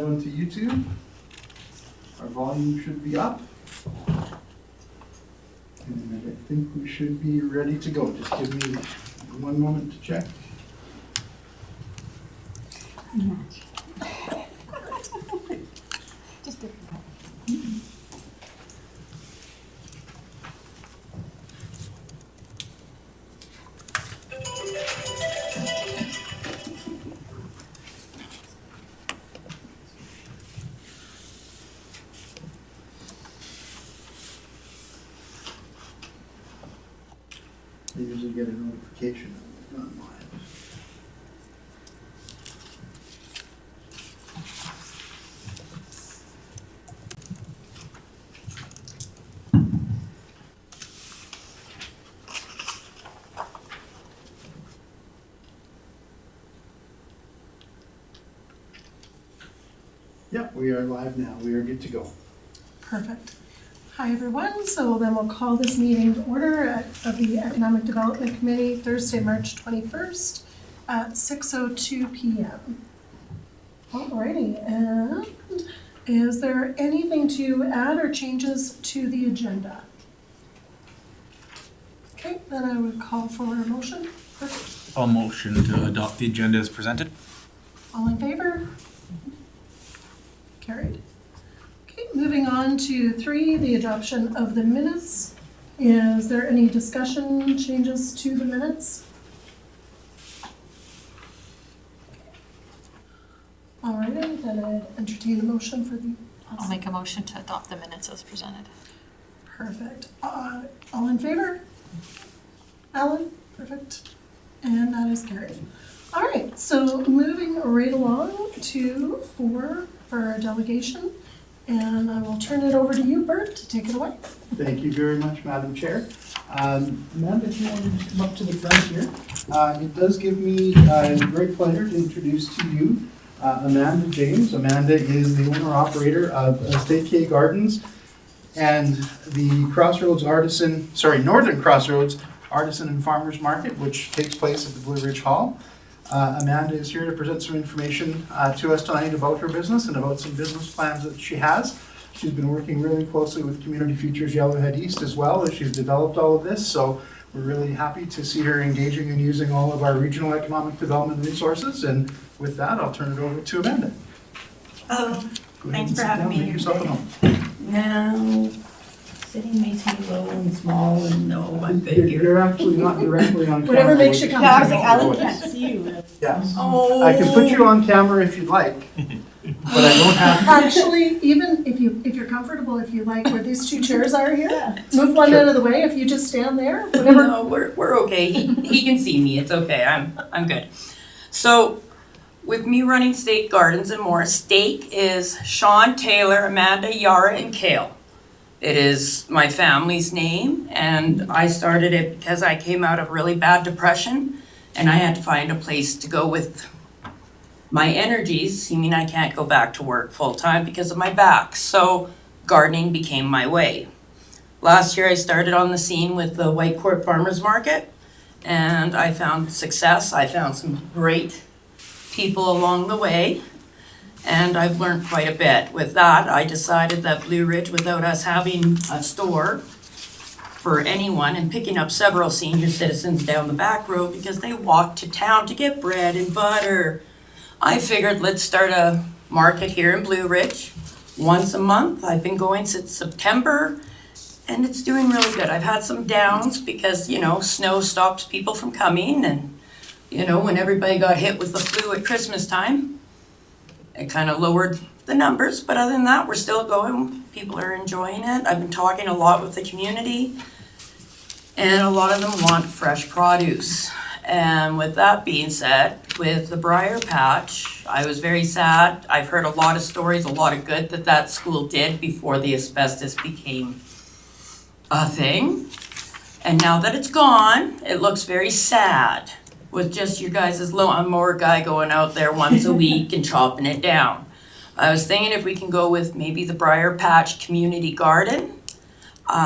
One to YouTube. Our volume should be up. And I think we should be ready to go. Just give me one moment to check. I usually get a notification when it's gone live. Yep, we are live now. We are good to go. Perfect. Hi, everyone. So then we'll call this meeting to order of the Economic Development Committee, Thursday, March 21st at 6:02 p.m. Alrighty, and is there anything to add or changes to the agenda? Okay, then I would call for a motion. Perfect. I'll motion to adopt the agenda as presented. All in favor? Carried. Okay, moving on to 3, the adoption of the minutes. Is there any discussion, changes to the minutes? All right, then I'd entertain a motion for the. I'll make a motion to adopt the minutes as presented. Perfect. All in favor? Alan? Perfect. And that is carried. All right, so moving right along to 4 for our delegation. And I will turn it over to you, Bert, to take it away. Thank you very much, Madam Chair. Amanda, if you want to just come up to the front here. It does give me great pleasure to introduce to you Amanda James. Amanda is the owner-operator of Estate K Gardens and the Northern Crossroads Artisan and Farmers Market, which takes place at the Blue Ridge Hall. Amanda is here to present some information to us tonight about her business and about some business plans that she has. She's been working really closely with Community Futures Yellowhead East as well as she's developed all of this. So we're really happy to see her engaging and using all of our regional economic development resources. And with that, I'll turn it over to Amanda. Hello, Go ahead thanks and for sit having down, me make here yourself at today. home. Now, sitting may seem low and small and no, I'm good here. You're actually not directly on camera. Whatever makes you Yeah, I was comfortable. like, Alan can't see you. Yes. Oh. I can put you on camera if you'd like, but I don't have to. Actually, even if you're comfortable, if you like, where these 2 chairs are here, move one Sure. out of the way. If you just stand there, whatever. No, we're okay. He can see me. It's okay. I'm good. So, with me running Stake Gardens and more, Stake is Sean, Taylor, Amanda, Yara, and Kale. It is my family's name, and I started it because I came out of really bad depression, and I had to find a place to go with my energies. I mean, I can't go back to work full-time because of my back, so gardening became my way. Last year, I started on the scene with the White Court Farmers Market, and I found success. I found some great people along the way, and I've learned quite a bit. With that, I decided that Blue Ridge, without us having a store for anyone and picking up several senior citizens down the back road because they walk to town to get bread and butter, I figured let's start a market here in Blue Ridge once a month. I've been going since September, and it's doing really good. I've had some downs because, snow stops people from coming, and, when everybody got hit with the flu at Christmas time, it kind of lowered the numbers, but other than that, we're still going. People are enjoying it. I've been talking a lot with the community, and a lot of them want fresh produce. And with that being said, with the Briar Patch, I was very sad. I've heard a lot of stories, a lot of good that school did before the asbestos became a thing. And now that it's gone, it looks very sad with just your guys' lawnmower guy going out there once a week and chopping it down. I was thinking if we can go with maybe the Briar Patch Community Garden.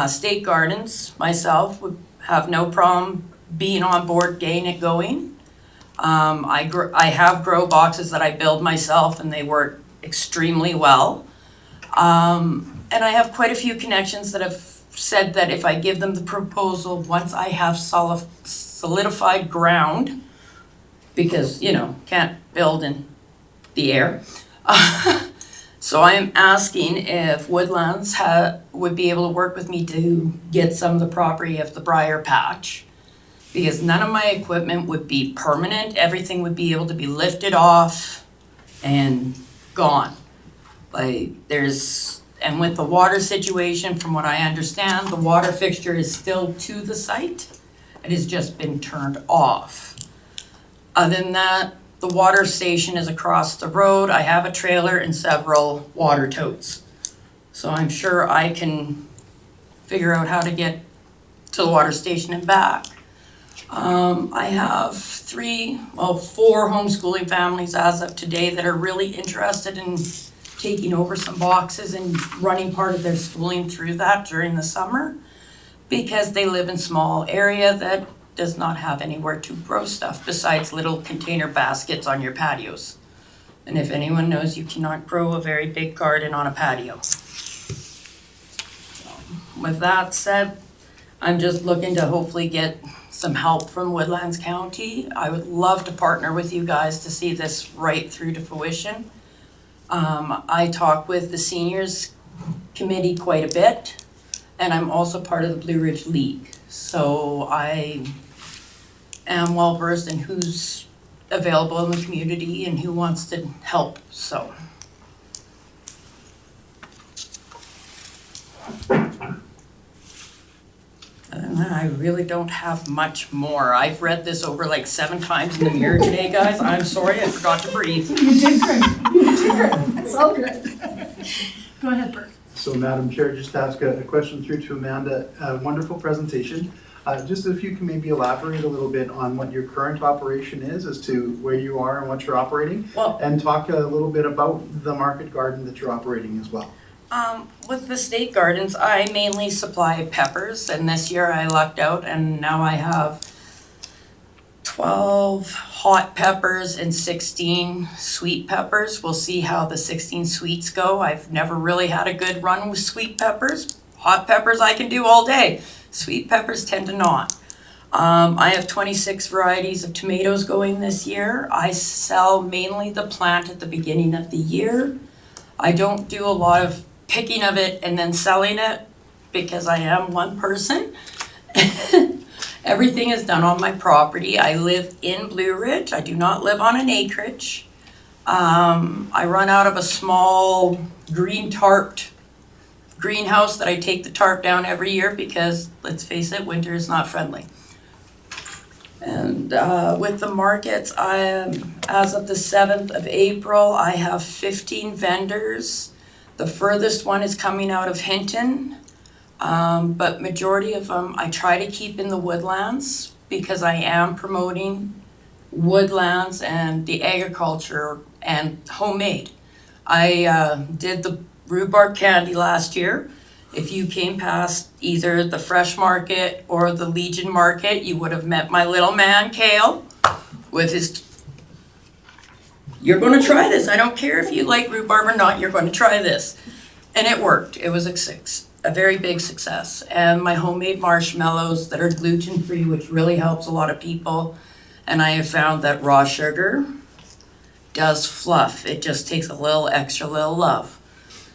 State Gardens, myself, would have no problem being on board, getting it going. I have grow boxes that I build myself, and they work extremely well. And I have quite a few connections that have said that if I give them the proposal, once I have solidified ground, because, you know, can't build in the air. So I am asking if Woodlands would be able to work with me to get some of the property of the Briar Patch. Because none of my equipment would be permanent, everything would be able to be lifted off and gone. Like, and with the water situation, from what I understand, the water fixture is still to the site. It has just been turned off. Other than that, the water station is across the road. I have a trailer and several water totes. So I'm sure I can figure out how to get to the water station and back. I have 4 homeschooling families as of today that are really interested in taking over some boxes and running part of their schooling through that during the summer, because they live in small area that does not have anywhere to grow stuff besides little container baskets on your patios. And if anyone knows, you cannot grow a very big garden on a patio. So, with that said, I'm just looking to hopefully get some help from Woodlands County. I would love to partner with you guys to see this right through to fruition. I talk with the seniors committee quite a bit, and I'm also part of the Blue Ridge League. So I am well versed in who's available in the community and who wants to help, so. Other than that, I really don't have much more. I've read this over like 7 times in the mirror today, guys. I'm sorry, I forgot to breathe. You did great. You did great. It's all good. Go ahead, Bert. So Madam Chair, just to ask a question through to Amanda. Wonderful presentation. Just if you can maybe elaborate a little bit on what your current operation is as to where you are and what you're operating, and talk a little bit about the market garden that you're operating as well. With the state gardens, I mainly supply peppers, and this year I lucked out and now I have 12 hot peppers and 16 sweet peppers. We'll see how the 16 sweets go. I've never really had a good run with sweet peppers. Hot peppers I can do all day. Sweet peppers tend to not. I have 26 varieties of tomatoes going this year. I sell mainly the plant at the beginning of the year. I don't do a lot of picking of it and then selling it because I am one person. Everything is done on my property. I live in Blue Ridge. I do not live on an acreage. I run out of a small green tarped greenhouse that I take the tarp down every year because, let's face it, winter is not friendly. And with the markets, as of the 7th of April, I have 15 vendors. The furthest one is coming out of Hinton, but majority of them I try to keep in the woodlands because I am promoting woodlands and the agriculture and homemade. I did the rhubarb candy last year. If you came past either the Fresh Market or the Legion Market, you would have met my little man, Kale, with his... You're going to try this. I don't care if you like rhubarb or not. You're going to try this. And it worked. It was a very big success. And my homemade marshmallows that are gluten-free, which really helps a lot of people. And I have found that raw sugar does fluff. It just takes a little extra little love.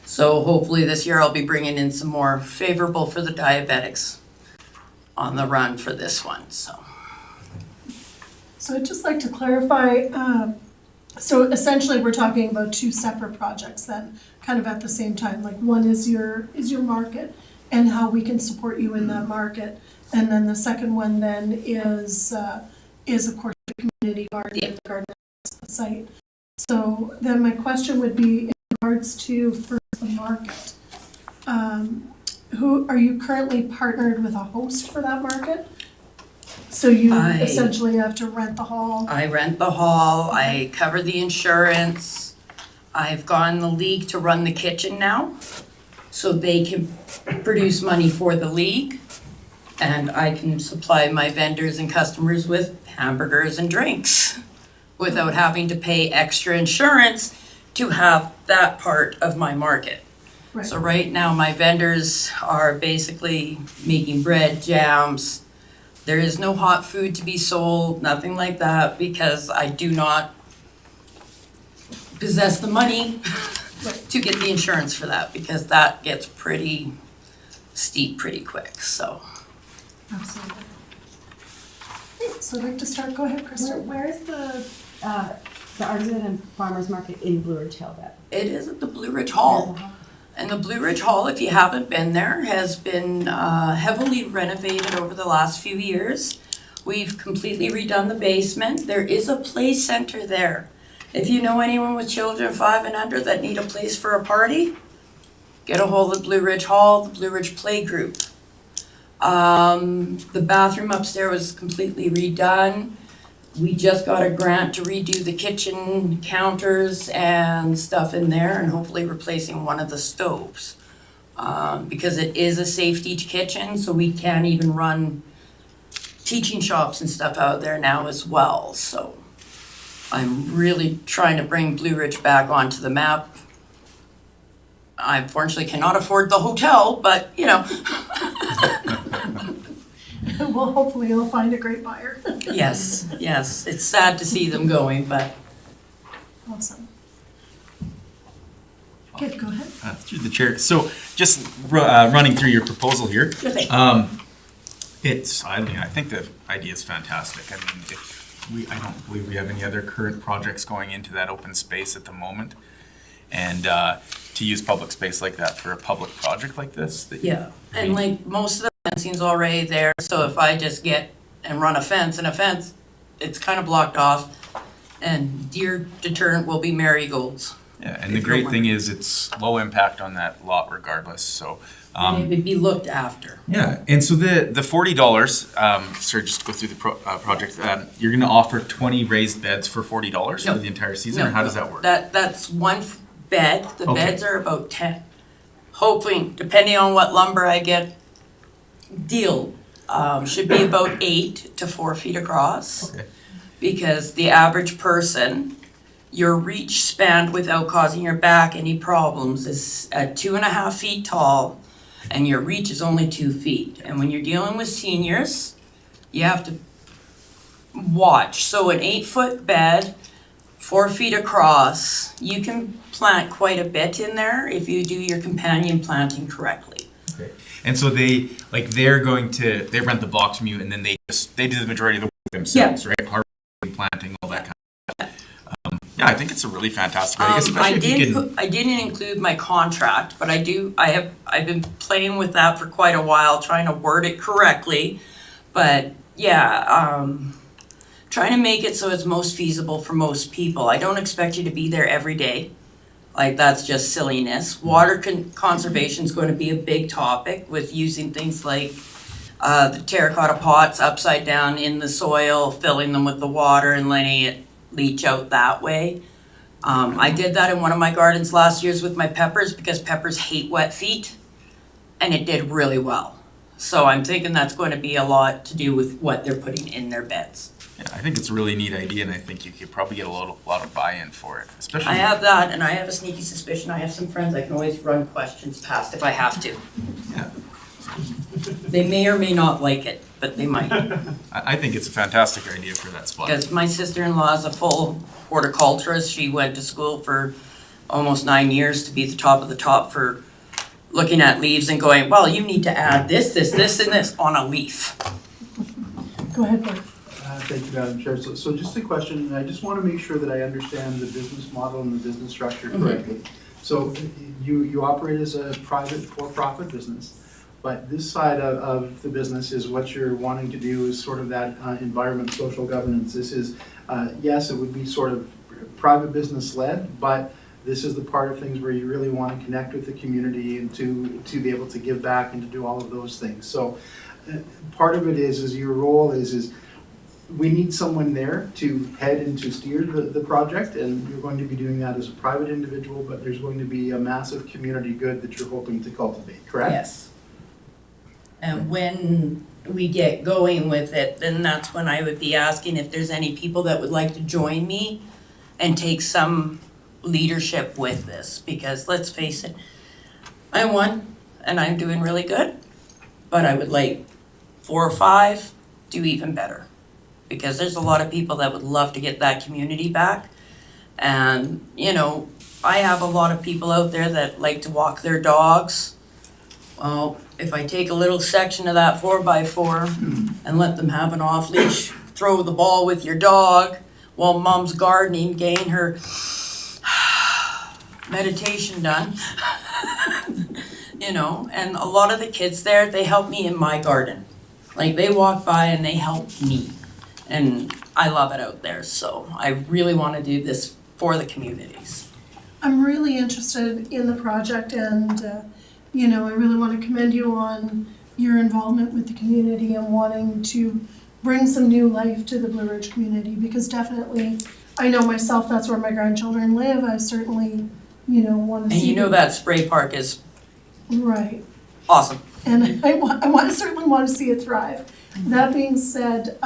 So hopefully this year I'll be bringing in some more favorable for the diabetics on the run for this one, so. So I'd just like to clarify, so essentially we're talking about 2 separate projects then, kind of at the same time. Like one is your market and how we can support you in that market. And then the second one then is of course the community garden and the garden site. So then my question would be in regards to first the market. Who are you currently partnered with a host for that market? So you essentially have to rent the hall? I rent the hall, I cover the insurance. I've gotten the league to run the kitchen now, so they can produce money for the league. And I can supply my vendors and customers with hamburgers and drinks without having to pay extra insurance to have that part of my market. Right. So right now, my vendors are basically making bread, jams. There is no hot food to be sold, nothing like that, because I do not possess the money to get the insurance for that, because that gets pretty steep pretty quick, so. Absolutely. Great, so I'd like to start, go ahead, Krista. Where is the artisan and farmers market in Blue Ridge Hill then? It is at the Blue Ridge Hall. And the Blue Ridge Hall, if you haven't been there, has been heavily renovated over the last few years. We've completely redone the basement. There is a play center there. If you know anyone with children 5 and under that need a place for a party, get a hold of Blue Ridge Hall, the Blue Ridge Play Group. The bathroom upstairs was completely redone. We just got a grant to redo the kitchen counters and stuff in there, and hopefully replacing one of the stoves. Because it is a safety kitchen, so we can't even run teaching shops and stuff out there now as well. So I'm really trying to bring Blue Ridge back onto the map. I unfortunately cannot afford the hotel, but you know. Well, hopefully you'll find a great buyer. Yes, it's sad to see them going, but Awesome. Good, go ahead. Through the chair. So just running through your proposal here. Sure thing. I think the idea is fantastic. I mean, I don't believe we have any other current projects going into that open space at the moment. And to use public space like that for a public project like this. yeah, and like most of the fencing's already there, so if I just get and run a fence, it's kind of blocked off. And deer deterrent will be marigolds. Yeah, and the great thing is it's low impact on that lot regardless, so. And it would be looked after. Yeah, and so the $40, sorry, just to go through the project, you're gonna offer 20 raised beds for $40 for No. the entire season, or how does that work? That's one bed, the Okay. beds are about 10. Hopefully, depending on what lumber I get, should be about 8 to 4 feet across. Okay. Because the average person, your reach span without causing your back any problems is at 2.5 feet tall, and your reach is only 2 feet. And when you're dealing with seniors, you have to watch. So an 8-foot bed, 4 feet across, you can plant quite a bit in there if you do your companion planting correctly. Okay. And so they rent the box from you, and then they do the majority of the work themselves, right? Harvesting, planting, all that kind of stuff. Yeah, I think it's a really fantastic idea, especially if you can. I didn't include my contract, but I've been playing with that for quite a while, trying to word it correctly. But yeah, trying to make it so it's most feasible for most people. I don't expect you to be there every day. Like, that's just silliness. Water conservation is going to be a big topic with using things like the terracotta pots upside down in the soil, filling them with the water and letting it leach out that way. I did that in one of my gardens last year with my peppers because peppers hate wet feet, and it did really well. So I'm thinking that's going to be a lot to do with what they're putting in their beds. Yeah, I think it's a really neat idea, and I think you could probably get a lot of buy-in for it, especially. I have that, and I have a sneaky suspicion I have some friends I can always run questions past if I have to. Yeah. They may or may not like it, but they might. I think it's a fantastic idea for that spot. Because my sister-in-law is a full horticulturist. She went to school for almost 9 years to be the top of the top for looking at leaves and going, well, you need to add this, and this on a leaf. Go ahead, Bert. Thank you, Madam Chair. So just a question, and I just want to make sure that I understand the business model and the business structure correctly. So you operate as a private for-profit business, but this side of the business is what you're wanting to do is sort of that environment, social governance. This is, yes, it would be sort of private business led, but this is the part of things where you really want to connect with the community and to be able to give back and to do all of those things. So part of it is your role is we need someone there to head and to steer the project, and you're going to be doing that as a private individual, but there's going to be a massive community good that you're hoping to cultivate, correct? Yes. And when we get going with it, then that's when I would be asking if there's any people that would like to join me and take some leadership with this, because let's face it, I'm one and I'm doing really good, but I would like 4 or 5 do even better. Because there's a lot of people that would love to get that community back. And, you know, I have a lot of people out there that like to walk their dogs. Well, if I take a little section of that 4x4 and let them have an off-leash, throw the ball with your dog while mom's gardening, getting her meditation done. You know, and a lot of the kids there, they help me in my garden. Like, they walk by and they help me. And I love it out there, so I really want to do this for the communities. I'm really interested in the project and, you know, I really want to commend you on your involvement with the community and wanting to bring some new life to the Blue Ridge community, because definitely, I know myself, that's where my grandchildren live. I certainly, you know, want to And see. you know that spray park is Right. awesome. And I certainly want to see it thrive. That being said,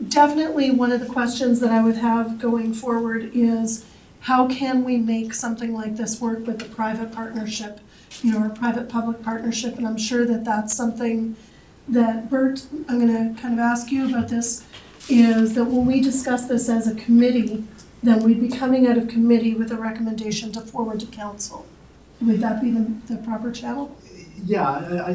definitely one of the questions that I would have going forward is how can we make something like this work with a private partnership, you know, or private-public partnership? And I'm sure that that's something that, Bert, I'm going to kind of ask you about this, is that when we discuss this as a committee, then we'd be coming out of committee with a recommendation to forward to council. Would that be the proper channel? Yeah,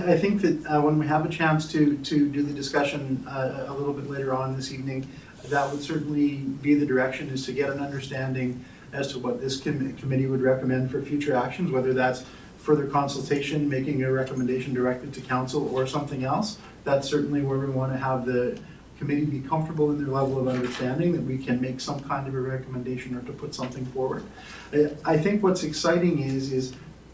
I think that when we have a chance to do the discussion a little bit later on this evening, that would certainly be the direction, is to get an understanding as to what this committee would recommend for future actions, whether that's further consultation, making a recommendation directed to council, or something else. That's certainly where we want to have the committee be comfortable in their level of understanding that we can make some kind of a recommendation or to put something forward. I think what's exciting is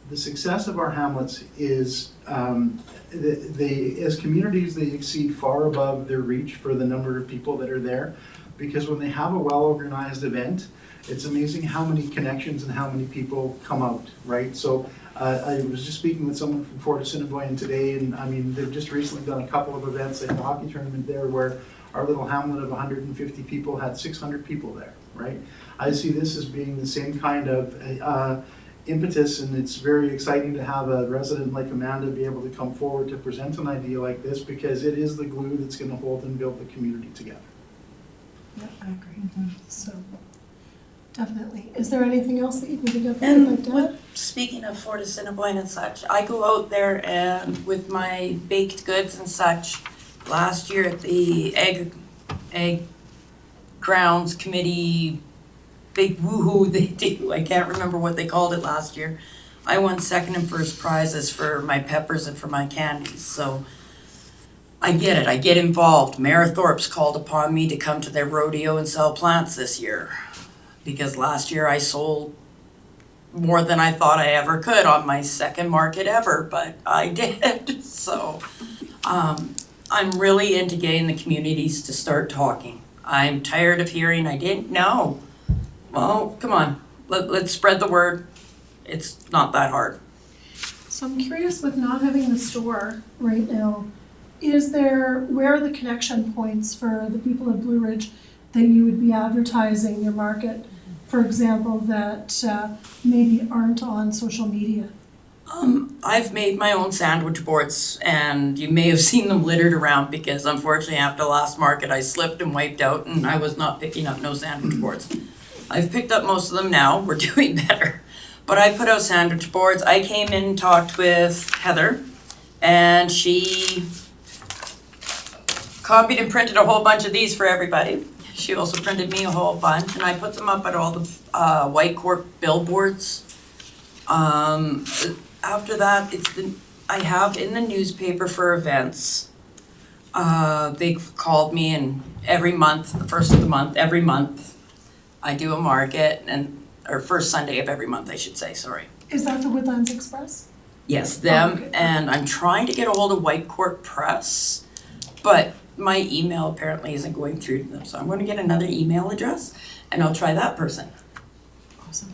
the success of our hamlets is as communities, they exceed far above their reach for the number of people that are there, because when they have a well-organized event, it's amazing how many connections and how many people come out, right? So I was just speaking with someone from Fort Assiniboine today, and I mean, they've just recently done a couple of events, like a hockey tournament there, where our little hamlet of 150 people had 600 people there, right? I see this as being the same kind of impetus, and it's very exciting to have a resident like Amanda be able to come forward to present an idea like this, because it is the glue that's going to hold and build the community together. Yeah, I agree. So, definitely. Is there anything else that you can think of? And speaking of Fort Assiniboine and such, I go out there and with my baked goods and such. Last year at the egg grounds committee, big woohoo they do. I can't remember what they called it last year. I won second and first prizes for my peppers and for my candies. So I get it. I get involved. Mayor Thorpe's called upon me to come to their rodeo and sell plants this year, because last year I sold more than I thought I ever could on my second market ever, but I did. So I'm really into getting the communities to start talking. I'm tired of hearing I didn't know. Well, come on, let's spread the word. It's not that hard. So I'm curious, with not having the store right now, where are the connection points for the people of Blue Ridge that you would be advertising your market, for example, that maybe aren't on social media? I've made my own sandwich boards, and you may have seen them littered around, because unfortunately after last market I slipped and wiped out and I was not picking up no sandwich boards. I've picked up most of them now, we're doing better. But I put out sandwich boards. I came in and talked with Heather, and she copied and printed a whole bunch of these for everybody. She also printed me a whole bunch, and I put them up at all the White Court billboards. After that, I have in the newspaper for events. They've called me, and every month, the first of the month, every month, I do a market, or first Sunday of every month, I should say, sorry. Is that the Woodlands Express? Yes, them, Okay. and I'm trying to get a hold of White Court Press, but my email apparently isn't going through to them, so I'm gonna get another email address, and I'll try that person. Awesome.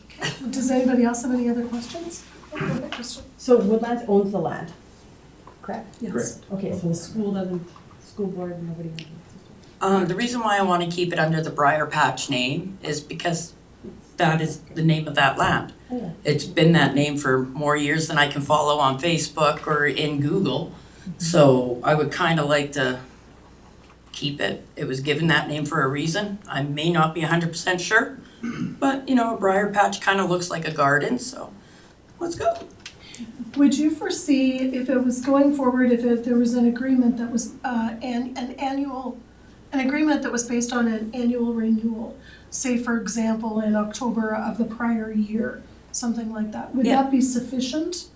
Okay. Does anybody else have any other questions? Go ahead, Crystal. So Woodlands owns the land, correct? Yes. Okay, so the school board, nobody owns it. The reason why I wanna keep it under the Briar Patch name is because that is the name of that land. Oh. It's been that name for more years than I can follow on Facebook or in Google. So I would kind of like to keep it. It was given that name for a reason. I may not be 100% sure, but you know, a briar patch kind of looks like a garden, so let's go. Would you foresee if it was going forward, if there was an agreement that was an agreement that was based on an annual renewal, say for example in October of the prior year, something like that, would Yeah. that be sufficient?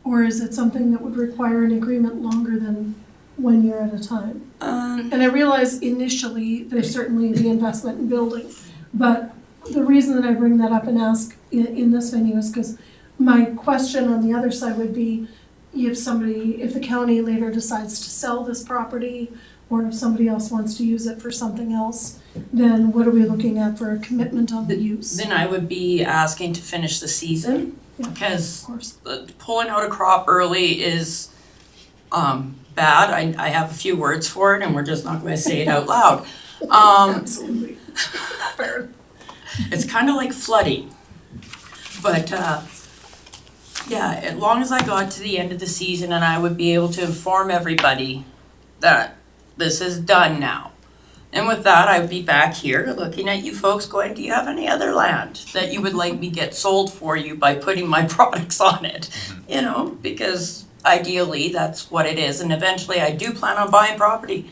Or is it something that would require an agreement longer than 1 year at a time? And I realize initially there's certainly the investment in building, but the reason that I bring that up and ask in this venue is because my question on the other side would be if the county later decides to sell this property, or if somebody else wants to use it for something else, then what are we looking at for a commitment on the use? Then I would be asking to finish the season, Yeah, because of course. pulling out a crop early is bad. I have a few words for it, and we're just not going to say it out loud. Absolutely. Fair. It's kind of like flooding. But yeah, as long as I got to the end of the season and I would be able to inform everybody that this is done now. And with that, I would be back here looking at you folks going, do you have any other land that you would like me get sold for you by putting my products on it? You know, because ideally that's what it is. And eventually I do plan on buying property,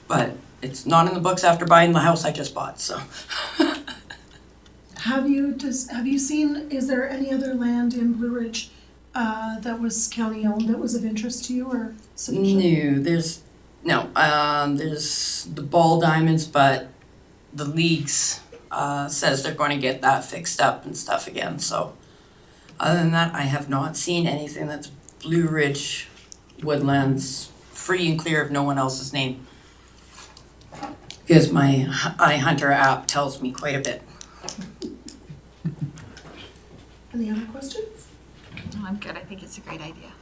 but it's not in the books after buying the house I just bought, so. Have you seen, is there any other land in Blue Ridge that was county owned that was of interest to you or sufficient? There's the ball diamonds, but the leagues says they're going to get that fixed up and stuff again, so. Other than that, I have not seen anything that's Blue Ridge Woodlands, free and clear of no one else's name. Because my iHunter app tells me quite a bit. Any other questions? No, I'm good. I think it's a great idea.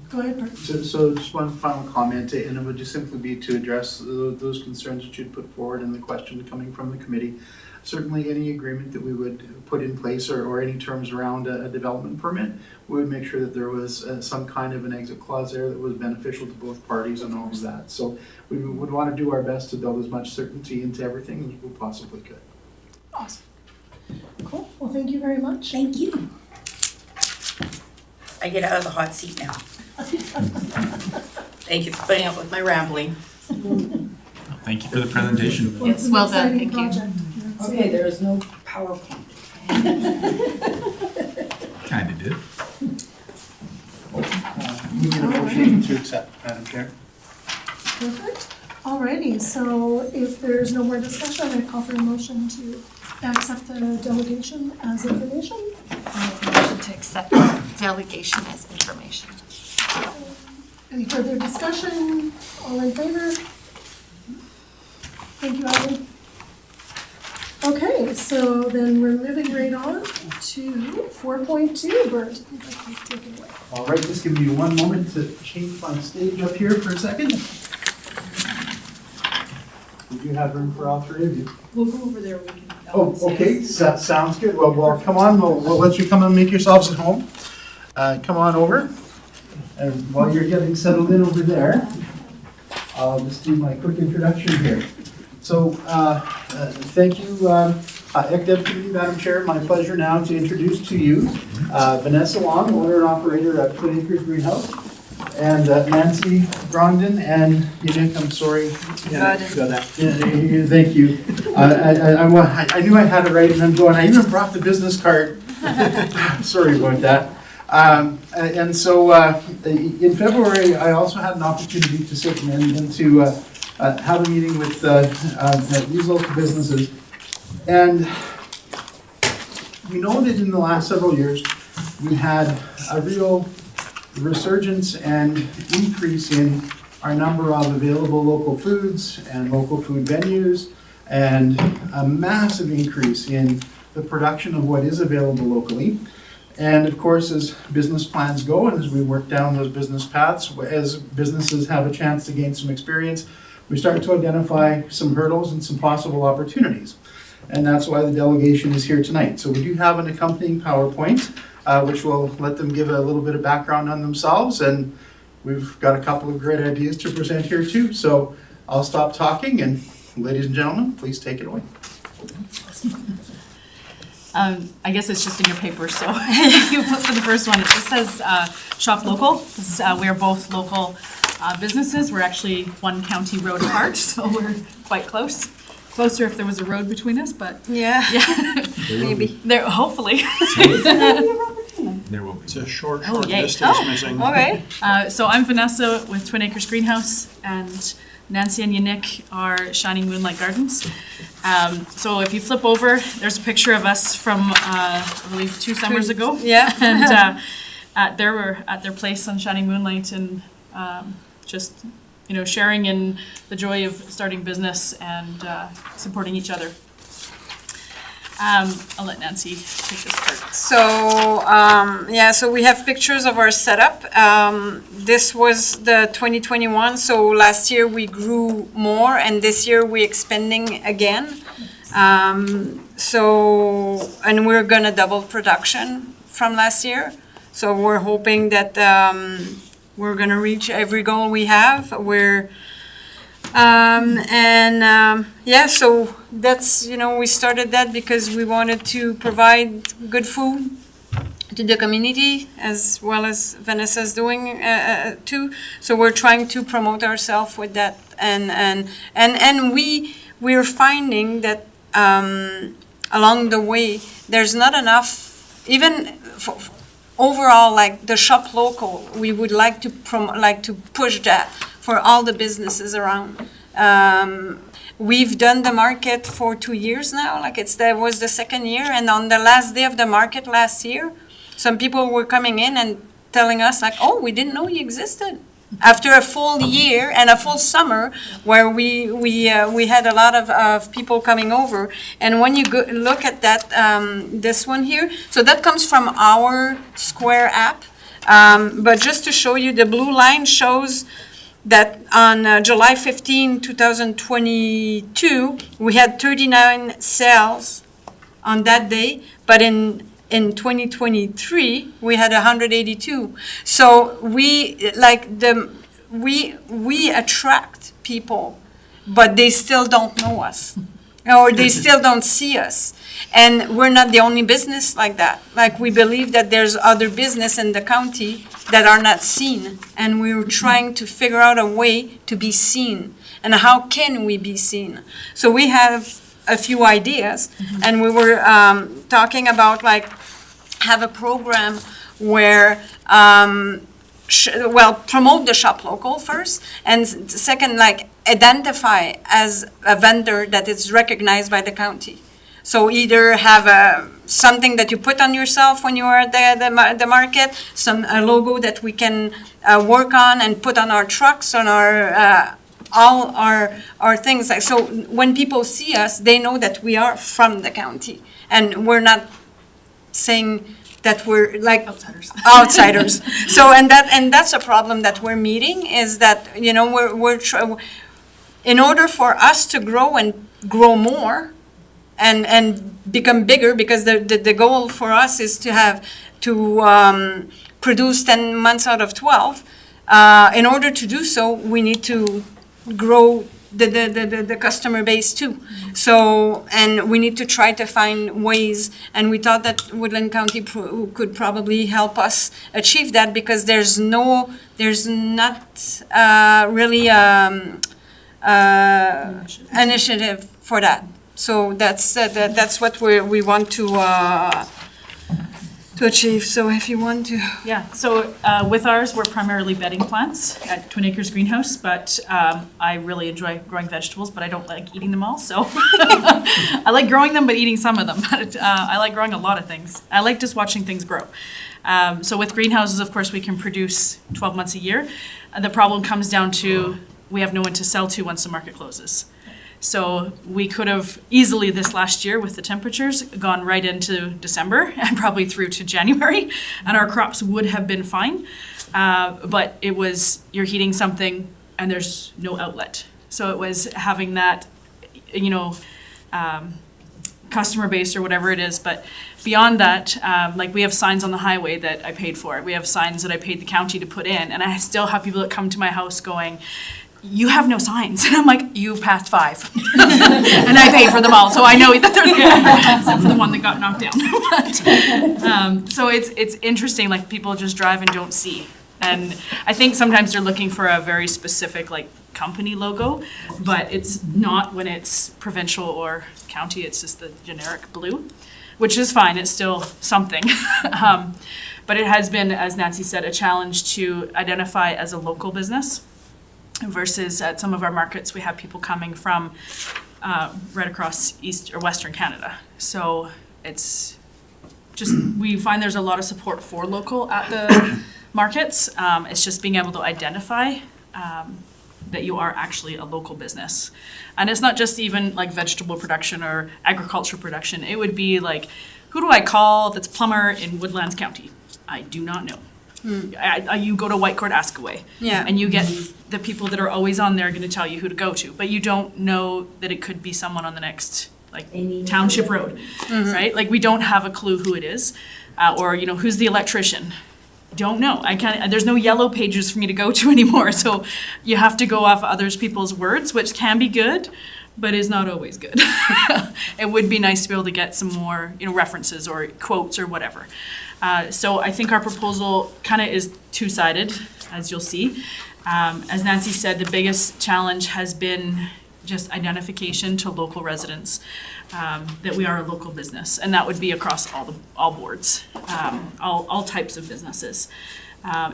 Go ahead, Bert. So just one final comment, and it would just simply be to address those concerns that you'd put forward and the question coming from the committee. Certainly any agreement that we would put in place or any terms around a development permit, we would make sure that there was some kind of an exit clause there that was beneficial to both parties and all of that. So we would want to do our best to build as much certainty into everything as we possibly could. Awesome. Cool. Well, thank you very much. Thank you. I get out of the hot seat now. Thank you for putting up with my rambling. Thank you for the presentation. Well, it's an Well done, exciting thank you. project. That's Okay, it. there is no PowerPoint. Kinda did. We need a motion to accept, Madam Chair. Perfect. Alrighty, so if there's no more discussion, I call for a motion to accept the delegation as information. I'll make a motion to accept the delegation as information. Any further discussion? All in favor? Thank you, Alan. Okay, so then we're moving right on to 4.2, Bert. If you'd like to take it away. All right, just give me one moment to change my stage up here for a second. We do have room for all three of you. We'll go over there. We can. Oh, okay, sounds good. Well, come on, we'll let you come and make yourselves at home. Come on over. And while you're getting settled in over there, I'll just do my quick introduction here. So, thank you, ECDEB Committee, Madam Chair. My pleasure now to introduce to you Vanessa Long, owner and operator at Twin Acres Greenhouse, and Nancy Grondin and Yannick, I'm sorry. Got that. Yeah, thank you. I knew I had it right, and I'm going, I even brought the business card. Sorry about that. And so in February, I also had an opportunity to sit and to have a meeting with these local businesses. And we know that in the last several years, we had a real resurgence and increase in our number of available local foods and local food venues, and a massive increase in the production of what is available locally. And of course, as business plans go and as we work down those business paths, as businesses have a chance to gain some experience, we start to identify some hurdles and some possible opportunities. and that's why the delegation is here tonight. So we do have an accompanying PowerPoint, which will let them give a little bit of background on themselves, and we've got a couple of great ideas to present here too. So I'll stop talking, and ladies and gentlemen, please take it away. I guess it's just in your paper, so if you flip to the first one, it just says shop local. We're both local businesses. We're actually one county road apart, so we're quite close. Closer if there was a road between us, but Yeah, yeah, maybe. there, hopefully. There will be. It's a short yay. distance missing. Okay. So I'm Vanessa with Twin Acres Greenhouse, and Nancy and Yannick are Shining Moonlight Gardens. So if you flip over, there's a picture of us from, I believe, 2 summers ago. Yeah. And at their place on Shining Moonlight, and just, you know, sharing in the joy of starting business and supporting each other. I'll let Nancy take this part. So, so we have pictures of our setup. This was the 2021, so last year we grew more, and this year we're expanding again. And we're gonna double production from last year. So we're hoping that we're gonna reach every goal we have. So that's, we started that because we wanted to provide good food to the community, as well as Vanessa's doing too. So we're trying to promote ourselves with that, and we're finding that along the way there's not enough, even overall, like the shop local. We would like to push that for all the businesses around. We've done the market for 2 years now, that was the second year, and on the last day of the market last year, some people were coming in and telling us oh, we didn't know you existed. After a full year and a full summer where we had a lot of people coming over, and when you look at that, this one here, so that comes from our Square app, but just to show you, the blue line shows that on July 15, 2022, we had 39 sales on that day, but in 2023, we had 182. So we attract people, but they still don't know us, or they still don't see us. And we're not the only business like that. We believe that there's other business in the county that are not seen, and we're trying to figure out a way to be seen. And how can we be seen? So we have a few ideas, and we were talking about have a program where promote the shop local first, and second, identify as a vendor that is recognized by the county. So either have something that you put on yourself when you are at the market, a logo that we can work on and put on our trucks, on our all our things. So when people see us, they know that we are from the county, and we're not saying that we're outsiders. So and that's a problem that we're meeting, is that in order for us to grow and grow more and become bigger, because the goal for us is to produce 10 months out of 12. In order to do so, we need to grow the customer base too. So, and we need to try to find ways, and we thought that Woodland County could probably help us achieve that, because there's not really initiative for that. So that's what we want to achieve. So if you want to. Yeah, so with ours, we're primarily bedding plants at Twin Acres Greenhouse, but I really enjoy growing vegetables, but I don't like eating them all, so. I like growing them, but eating some of them. I like growing a lot of things. I like just watching things grow. So with greenhouses, of course, we can produce 12 months a year. The problem comes down to we have no one to sell to once the market closes. So we could have easily this last year with the temperatures gone right into December and probably through to January, and our crops would have been fine. But it was, you're heating something and there's no outlet. So it was having that, customer base or whatever it is. But beyond that, like we have signs on the highway that I paid for. We have signs that I paid the county to put in, and I still have people that come to my house going, "You have no signs." And I'm like, "You passed 5." And I paid for them all, so I know that they're there, except for the one that got knocked down. But, so it's interesting, like people just drive and don't see. And I think sometimes they're looking for a very specific like company logo, but it's not when it's provincial or county, it's just the generic blue, which is fine, it's still something. But it has been, as Nancy said, a challenge to identify as a local business versus at some of our markets, we have people coming from right across East or Western Canada. So it's just, we find there's a lot of support for local at the markets. It's just being able to identify that you are actually a local business. And it's not just even like vegetable production or agriculture production. It would be like, who do I call that's plumber in Woodlands County? I do not know. You go to Whitecourt Askaway. Yeah. And you get the people that are always on there going to tell you who to go to. But you don't know that it could be someone on the next like township road, right? Like we don't have a clue who it is. Or, you know, who's the electrician? Don't know. I can't, there's no yellow pages for me to go to anymore. So you have to go off others people's words, which can be good, but is not always good. It would be nice to be able to get some more, you know, references or quotes or whatever. So I think our proposal kind of is two-sided, as you'll see. As Nancy said, the biggest challenge has been just identification to local residents, that we are a local business, and that would be across all boards, all types of businesses.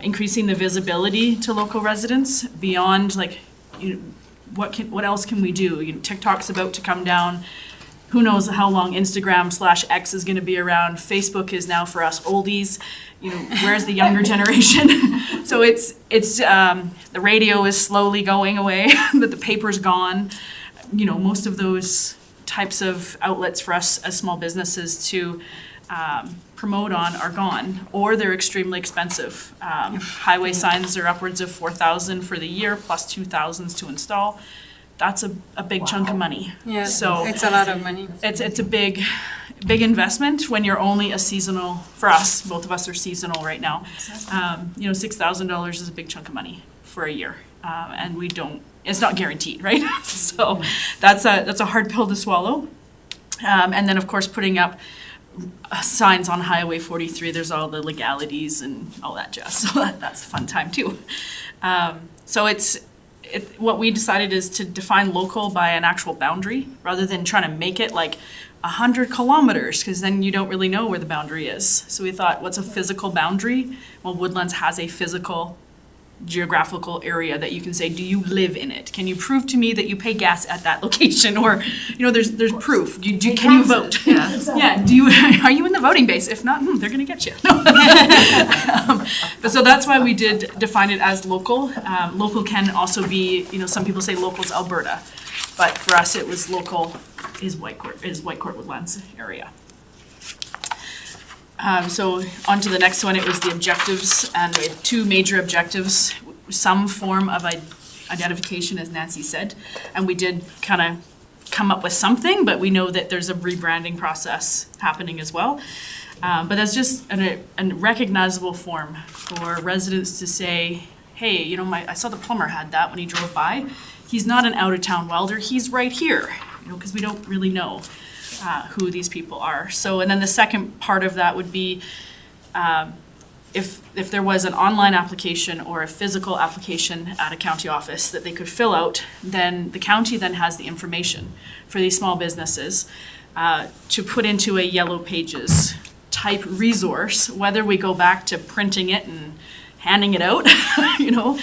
Increasing the visibility to local residents beyond like, you know, what else can we do? You know, TikTok's about to come down. Who knows how long Instagram/X is going to be around? Facebook is now for us oldies. You know, where's the younger generation? So it's the radio is slowly going away, but the paper's gone. You know, most of those types of outlets for us as small businesses to promote on are gone, or they're extremely expensive. Highway signs are upwards of $4,000 for the year, plus $2,000 to install. That's a big chunk of money. Yeah, So it's a lot of money. it's a big investment when you're only a seasonal, for us, both of us are seasonal right now. You know, $6,000 is a big chunk of money for a year. And we don't, it's not guaranteed, right? So that's a hard pill to swallow. And then of course, putting up signs on Highway 43, there's all the legalities and all that jazz. So that's a fun time too. So what we decided is to define local by an actual boundary rather than trying to make it like 100 kilometers, because then you don't really know where the boundary is. So we thought, what's a physical boundary? Well, Woodlands has a physical geographical area that you can say, do you live in it? Can you prove to me that you pay gas at that location? Or, you know, there's proof. Can you vote? Yeah. Yeah. Are you in the voting base? If not, they're going to get you. But so that's why we did define it as local. Local can also be, you know, some people say local's Alberta, but for us it was local is Whitecourt Woodlands area. So on to the next one, it was the objectives, and we had 2 major objectives, some form of identification, as Nancy said, and we did kind of come up with something, but we know that there's a rebranding process happening as well. But that's just a recognizable form for residents to say, hey, you know, I saw the plumber had that when he drove by. He's not an out-of-town welder, he's right here, you know, because we don't really know who these people are. So, and then the second part of that would be if there was an online application or a physical application at a county office that they could fill out, then the county then has the information for these small businesses to put into a Yellow Pages type resource, whether we go back to printing it and handing it out, you know,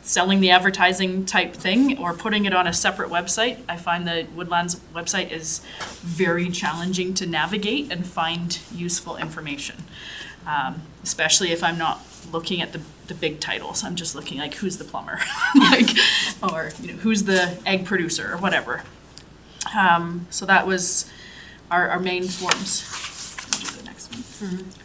selling the advertising type thing or putting it on a separate website. I find the Woodlands website is very challenging to navigate and find useful information, especially if I'm not looking at the big titles. I'm just looking like, who's the plumber, like, or, you know, who's the egg producer or whatever. So that was our main forms. I'll do the next one.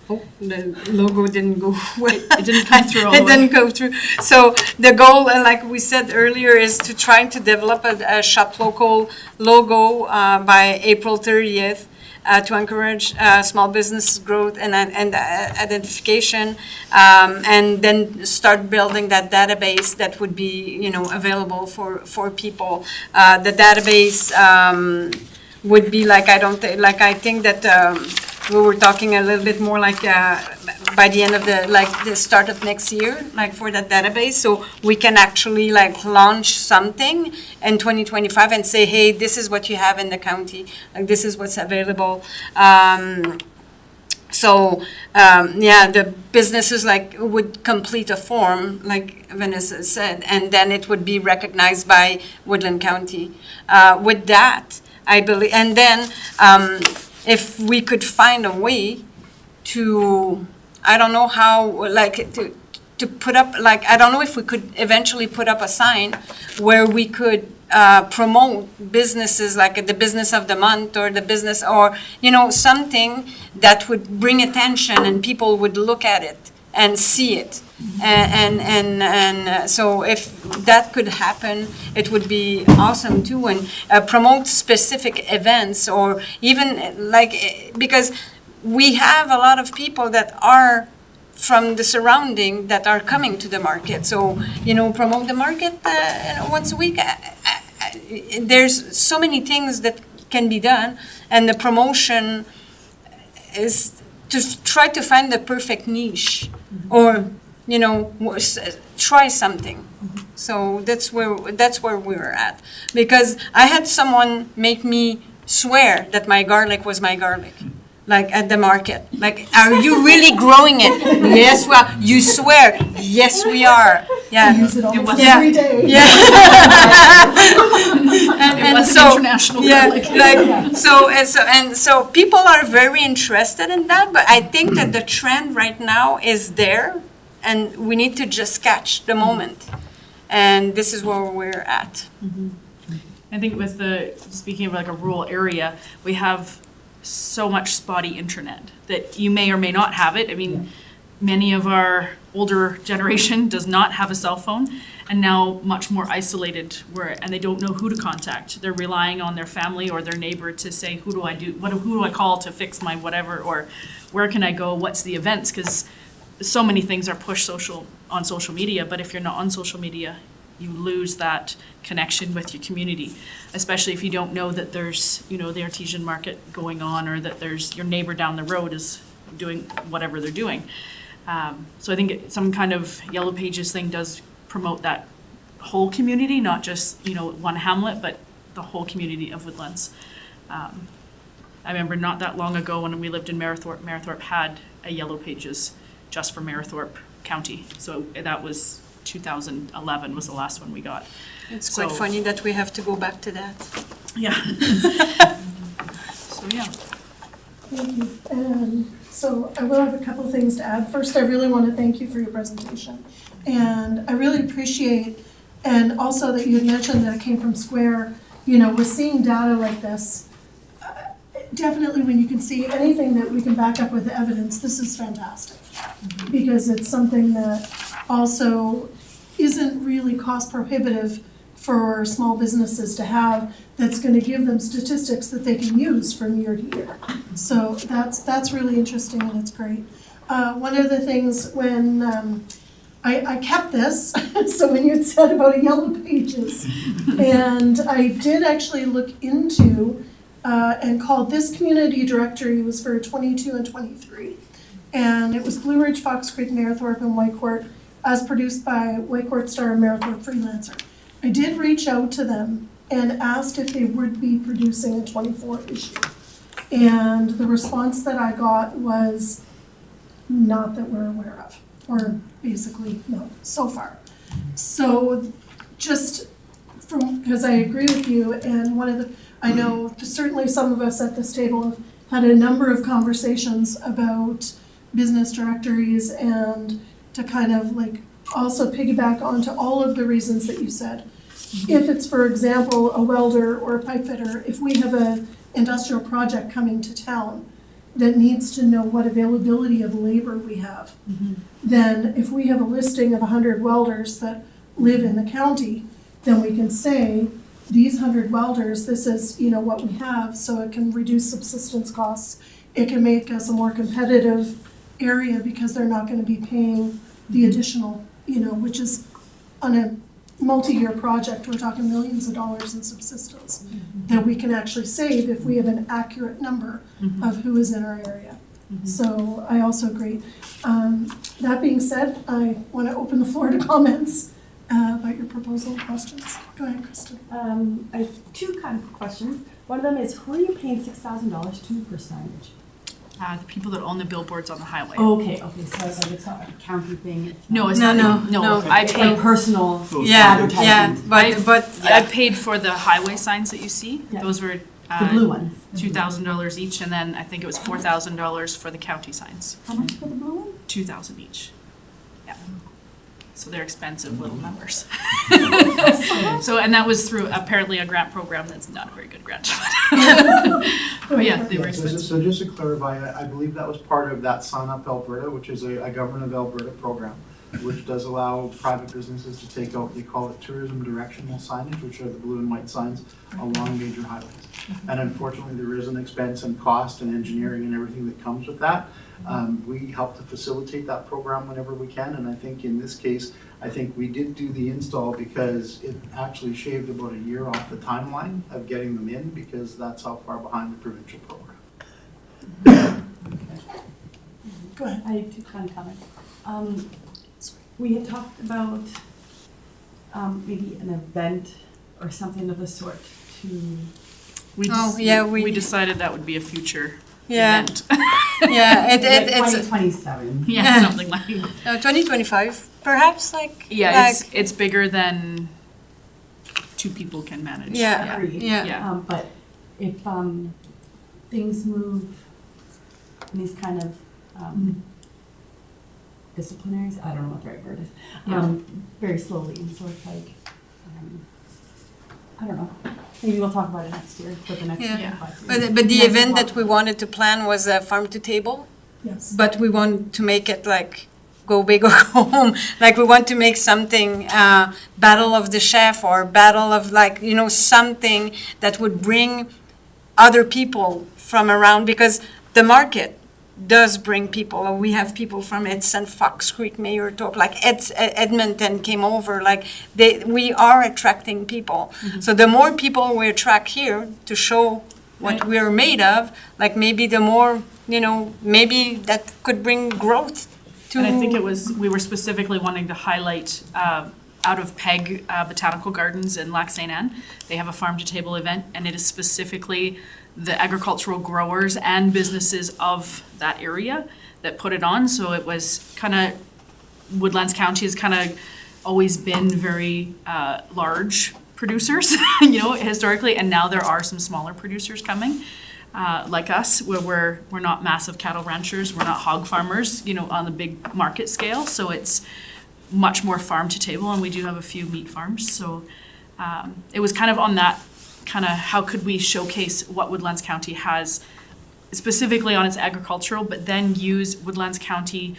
Oh, the logo didn't go well. It didn't come through all the It way. didn't go through. So the goal, like we said earlier, is to try to develop a Shop Local logo by April 30th. To encourage small business growth and identification, and then start building that database that would be, available for people. The database would be like, I think that we were talking a little bit more like by the end of the start of next year, like for that database, so we can actually like launch something in 2025 and say, hey, this is what you have in the county, like this is what's available. The businesses like would complete a form, like Vanessa said, and then it would be recognized by Woodland County. With that, I believe, and then if we could find a way to, I don't know how, like to put up, like, I don't know if we could eventually put up a sign where we could promote businesses like the business of the month or the business, or, something that would bring attention and people would look at it and see it. And so if that could happen, it would be awesome too, and promote specific events, or even like, because we have a lot of people that are from the surrounding that are coming to the market. So, promote the market once a week. There's so many things that can be done, and the promotion is to try to find the perfect niche, or try something. So that's where we're at. Because I had someone make me swear that my garlic was my garlic, like at the market. Like, are you really growing it? Yes, well, you swear. Yes, we are. I Yeah. use it almost Yeah. every day. Yeah. It wasn't so, international yeah, garlic. so people are very interested in that, but I think that the trend right now is there, and we need to just catch the moment. And this is where we're at. I think with speaking of like a rural area, we have so much spotty internet that you may or may not have it. I mean, many of our older generation does not have a cell phone, and now much more isolated, and they don't know who to contact. They're relying on their family or their neighbor to say, who do I call to fix my whatever, or where can I go, what's the events? Because so many things are pushed on social media, but if you're not on social media, you lose that connection with your community, especially if you don't know that there's, the artesian market going on, or that there's your neighbor down the road is doing whatever they're doing. So I think some kind of Yellow Pages thing does promote that whole community, not just, one hamlet, but the whole community of Woodlands. I remember not that long ago when we lived in Marythorpe had a Yellow Pages just for Marythorpe County. So that was 2011 was the last one we got. It's quite funny that we have to go back to that. Yeah. So, yeah. Thank you. So I will have a couple things to add. First, I really want to thank you for your presentation. And I really appreciate, and also that you had mentioned that it came from Square, with seeing data like this, definitely when you can see anything that we can back up with evidence, this is fantastic. Because it's something that also isn't really cost prohibitive for small businesses to have, that's going to give them statistics that they can use from year to year. So that's really interesting, and it's great. One of the things when I kept this, so when you had said about a Yellow Pages, and I did actually look into and called this community directory was for 22 and 23. And it was Blue Ridge, Fox Creek, Marythorpe, and Whitecourt, as produced by Whitecourt Star and Marythorpe Freelancer. I did reach out to them and asked if they would be producing a 24 issue. And the response that I got was not that we're aware of, or basically no, so far. So just because I agree with you, and I know certainly some of us at this table have had a number of conversations about business directories, and to kind of like also piggyback onto all of the reasons that you said. If it's, for example, a welder or a pipe fitter, if we have an industrial project coming to town, that needs to know what availability of labor we have, then if we have a listing of 100 welders that live in the county, then we can say, these 100 welders, this is, you know, what we have, so it can reduce subsistence costs. It can make us a more competitive area because they're not gonna be paying the additional, you know, which is on a multi-year project, we're talking millions of dollars in subsistence that we can actually save if we have an accurate number of who is in our area. So I also agree. That being said, I want to open the floor to comments about your proposal, questions. Go ahead, Kristen. I have two kind of questions. One of them is, who are you paying $6,000 to for signage? The people that own the billboards on the highway. Okay, so like it's not a county thing. It's No, not- it's No, not. no. I It's paid. like personal Yeah, advertising. but I paid for the highway signs that you see. Yeah. Those were The blue ones. $2,000 each, and then I think it was $4,000 for the county signs. How much for the blue one? 2,000 each. Yeah. So they're expensive little numbers. So, and that was through apparently a grant program that's not a very good grant. But yeah, they were expensive. So just to clarify, I believe that was part of that Sign Up Alberta, which is a Government of Alberta program, which does allow private businesses to take out, they call it tourism directional signage, which are the blue and white signs along major highways. And unfortunately, there is an expense and cost and engineering and everything that comes with that. We help to facilitate that program whenever we can, and I think in this case, I think we did do the install because it actually shaved about a year off the timeline of getting them in, because that's how far behind the provincial program. Go ahead. I have two kind of comments. We had talked about maybe an event or something of the sort to, We Oh, just, yeah, we we- decided that would be a future yeah, event. yeah, it's 2027. Yeah, something like. 2025, perhaps, like. Yeah, like, it's bigger than two people can manage. Yeah. Agreed. Yeah. Yeah. But if things move in these kind of disciplinaries, I don't know what the right word is, very slowly, and so it's like, I don't know, maybe we'll talk about it next year, for the next Yeah. 5 years. But the event that we wanted to plan was a farm to table, Yes. but we want to make it like go big or go home. Like we want to make something, battle of the chef or battle of like, you know, something that would bring other people from around, because the market does bring people. We have people from Edson, Fox Creek, Mayor Talk, like Edmonton came over, like we are attracting people. So the more people we attract here to show what we're made of, like maybe the more, you know, maybe that could bring growth to. And I think it was, we were specifically wanting to highlight out of PEG Botanical Gardens in Lac St. Anne. They have a farm to table event, and it is specifically the agricultural growers and businesses of that area that put it on. So it was kind of, Woodlands County has kind of always been very large producers, you know, historically, and now there are some smaller producers coming. Like us, where we're not massive cattle ranchers, we're not hog farmers, you know, on the big market scale. So it's much more farm to table, and we do have a few meat farms. So it was kind of on that kind of how could we showcase what Woodlands County has specifically on its agricultural, but then use Woodlands County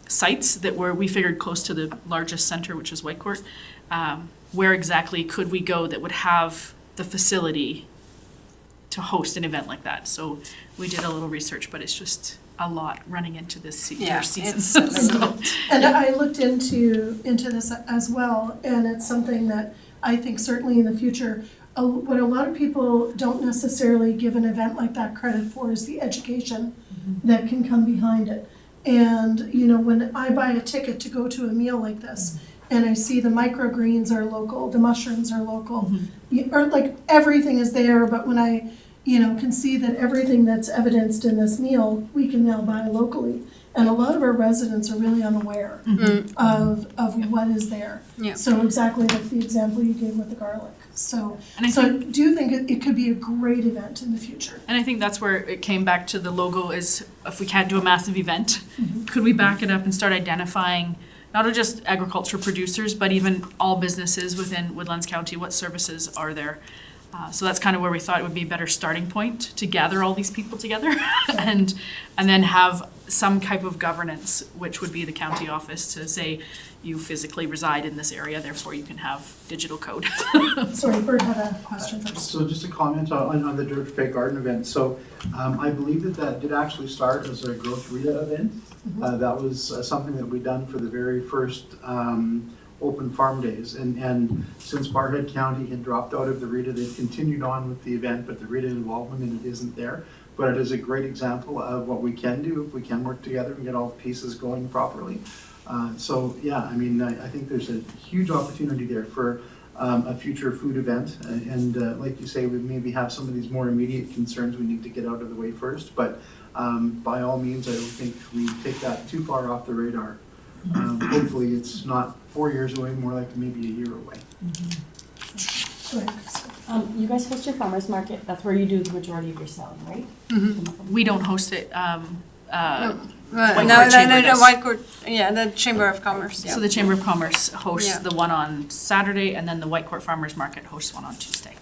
sites that were, we figured, close to the largest center, which is Whitecourt. Where exactly could we go that would have the facility to host an event like that? So we did a little research, but it's just a lot running into this Yeah, season. it's- So, And I looked into this as well, and it's something that I think certainly in the future, what a lot of people don't necessarily give an event like that credit for is the education that can come behind it. And, you know, when I buy a ticket to go to a meal like this, and I see the microgreens are local, the mushrooms are local, or like everything is there, but when I, you know, can see that everything that's evidenced in this meal, we can now buy locally. And a lot of our residents are really unaware of what is there. Yeah. So exactly like the example you gave with the garlic. So, And I so I do think it could be a great event in the future. and I think that's where it came back to the logo is, if we can't do a massive event, could we back it up and start identifying not just agriculture producers, but even all businesses within Woodlands County, what services are there? So that's kind of where we thought it would be a better starting point to gather all these people together and then have some type of governance, which would be the county office to say, you physically reside in this area, therefore you can have digital code. Sorry, Bert had a question first. So just a comment on the George Bay Garden event. So I believe that did actually start as a Growth Rita event. That was something that we done for the very first open farm days. And since Barhead County had dropped out of the Rita, they've continued on with the event, but the Rita involvement in it isn't there. But it is a great example of what we can do if we can work together and get all the pieces going properly. So yeah, I mean, I think there's a huge opportunity there for a future food event. And like you say, we maybe have some of these more immediate concerns we need to get out of the way first. But by all means, I don't think we take that too far off the radar. Hopefully it's not 4 years away, more like maybe a year away. Go ahead, Krista. You guys host your farmer's market, that's where you do the majority of your selling, right? We don't host it. White No, Court Chamber does. White Court, yeah, the Chamber of Commerce, So the Chamber of Commerce hosts Yeah. the one on Saturday, and then the White Court Farmers Market hosts one on Tuesday.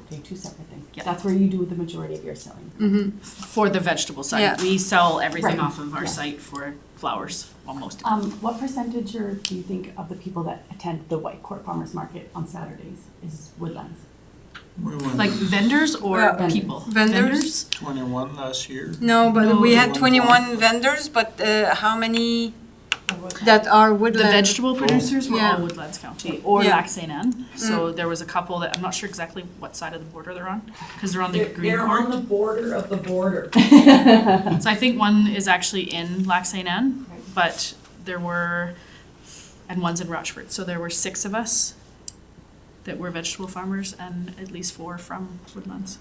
Okay, two separate things. Yeah. That's where you do the majority of your selling. For the vegetable side, Yeah. we sell everything Right. off of our Yeah. site for flowers, well, most of it. What percentage or do you think of the people that attend the White Court Farmers Market on Saturdays is Woodlands? Like vendors or Yeah. people? Vendors. 21 last year. No, but No. we had 21 vendors, but how many that are The woodland? vegetable producers were Yeah. all Woodlands County or Yeah. Lac Saint Anne. So there was a couple that, I'm not sure exactly what side of the border they're on, because they're on the Green They're on Court. the border of the border. So I think one is actually in Lac Saint Anne, but there were, and one's in Rochford. So there were 6 of us that were vegetable farmers and at least 4 from Woodlands.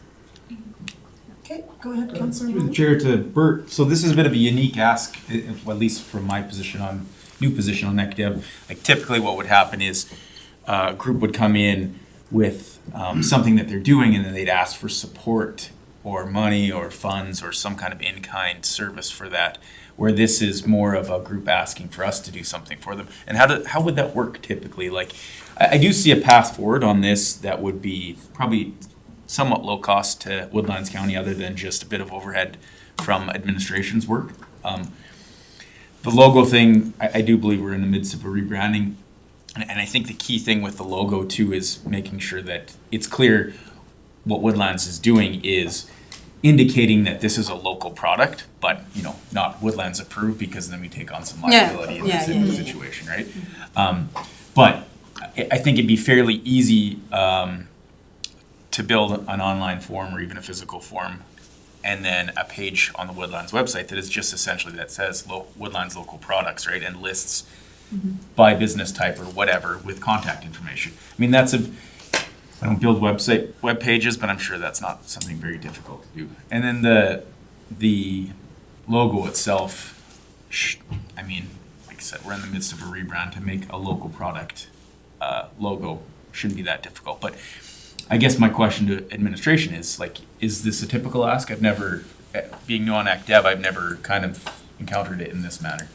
Okay, go ahead, Councillor. Through the chair to Bert, so this is a bit of a unique ask, at least from my position on, new position on NECDEV. Like typically what would happen is a group would come in with something that they're doing and then they'd ask for support or money or funds or some kind of in-kind service for that, where this is more of a group asking for us to do something for them. And how would that work typically? Like, I do see a path forward on this that would be probably somewhat low cost to Woodlands County, other than just a bit of overhead from administration's work. The logo thing, I do believe we're in the midst of a rebranding. And I think the key thing with the logo too is making sure that it's clear what Woodlands is doing is indicating that this is a local product, but not Woodlands approved, because then we take on some liability in this situation, right? But I think it'd be fairly easy to build an online form or even a physical form, and then a page on the Woodlands website that is just essentially that says Woodlands local products, right? And lists by business type or whatever with contact information. I mean, I don't build web pages, but I'm sure that's not something very difficult to do. And then the logo itself, I mean, like I said, we're in the midst of a rebrand. To make a local product logo shouldn't be that difficult. But I guess my question to administration is, like, is this a typical ask? I've never, being new on ActDev, I've never kind of encountered it in this manner.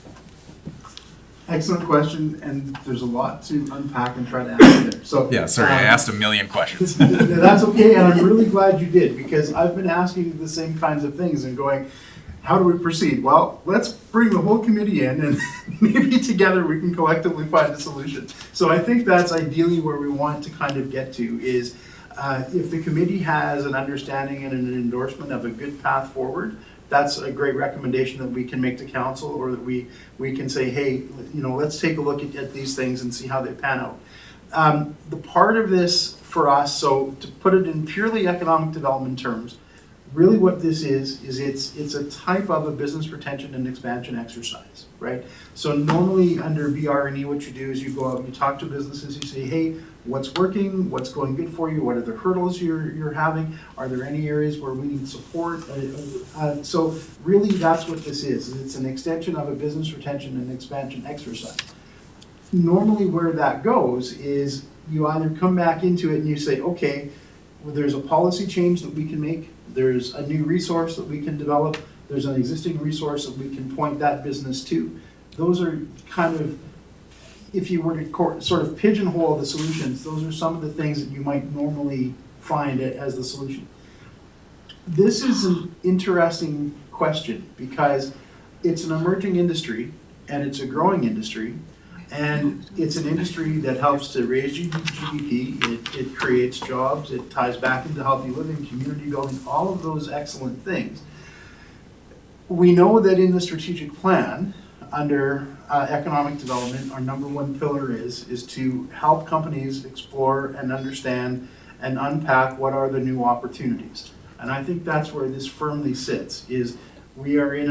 Excellent question, and there's a lot to unpack and try to answer there. So Yeah, sorry, I asked a million questions. That's okay, and I'm really glad you did, because I've been asking the same kinds of things and going, how do we proceed? Well, let's bring the whole committee in, and maybe together we can collectively find a solution. So I think that's ideally where we want to kind of get to is, if the committee has an understanding and an endorsement of a good path forward, that's a great recommendation that we can make to council, or that we can say, hey, let's take a look at these things and see how they pan out. The part of this for us, so to put it in purely economic development terms, really what this is it's a type of a business retention and expansion exercise, right? So normally under BR&E, what you do is you go out and you talk to businesses, you say, hey, what's working, what's going good for you, what are the hurdles you're having, are there any areas where we need support? So really that's what this is. It's an extension of a business retention and expansion exercise. Normally where that goes is you either come back into it and you say, okay, well, there's a policy change that we can make, there's a new resource that we can develop, there's an existing resource that we can point that business to. Those are kind of, if you were to sort of pigeonhole the solutions, those are some of the things that you might normally find it as the solution. This is an interesting question because it's an emerging industry and it's a growing industry. And it's an industry that helps to raise GDP, it creates jobs, it ties back into healthy living, community building, all of those excellent things. We know that in the strategic plan, under economic development, our number one pillar is to help companies explore and understand and unpack what are the new opportunities. And I think that's where this firmly sits, is we are in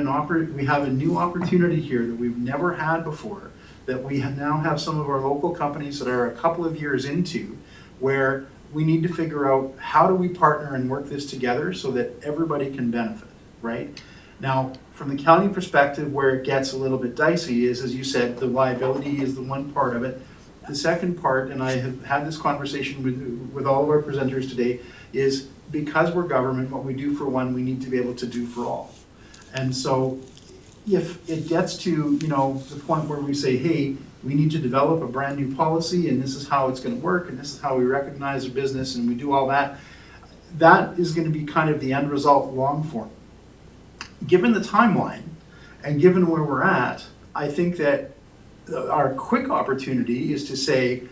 we have a new opportunity here that we've never had before, that we now have some of our local companies that are a couple of years into, where we need to figure out how do we partner and work this together so that everybody can benefit, right? Now, from the county perspective, where it gets a little bit dicey is, as you said, the liability is the one part of it. The second part, and I have had this conversation with all of our presenters today, is because we're government, what we do for one, we need to be able to do for all. And so if it gets to, the point where we say, hey, we need to develop a brand new policy and this is how it's going to work and this is how we recognize a business and we do all that, that is going to be kind of the end result long form. Given the timeline and given where we're at, I think that our quick opportunity is to say,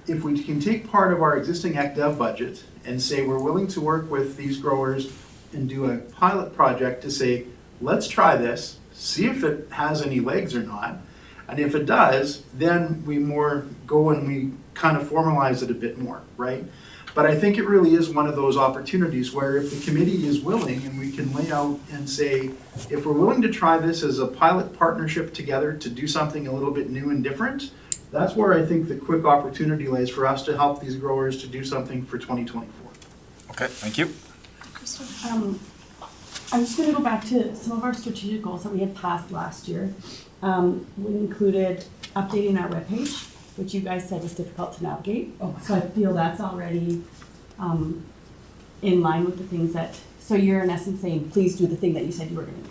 if we can take part of our existing ECDEV budget and say we're willing to work with these growers and do a pilot project to say, let's try this, see if it has any legs or not. And if it does, then we more go and we kind of formalize it a bit more, right? But I think it really is one of those opportunities where if the committee is willing and we can lay out and say, if we're willing to try this as a pilot partnership together to do something a little bit new and different, that's where I think the quick opportunity lays for us to help these growers to do something for 2024. Okay, thank you. I'm just gonna go back to some of our strategic goals that we had passed last year. We included updating our webpage, which you guys said was difficult to navigate. So I feel that's already in line with the things that, so you're in essence saying, please do the thing that you said you were gonna do.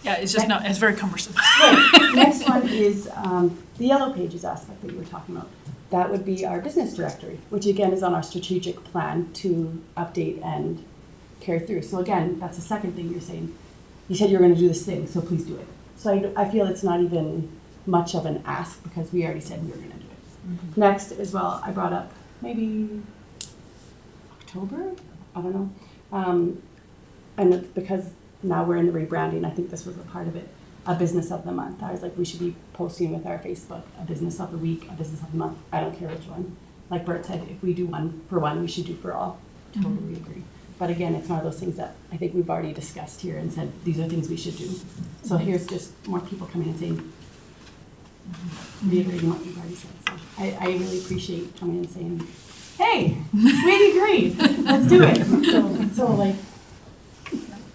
Yeah, it's just not, it's very cumbersome. Right. Next one is the yellow pages aspect that you were talking about. That would be our business directory, which again is on our strategic plan to update and carry through. So again, that's the second thing you're saying. You said you were going to do this thing, so please do it. So I feel it's not even much of an ask because we already said we were going to do it. Mm-hmm. Next as well, I brought up maybe October? I don't know. And it's because now we're in the rebranding, I think this was a part of it, a business of the month. I was like, we should be posting with our Facebook, a business of the week, a business of the month. I don't care which one. Like Bert said, if we do one for one, we should do for all. Totally agree. But again, it's one of those things that I think we've already discussed here and said, these are things we should do. So here's just more people coming and saying, reiterating what you've already said. So I really appreciate coming and saying, hey, we agree, let's do it. So like,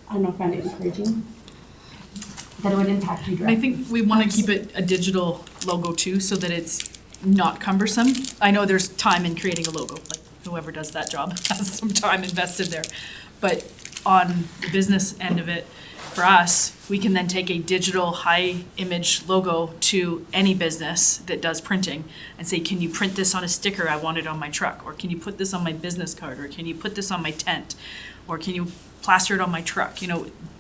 I don't know, find it encouraging that it would impact you And I directly. think we want to keep it a digital logo too, so that it's not cumbersome. I know there's time in creating a logo, like whoever does that job has some time invested there. But on the business end of it, for us, we can then take a digital high image logo to any business that does printing and say, can you print this on a sticker? I want it on my truck. Or can you put this on my business card? Or can you put this on my tent? Or can you plaster it on my truck?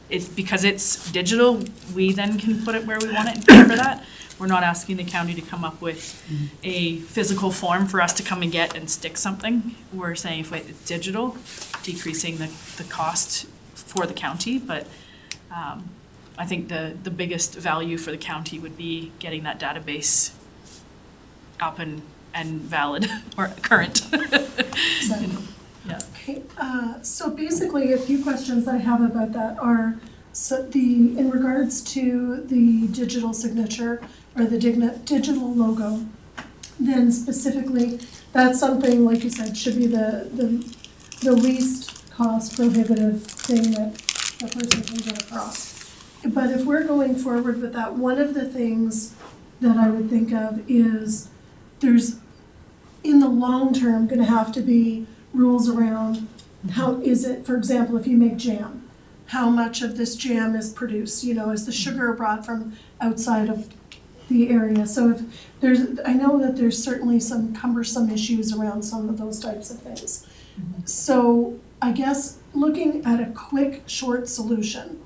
It's because it's digital, we then can put it where we want it and pay for that. We're not asking the county to come up with a physical form for us to come and get and stick something. We're saying if it's digital, decreasing the cost for the county, but I think the biggest value for the county would be getting that database up and valid or current. Yeah. Okay, so basically, a few questions I have about that are, in regards to the digital signature or the digital logo, then specifically, that's something, like you said, should be the least cost prohibitive thing that the person can get across. But if we're going forward with that, one of the things that I would think of is there's, in the long term, gonna have to be rules around how is it, for example, if you make jam, how much of this jam is produced, is the sugar brought from outside of the area? So if I know that there's certainly some cumbersome issues around some of those types of things. So I guess looking at a quick, short solution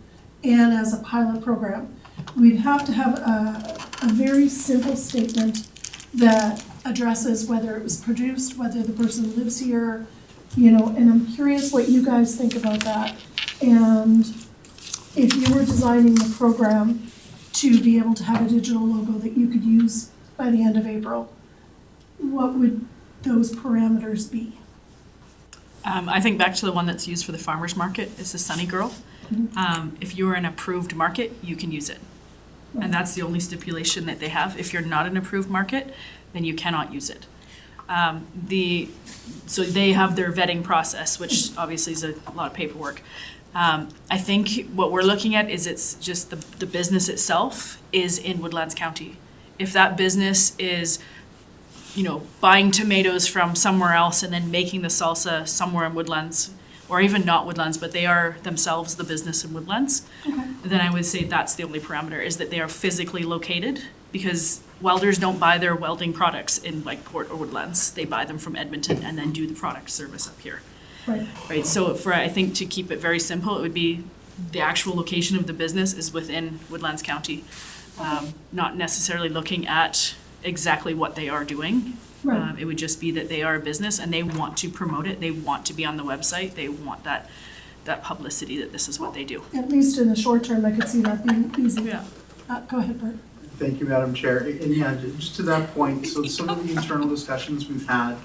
and as a pilot program, we'd have to have a very simple statement that addresses whether it was produced, whether the person lives here, and I'm curious what you guys think about that. And if you were designing the program to be able to have a digital logo that you could use by the end of April, what would those parameters be? I think back to the one that's used for the farmer's market is the Sunny Girl. If you're an approved market, you can use it. And that's the only stipulation that they have. If you're not an approved market, then you cannot use it. So they have their vetting process, which obviously is a lot of paperwork. I think what we're looking at is it's just the business itself is in Woodlands County. If that business is, buying tomatoes from somewhere else and then making the salsa somewhere in Woodlands, or even not Woodlands, but they are themselves the business in Woodlands, then I would say that's the only parameter, is that they are physically located, because welders don't buy their welding products in like Court or Woodlands. They buy them from Edmonton and then do the product service up here. Right. Right, so I think to keep it very simple, it would be the actual location of the business is within Woodlands County. Not necessarily looking at exactly what they are doing. Right. It would just be that they are a business and they want to promote it, they want to be on the website, they want that publicity that this is what they do. At least in the short term, I could see that being easy. Yeah. Go ahead, Bert. Thank you, Madam Chair. And yeah, just to that point, so some of the internal discussions we've had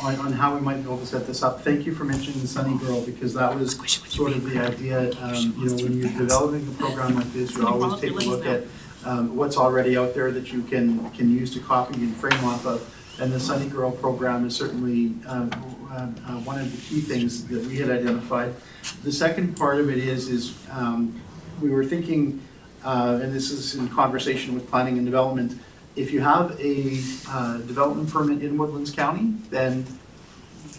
on how we might be able to set this up, thank you for mentioning the Sunny Girl, because that was sort of the idea, when you're developing a program like this, you always take a look at what's already out there that you can use to copy and frame off of. And the Sunny Girl program is certainly one of the key things that we had identified. The second part of it is we were thinking, and this is in conversation with planning and development, if you have a development permit in Woodlands County, then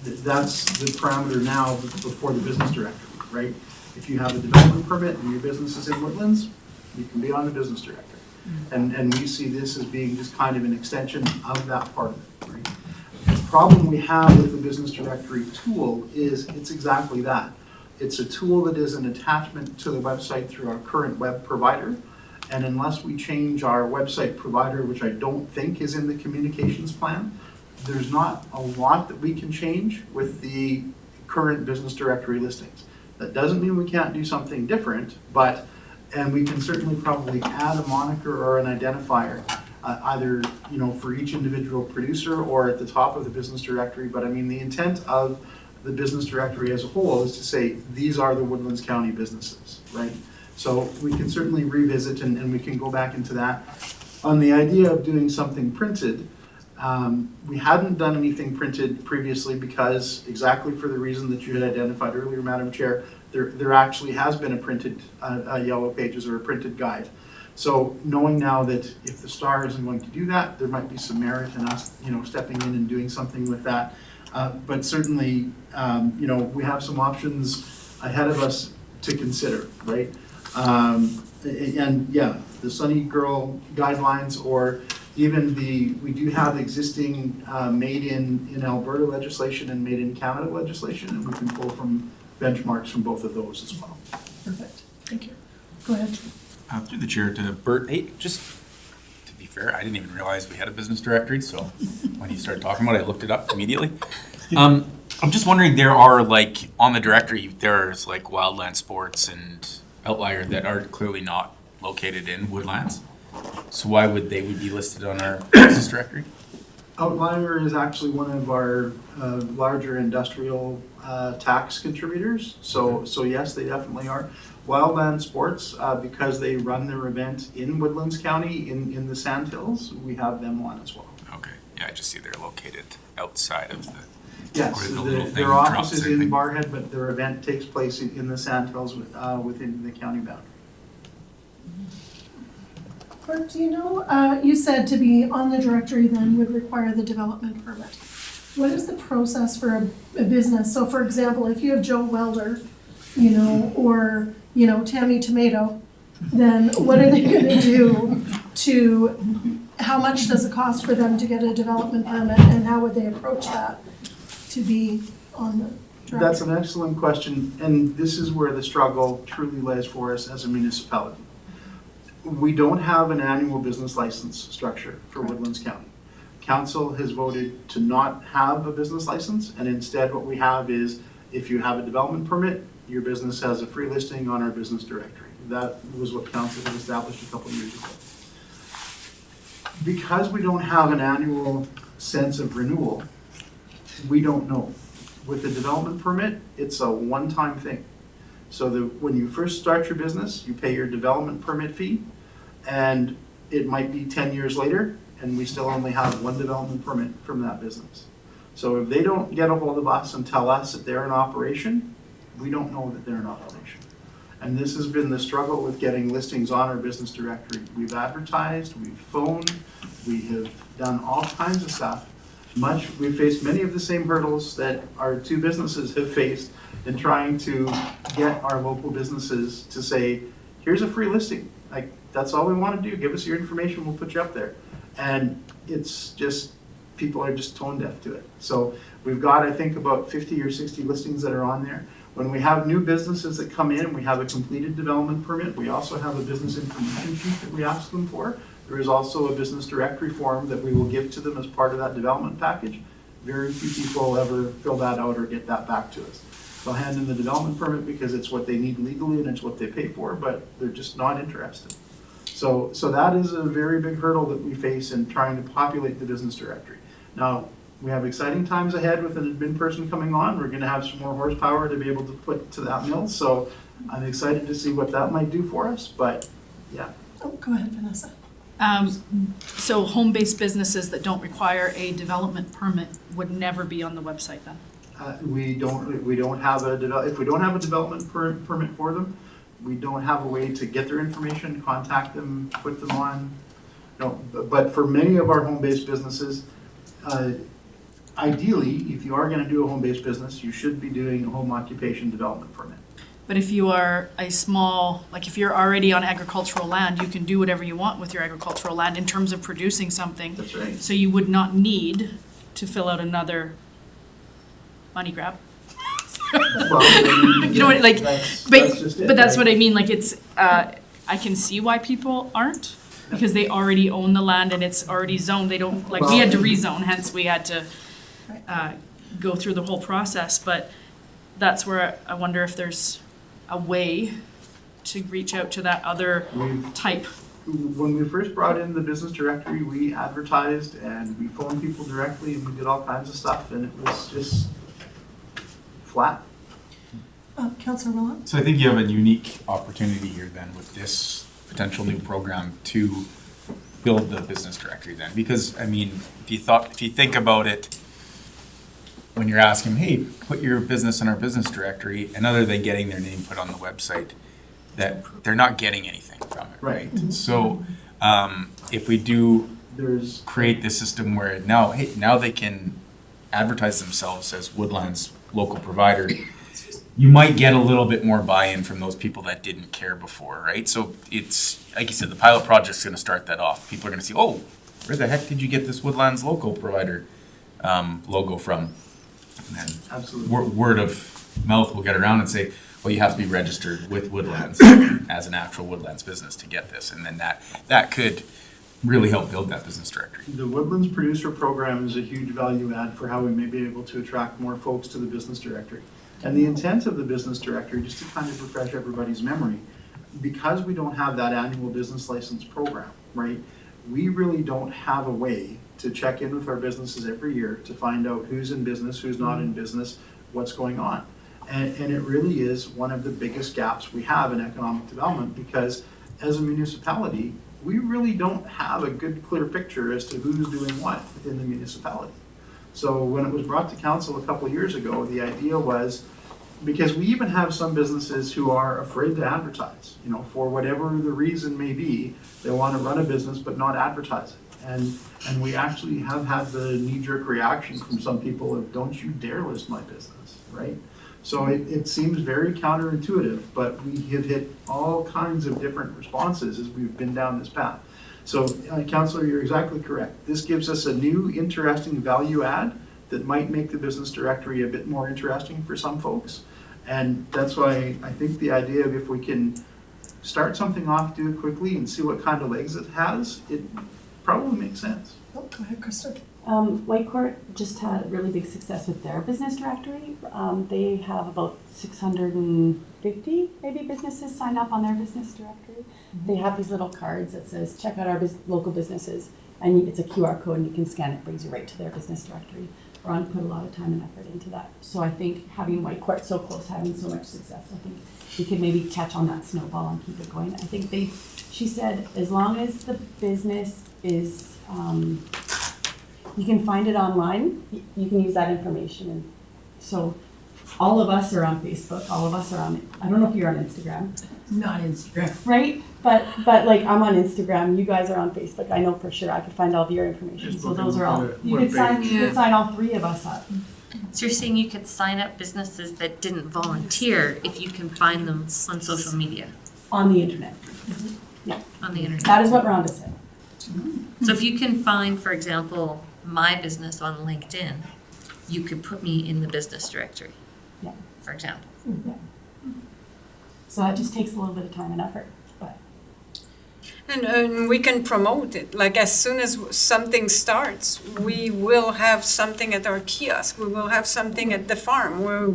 that's the parameter now before the business directory, right? If you have a development permit and your business is in Woodlands, you can be on the business directory. And we see this as being just kind of an extension of that part of it, right? The problem we have with the business directory tool is it's exactly that. It's a tool that is an attachment to the website through our current web provider. And unless we change our website provider, which I don't think is in the communications plan, there's not a lot that we can change with the current business directory listings. That doesn't mean we can't do something different, and we can certainly probably add a moniker or an identifier, either for each individual producer or at the top of the business directory. But I mean, the intent of the business directory as a whole is to say, these are the Woodlands County businesses, right? So we can certainly revisit and we can go back into that. On the idea of doing something printed, we hadn't done anything printed previously because exactly for the reason that you had identified earlier, Madam Chair, there actually has been a printed Yellow Pages or a printed guide. So knowing now that if the Star isn't going to do that, there might be some merit in us, stepping in and doing something with that. But certainly, we have some options ahead of us to consider, right? And yeah, the Sunny Girl guidelines, or even we do have existing made in Alberta legislation and made in Canada legislation, and we can pull from benchmarks from both of those as well. Perfect. Thank you. Go ahead. Through the chair to Bert, hey, just to be fair, I didn't even realize we had a business directory, so when you started talking about it, I looked it up immediately. I'm just wondering, there are on the directory, there's Wildland Sports and Outlier that are clearly not located in Woodlands. So why would they be listed on our business directory? Outlier is actually one of our larger industrial tax contributors. So yes, they definitely are. Wildland Sports, because they run their event in Woodlands County in the Sandhills, we have them on as well. Okay, yeah, I just see they're located outside of the. Yes, the little thing their office drops is in. in Barrhead, but their event takes place in the Sandhills within the county boundary. Bert, do you know, you said to be on the directory then would require the development permit. What is the process for a business? So for example, if you have Joe Welder, or, Tammy Tomato, then what are they gonna do how much does it cost for them to get a development permit, and how would they approach that to be on the That's directory? an excellent question, and this is where the struggle truly lies for us as a municipality. We don't have an annual business license structure for Correct. Woodlands County. Council has voted to not have a business license, and instead what we have is, if you have a development permit, your business has a free listing on our business directory. That was what council had established a couple of years ago. Because we don't have an annual sense of renewal, we don't know. With the development permit, it's a one-time thing. So when you first start your business, you pay your development permit fee, and it might be 10 years later, and we still only have one development permit from that business. So if they don't get a hold of us and tell us that they're in operation, we don't know that they're in operation. And this has been the struggle with getting listings on our business directory. We've advertised, we've phoned, we have done all kinds of stuff. We've faced many of the same hurdles that our two businesses have faced in trying to get our local businesses to say, here's a free listing. Like, that's all we want to do. Give us your information, we'll put you up there. And it's just, people are just tone deaf to it. So we've got, I think, about 50 or 60 listings that are on there. When we have new businesses that come in, we have a completed development permit. We also have a business information sheet that we ask them for. There is also a business directory form that we will give to them as part of that development package. Very few people ever fill that out or get that back to us. They'll hand in the development permit because it's what they need legally and it's what they pay for, but they're just not interested. So that is a very big hurdle that we face in trying to populate the business directory. Now, we have exciting times ahead with an admin person coming on. We're gonna have some more horsepower to be able to put to that mill, so I'm excited to see what that might do for us, but yeah. Oh, go ahead, Vanessa. So home-based businesses that don't require a development permit would never be on the website then? We don't have if we don't have a development permit for them, we don't have a way to get their information, contact them, put them on. No, but for many of our home-based businesses, ideally, if you are gonna do a home-based business, you should be doing a home occupation development permit. But if you are a small, like if you're already on agricultural land, you can do whatever you want with your agricultural land in terms of producing something. That's right. So you would not need to fill out another money grab. Well, You know what, like, that's But, just it, but that's right? what I mean, like it's, I can see why people aren't, because they already own the land and it's already zoned, they don't, like, we had to rezone, hence we had to, go through the whole process, but that's where I wonder if there's a way to reach out to that other We've type. When we first brought in the business directory, we advertised and we phoned people directly and we did all kinds of stuff, and it was just flat. Councilor Willow? So I think you have a unique opportunity here then with this potential new program to build the business directory then, because I mean, if you think about it, when you're asking, hey, put your business in our business directory, and other than getting their name put on the website, that they're not getting anything from it, right? So if we do There's create this system where now they can advertise themselves as Woodlands local provider, you might get a little bit more buy-in from those people that didn't care before, right? So it's, like you said, the pilot project's gonna start that off. People are gonna see, oh, where the heck did you get this Woodlands local provider logo from? And then absolutely. word of mouth will get around and say, well, you have to be registered with Woodlands as an actual Woodlands business to get this. And then that could really help build that business directory. The Woodlands Producer Program is a huge value add for how we may be able to attract more folks to the business directory. And the intent of the business directory, just to kind of refresh everybody's memory, because we don't have that annual business license program, right? We really don't have a way to check in with our businesses every year to find out who's in business, who's not in business, what's going on. And it really is one of the biggest gaps we have in economic development, because as a municipality, we really don't have a good, clear picture as to who's doing what within the municipality. So when it was brought to council a couple of years ago, the idea was, because we even have some businesses who are afraid to advertise, you know, for whatever the reason may be, they want to run a business but not advertise it. And we actually have had the knee-jerk reaction from some people of, don't you dare list my business, right? So it seems very counterintuitive, but we have hit all kinds of different responses as we've been down this path. So, Councillor, you're exactly correct. This gives us a new, interesting value add that might make the business directory a bit more interesting for some folks. And that's why I think the idea of if we can start something off, do it quickly, and see what kind of legs it has, it probably makes sense. Oh, go ahead, Krista. Whitecourt just had really big success with their business directory. They have about 650 maybe businesses signed up on their business directory. They have these little cards that says, check out our local businesses, and it's a QR code and you can scan it, brings you right to their business directory. Ron put a lot of time and effort into that. So I think having Whitecourt so close, having so much success, I think we could maybe catch on that snowball and keep it going. I think she said, as long as the business is, you can find it online, you can use that information. And so all of us are on Facebook, all of us are on, I don't know if you're on Instagram. Not Instagram. Right? But like I'm on Instagram, you guys are on Facebook, I know for sure, I could find all of your information. So those are all, you could sign all three of us up. So you're saying you could sign up businesses that didn't volunteer if you can find them on social media, On the internet. on the internet? That is what Rhonda said. So if you can find, for example, my business on LinkedIn, you could put me in the business directory, Yeah. for example. So that just takes a little bit of time and effort, but. And we can promote it, like as soon as something starts, we will have something at our kiosk, we will have something at the farm, where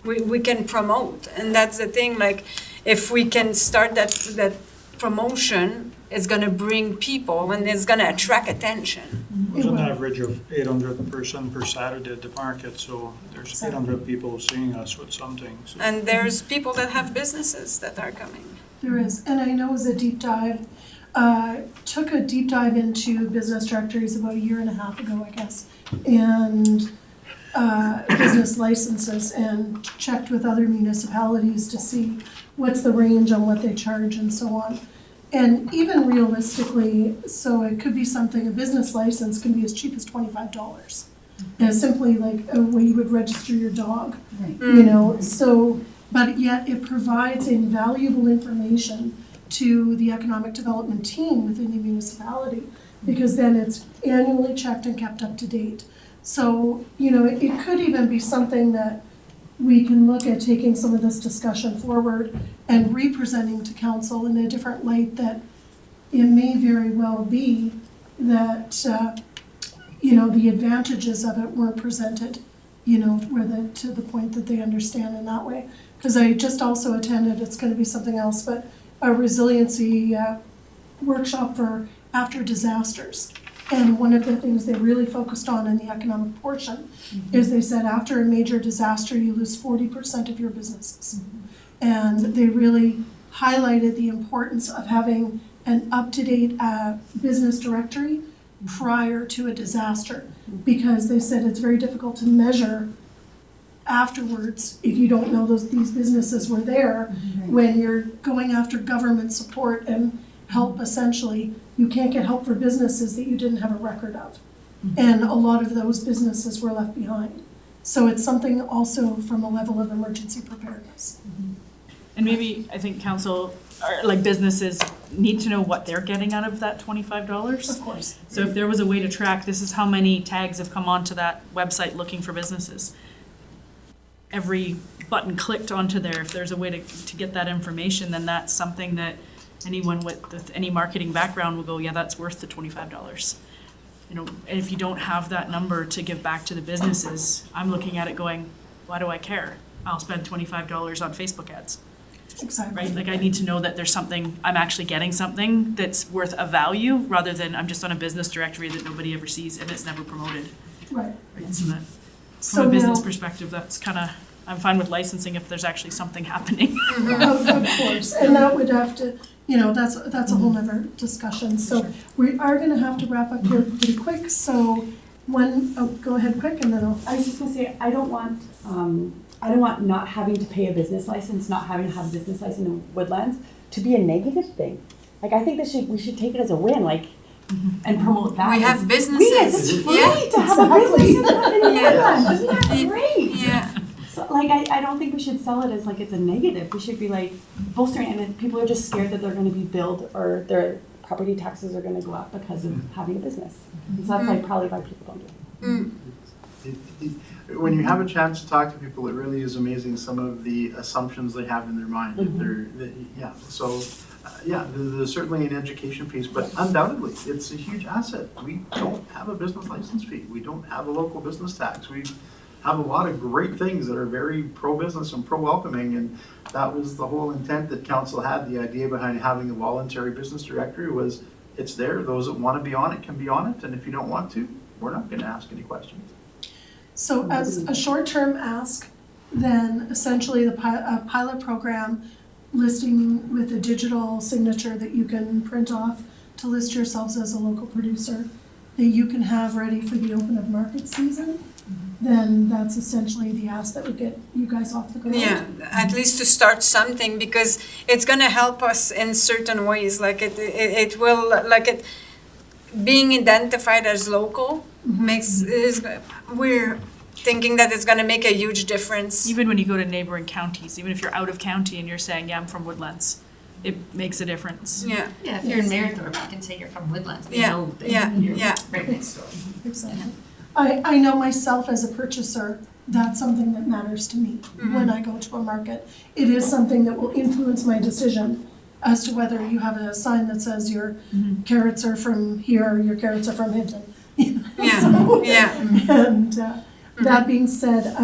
we can promote. And that's the thing, like, if we can start that promotion, it's gonna bring people and it's gonna attract attention. There's an average of 800 person per Saturday at the market, so there's 800 people seeing us with something. So. And there's people that have businesses that are coming. There is, and I know it was a deep dive, took a deep dive into business directories about 1.5 years ago, I guess, and business licenses, and checked with other municipalities to see what's the range on what they charge and so on. And even realistically, so it could be something, a business license can be as cheap as $25. And it's simply like a way you would register your dog, you know, so, but yet it provides invaluable information to the economic development team within the municipality, because then it's annually checked and kept up to date. So, you know, it could even be something that we can look at taking some of this discussion forward and representing to council in a different light, that it may very well be that, you know, the advantages of it were presented, you know, to the point that they understand in that way. Because I just also attended, it's going to be something else, but a resiliency workshop for after disasters. And one of the things they really focused on in the economic portion is they said after a major disaster, you lose 40% of your businesses. And they really highlighted the importance of having an up-to-date business directory prior to a disaster, because they said it's very difficult to measure afterwards if you don't know these businesses were there. When you're going after government support and help, essentially, you can't get help for businesses that you didn't have a record of. And a lot of those businesses were left behind. So it's something also from a level of emergency preparedness. And maybe, I think council, or like businesses, need to know what they're getting out of that $25. Of course. So if there was a way to track, this is how many tags have come onto that website looking for businesses. Every button clicked onto there, if there's a way to get that information, then that's something that anyone with any marketing background will go, yeah, that's worth the $25. You know, and if you don't have that number to give back to the businesses, I'm looking at it going, why do I care? I'll spend $25 on Facebook ads, Exactly. right? Like I need to know that there's something, I'm actually getting something that's worth a value, rather than I'm just on a business directory that nobody ever sees and it's never promoted. Right. Right? So that, So from a business now- perspective, that's kind of, I'm fine with licensing if there's actually something happening. Of course, and that would have to, you know, that's a whole nother discussion. So we are gonna have to wrap up here pretty quick, so go ahead quick and then I'll. I was just gonna say, I don't want not having to pay a business license, not having to have a business license in Woodlands to be a negative thing. Like, I think we should take it as a win, like, and promote that. We have it's businesses. free Yeah. to have a business in Yeah. Woodlands, isn't that great? Yeah. So, like, I don't think we should sell it as like it's a negative. We should be like bolstering, and if people are just scared that they're gonna be billed or their property taxes are gonna go up because of having a business. And so that's like probably why people don't do it. When you have a chance to talk to people, it really is amazing some of the assumptions they have in their mind. Yeah, so, there's certainly an education piece, but undoubtedly, it's a huge asset. We don't have a business license fee. We don't have a local business tax. We have a lot of great things that are very pro-business and pro-welcoming, and that was the whole intent that council had. The idea behind having a voluntary business directory was it's there. Those that want to be on it can be on it, and if you don't want to, we're not going to ask any questions. So as a short-term ask, then essentially a pilot program listing with a digital signature that you can print off to list yourselves as a local producer that you can have ready for the open of market season, then that's essentially the ask that would get you guys off the ground. Yeah, at least to start something, because it's gonna help us in certain ways, like it will, like it, being identified as local we're thinking that it's gonna make a huge difference. Even when you go to neighboring counties, even if you're out of county and you're saying, yeah, I'm from Woodlands, it makes a difference. Yeah, Yeah, if you're in Marythorpe, you can say you're from Woodlands, they Yeah, know that yeah, you're yeah. right next door. Exactly. I know myself as a purchaser, that's something that matters to me when I go to a market. It is something that will influence my decision as to whether you have a sign that says your carrots are from here or your carrots are from Hinton. Yeah, So, yeah. And that being said,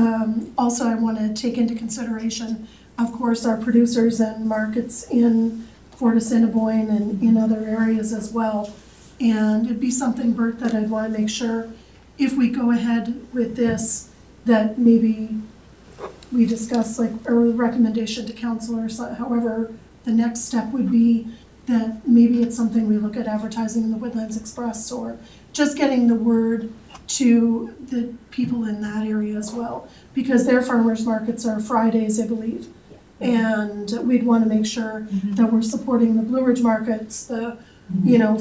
also I want to take into consideration, of course, our producers and markets in Fort Assiniboine and in other areas as well. And it'd be something, Bert, that I'd want to make sure if we go ahead with this, that maybe we discuss like a recommendation to council or however the next step would be, that maybe it's something we look at advertising in the Woodlands Express or just getting the word to the people in that area as well, because their farmers markets are Fridays, I believe. And we'd want to make sure that we're supporting the Blue Ridge markets, the,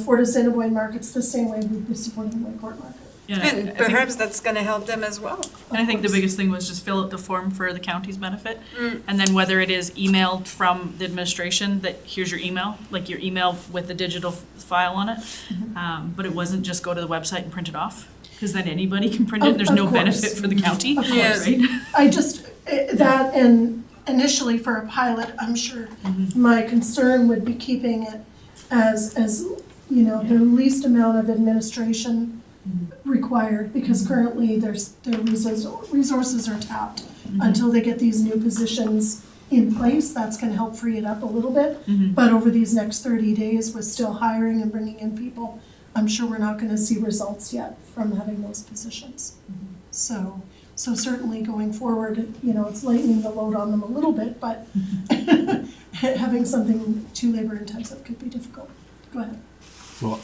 Fort Assiniboine markets, the same way we'd be supporting the Whitecourt market. Yeah, And I think- perhaps that's gonna help them as well. And I think the biggest thing was just fill out the form for the county's benefit. And then whether it is emailed from the administration, that here's your email, like your email with the digital file on it. But it wasn't just go to the website and print it off, because then anybody can print it. There's Of no course. benefit for the county, Of Yes. course. right? I just, that and initially for a pilot, I'm sure my concern would be keeping it as the least amount of administration required, because currently their resources are tapped until they get these new positions in place. That's gonna help free it up a little bit. But over these next 30 days with still hiring and bringing in people, I'm sure we're not gonna see results yet from having those positions. So certainly going forward, it's lightening the load on them a little bit, but having something too labor intensive could be difficult. Go ahead. Well,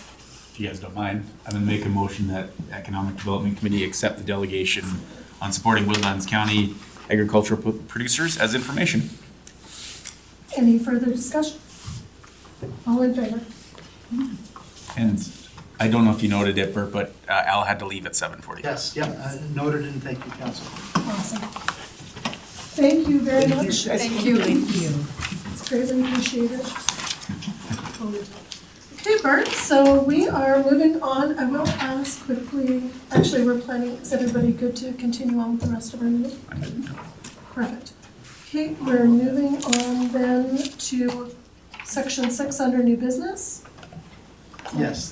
if you guys don't mind, I'm gonna make a motion that Economic Development Committee accept the delegation on supporting Woodlands County agricultural producers as information. Any further discussion? All in favor? And I don't know if you noted it, Bert, but Al had to leave at 7:40. Yes, noted, and thank you, council. Awesome. Thank you very Thank you. much. Thank you. It's greatly appreciated. Okay, Bert, so we are moving on. I will ask quickly, actually, we're planning, is everybody good to continue on with the rest of our meeting? Perfect. Okay, we're moving on then to section 6 under new business. Yes,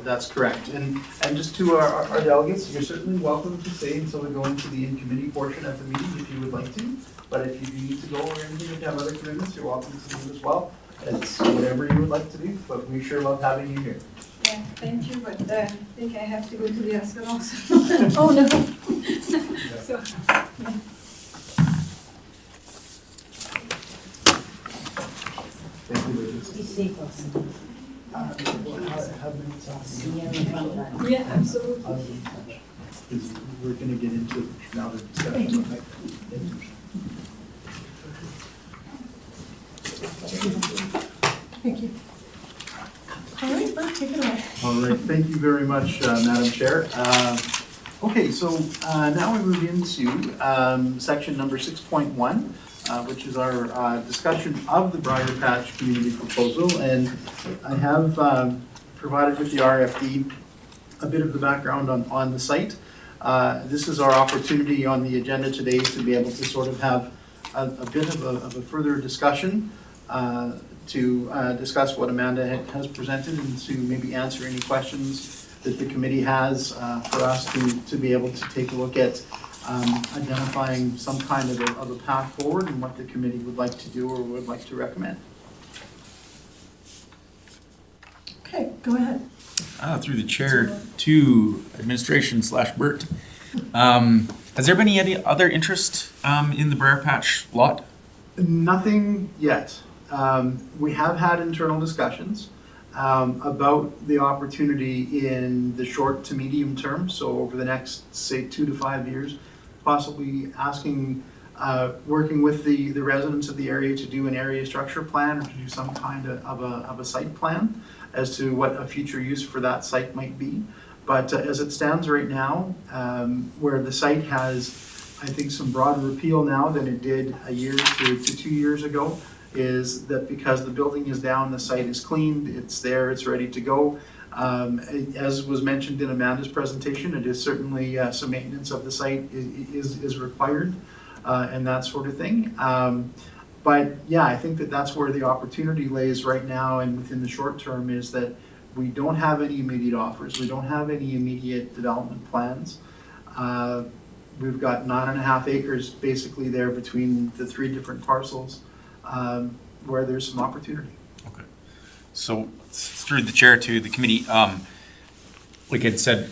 that's correct. And just to our delegates, you're certainly welcome to stay until we go into the in-committee portion of the meeting if you would like to. But if you need to go or anything, if you have other commitments, you're welcome to leave as well. It's whatever you would like to do, but we sure love having you here. Yeah, thank you, but I think I have to go to the Aspen also. Oh, no. So, Thank you, Lucas. Be safe also. yeah, absolutely. Because we're gonna get into now the discussion. Thank you. Thank you. All right, Bert, take it away. All right, thank you very much, Madam Chair. Okay, so now we move into section number 6.1, which is our discussion of the Briar Patch community proposal. And I have provided with the RFD a bit of the background on the site. This is our opportunity on the agenda today to be able to sort of have a bit of a further discussion to discuss what Amanda has presented and to maybe answer any questions that the committee has for us to be able to take a look at identifying some kind of a path forward and what the committee would like to do or would like to recommend. Okay, go ahead. Through the chair to administration / Bert. Has there been any other interest in the Briar Patch lot? Nothing yet. We have had internal discussions about the opportunity in the short to medium term, so over the next, say, 2 to 5 years, possibly asking, working with the residents of the area to do an area structure plan or to do some kind of a site plan as to what a future use for that site might be. But as it stands right now, where the site has, I think, some broader appeal now than it did a year to 2 years ago, is that because the building is down, the site is cleaned, it's there, it's ready to go. As was mentioned in Amanda's presentation, it is certainly some maintenance of the site is required and that sort of thing. But yeah, I think that that's where the opportunity lays right now and within the short term is that we don't have any immediate offers. We don't have any immediate development plans. We've got 9.5 acres basically there between the 3 different parcels where there's some opportunity. Okay. So through the chair to the committee, like I said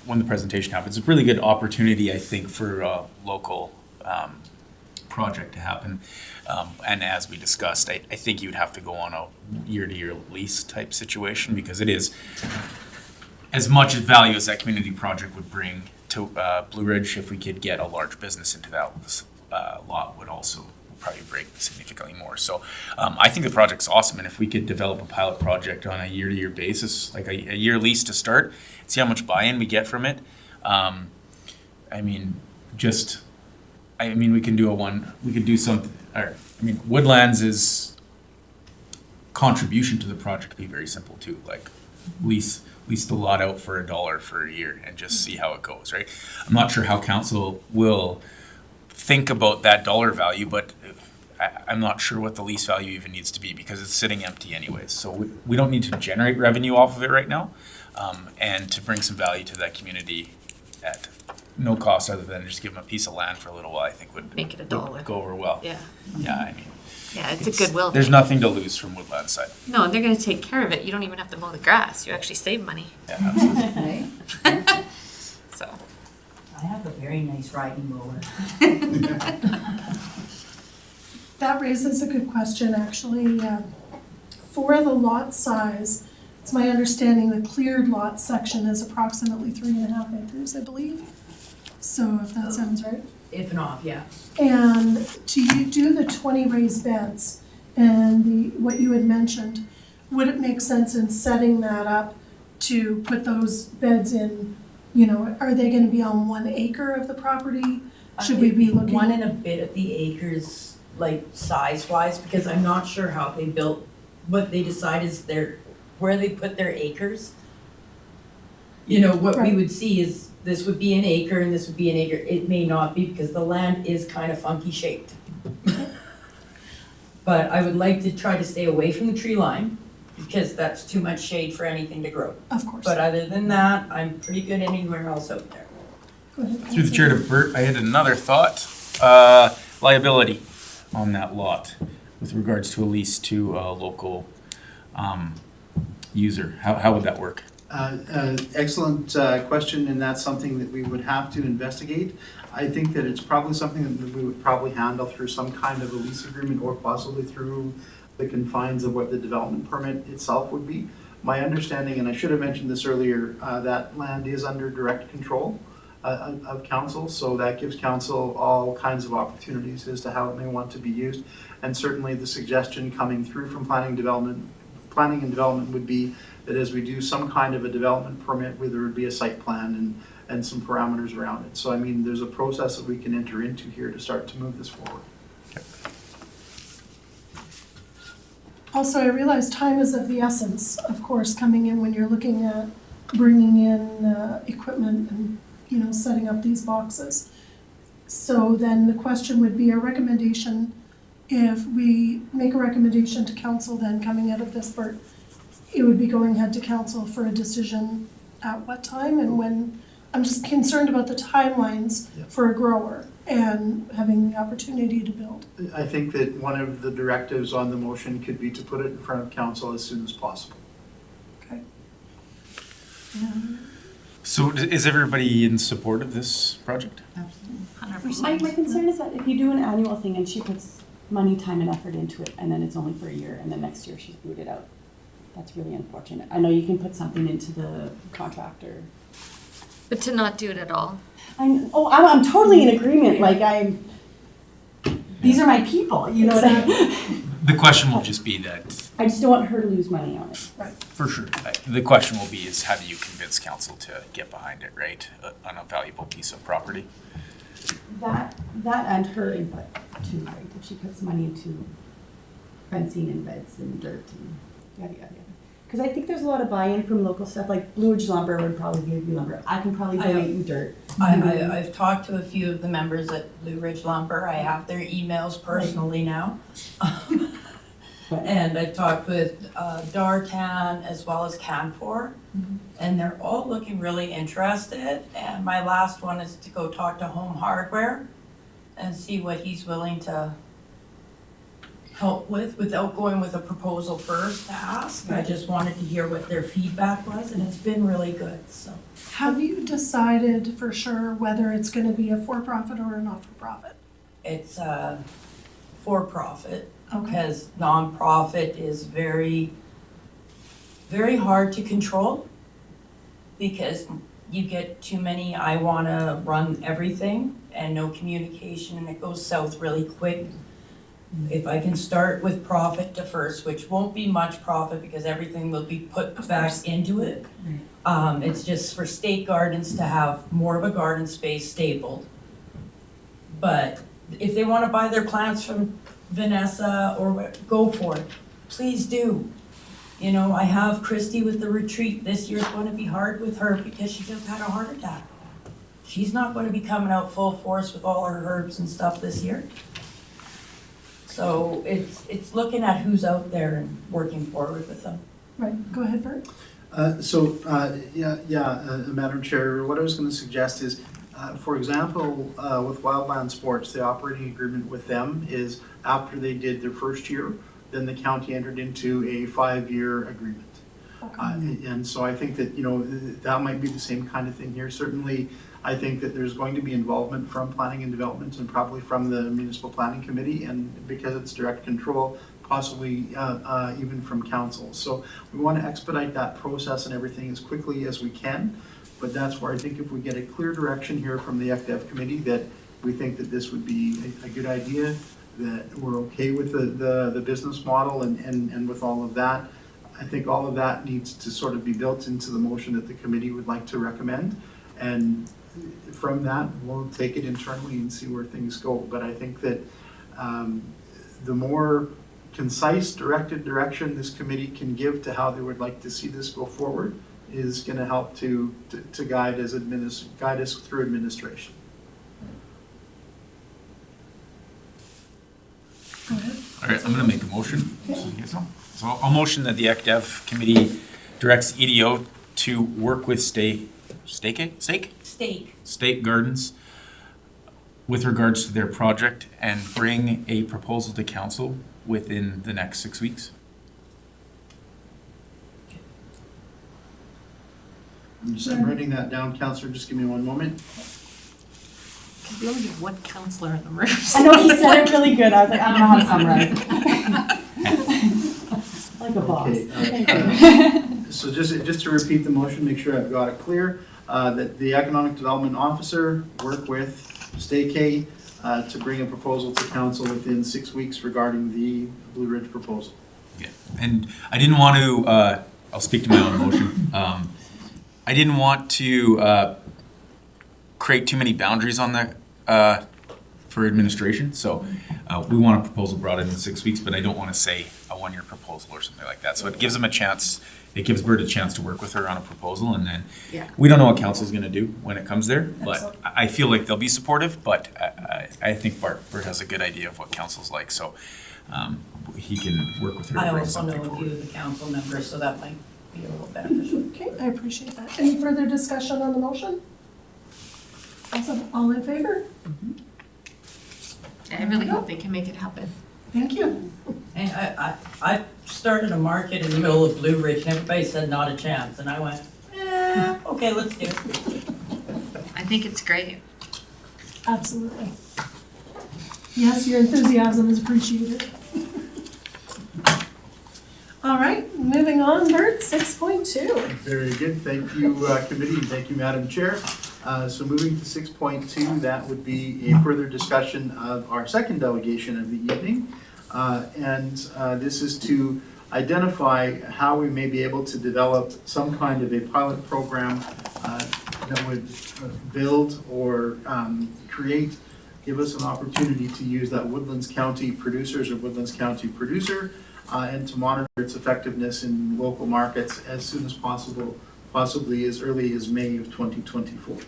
when the presentation happened, it's a really good opportunity, I think, for a local project to happen. And as we discussed, I think you'd have to go on a year-to-year lease type situation because it is as much value as that community project would bring to Blue Ridge. If we could get a large business into that lot would also probably break significantly more. So I think the project's awesome, and if we could develop a pilot project on a year-to-year basis, like a year lease to start, see how much buy-in we get from it. We can do we could do something, Woodlands is contribution to the project could be very simple too, like lease the lot out for $1 for a year and just see how it goes, right? I'm not sure how council will think about that dollar value, but I'm not sure what the lease value even needs to be because it's sitting empty anyways. So we don't need to generate revenue off of it right now. And to bring some value to that community at no cost other than just give them a piece of land for a little while, I think would Make it $1. would go over well. Yeah. Yeah, Yeah, it's a goodwill there's thing. nothing to lose from Woodland side. No, they're gonna take care of it. You don't even have to mow the grass. You actually save money. Yeah, absolutely. So, I have a very nice riding mower. That raises a good question, actually. For the lot size, it's my understanding the cleared lot section is approximately 3.5 acres, I believe. So if that sounds right. If not, yeah. And to do the 20 raised beds and what you had mentioned, would it make sense in setting that up to put those beds in, are they gonna be on 1 acre of the property? Should we be looking? 1 and a bit of the acres, like size-wise, because I'm not sure how they built, what they decide is where they put their acres. What we would see is this would be an acre and this would be an acre. It may not be because the land is kind of funky shaped. But I would like to try to stay away from the tree line because that's too much shade for anything to grow. Of course. But other than that, I'm pretty good anywhere else out there. Go ahead, Through the chair to Bert, I had another thought. Liability on that lot with regards to a lease to a local user. How would that work? Excellent question, and that's something that we would have to investigate. I think that it's probably something that we would probably handle through some kind of a lease agreement or possibly through the confines of what the development permit itself would be. My understanding, and I should have mentioned this earlier, that land is under direct control of council, so that gives council all kinds of opportunities as to how it may want to be used. And certainly the suggestion coming through from planning and development would be that as we do some kind of a development permit, where there would be a site plan and some parameters around it. So there's a process that we can enter into here to start to move this forward. Also, I realize time is of the essence, of course, coming in when you're looking at bringing in equipment and setting up these boxes. So then the question would be a recommendation, if we make a recommendation to council then coming out of this, Bert, it would be going ahead to council for a decision at what time and when? I'm just concerned about the timelines Yeah. for a grower and having the opportunity to build. I think that one of the directives on the motion could be to put it in front of council as soon as possible. Okay. So is everybody in support of this project? 100%. My concern is that if you do an annual thing and she puts money, time, and effort into it, and then it's only for a year, and then next year she's booted out, that's really unfortunate. I know you can put something into the contractor. But to not do it at all. I'm totally in agreement, these are my people, you know what I mean? The question will just be that, I just don't want her to lose money on it. for sure, the question will be is how do you convince council to get behind it, right? On a valuable piece of property. That and her input too, right? If she puts money into fencing and beds and dirt and yada, yada, yada. Because I think there's a lot of buy-in from local stuff, like Blue Ridge Lumber would probably give you lumber. I can probably donate you dirt. I've talked to a few of the members at Blue Ridge Lumber. I have their emails personally now. And I've talked with Dartan as well as Canfor, and they're all looking really interested. And my last one is to go talk to Home Hardware and see what he's willing to help with without going with a proposal first to ask. I just wanted to hear what their feedback was, and it's been really good, so. Have you decided for sure whether it's gonna be a for-profit or a not-for-profit? It's for-profit. Okay, Because nonprofit is very, very hard to control because you get too many, I wanna run everything and no communication and it goes south really quick. If I can start with profit to first, which won't be much profit because everything will be put back into it. It's just for State Gardens to have more of a garden space stapled. But if they wanna buy their plants from Vanessa or go for it, please do. You know, I have Christy with the retreat. This year's going to be hard with her because she just had a heart attack. She's not going to be coming out full force with all her herbs and stuff this year. So it's looking at who's out there and working forward with them. right, go ahead, Bert. Madam Chair, what I was going to suggest is, for example, with Wildland Sports, the operating agreement with them is after they did their first year, then the county entered into a 5-year agreement. And so I think that, that might be the same kind of thing here. Certainly, I think that there's going to be involvement from planning and development and probably from the municipal planning committee, and because it's direct control, possibly even from council. So we want to expedite that process and everything as quickly as we can. But that's where I think if we get a clear direction here from the ECDF committee that we think that this would be a good idea, that we're okay with the business model and with all of that, I think all of that needs to sort of be built into the motion that the committee would like to recommend. And from that, we'll take it internally and see where things go. But I think that the more concise, directed direction this committee can give to how they would like to see this go forward is going to help to guide us through administration. Go ahead. All right, I'm gonna make a motion. So I'll motion that the ECDF committee directs EDO to work with State Gardens with regards to their project and bring a proposal to council within the next 6 weeks. I'm writing that down, Councillor, just give me one moment. Because we only have one counselor in the room. I know he said it really good. I was like, I don't know how to summarize it. Like a boss. Okay, so just to repeat the motion, make sure I've got it clear, that the Economic Development Officer work with Staycay to bring a proposal to council within 6 weeks regarding the Blue Ridge proposal. Yeah, and I didn't want to, I'll speak to my own motion. I didn't want to create too many boundaries on the, for administration, so we want a proposal brought in 6 weeks, but I don't want to say a 1-year proposal or something like that. So it gives them a chance it gives Bert a chance to work with her on a proposal, and then Yeah. we don't know what council's gonna do when it comes there, but Excellent. I feel like they'll be supportive, but I think Bert has a good idea of what council's like, so he can work with her I to bring also know something a few forward. of the council members, so that might be a little beneficial. Okay, I appreciate that. Any further discussion on the motion? Awesome, all in favor? I really hope they can make it happen. Thank you. And I started a market in the middle of Blue Ridge, and everybody said not a chance, and I went, okay, let's do it. I think it's great. Absolutely. Yes, your enthusiasm is appreciated. All right, moving on, Bert, 6.2. Very good, thank you, committee, and thank you, Madam Chair. So moving to 6.2, that would be a further discussion of our second delegation of the evening. This is to identify how we may be able to develop some kind of a pilot program that would build or create, give us an opportunity to use that Woodlands County Producers or Woodlands County Producer and to monitor its effectiveness in local markets as soon as possible, possibly as early as May of 2024.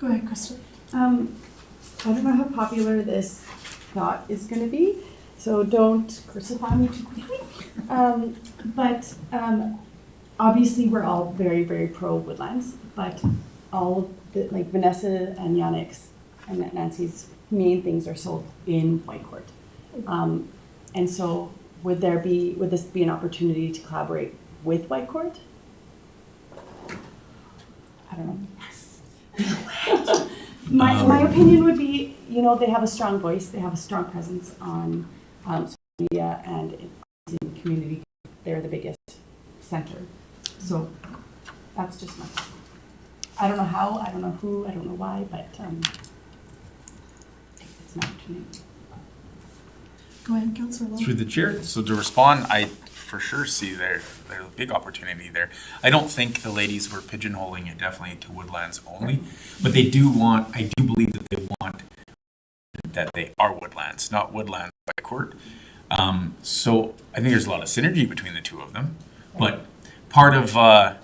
Go ahead, Kristen. I don't know how popular this thought is going to be, so don't crucify me too quickly. Obviously, we're all very, very pro Woodlands, but all the, like Vanessa and Yannick's and Nancy's main things are sold in Whitecourt. And so would this be an opportunity to collaborate with Whitecourt? I don't know. My opinion would be, they have a strong voice, they have a strong presence on social media and in community. They're the biggest center. So that's just my, I don't know how, I don't know who, I don't know why, but it's an opportunity. Go ahead, Councillor Lowe. Through the chair, so to respond, I for sure see there's a big opportunity there. I don't think the ladies were pigeonholing it definitely to Woodlands only, but I do believe that they want that they are Woodlands, not Woodlands by court. So I think there's a lot of synergy between the two of them, but part of our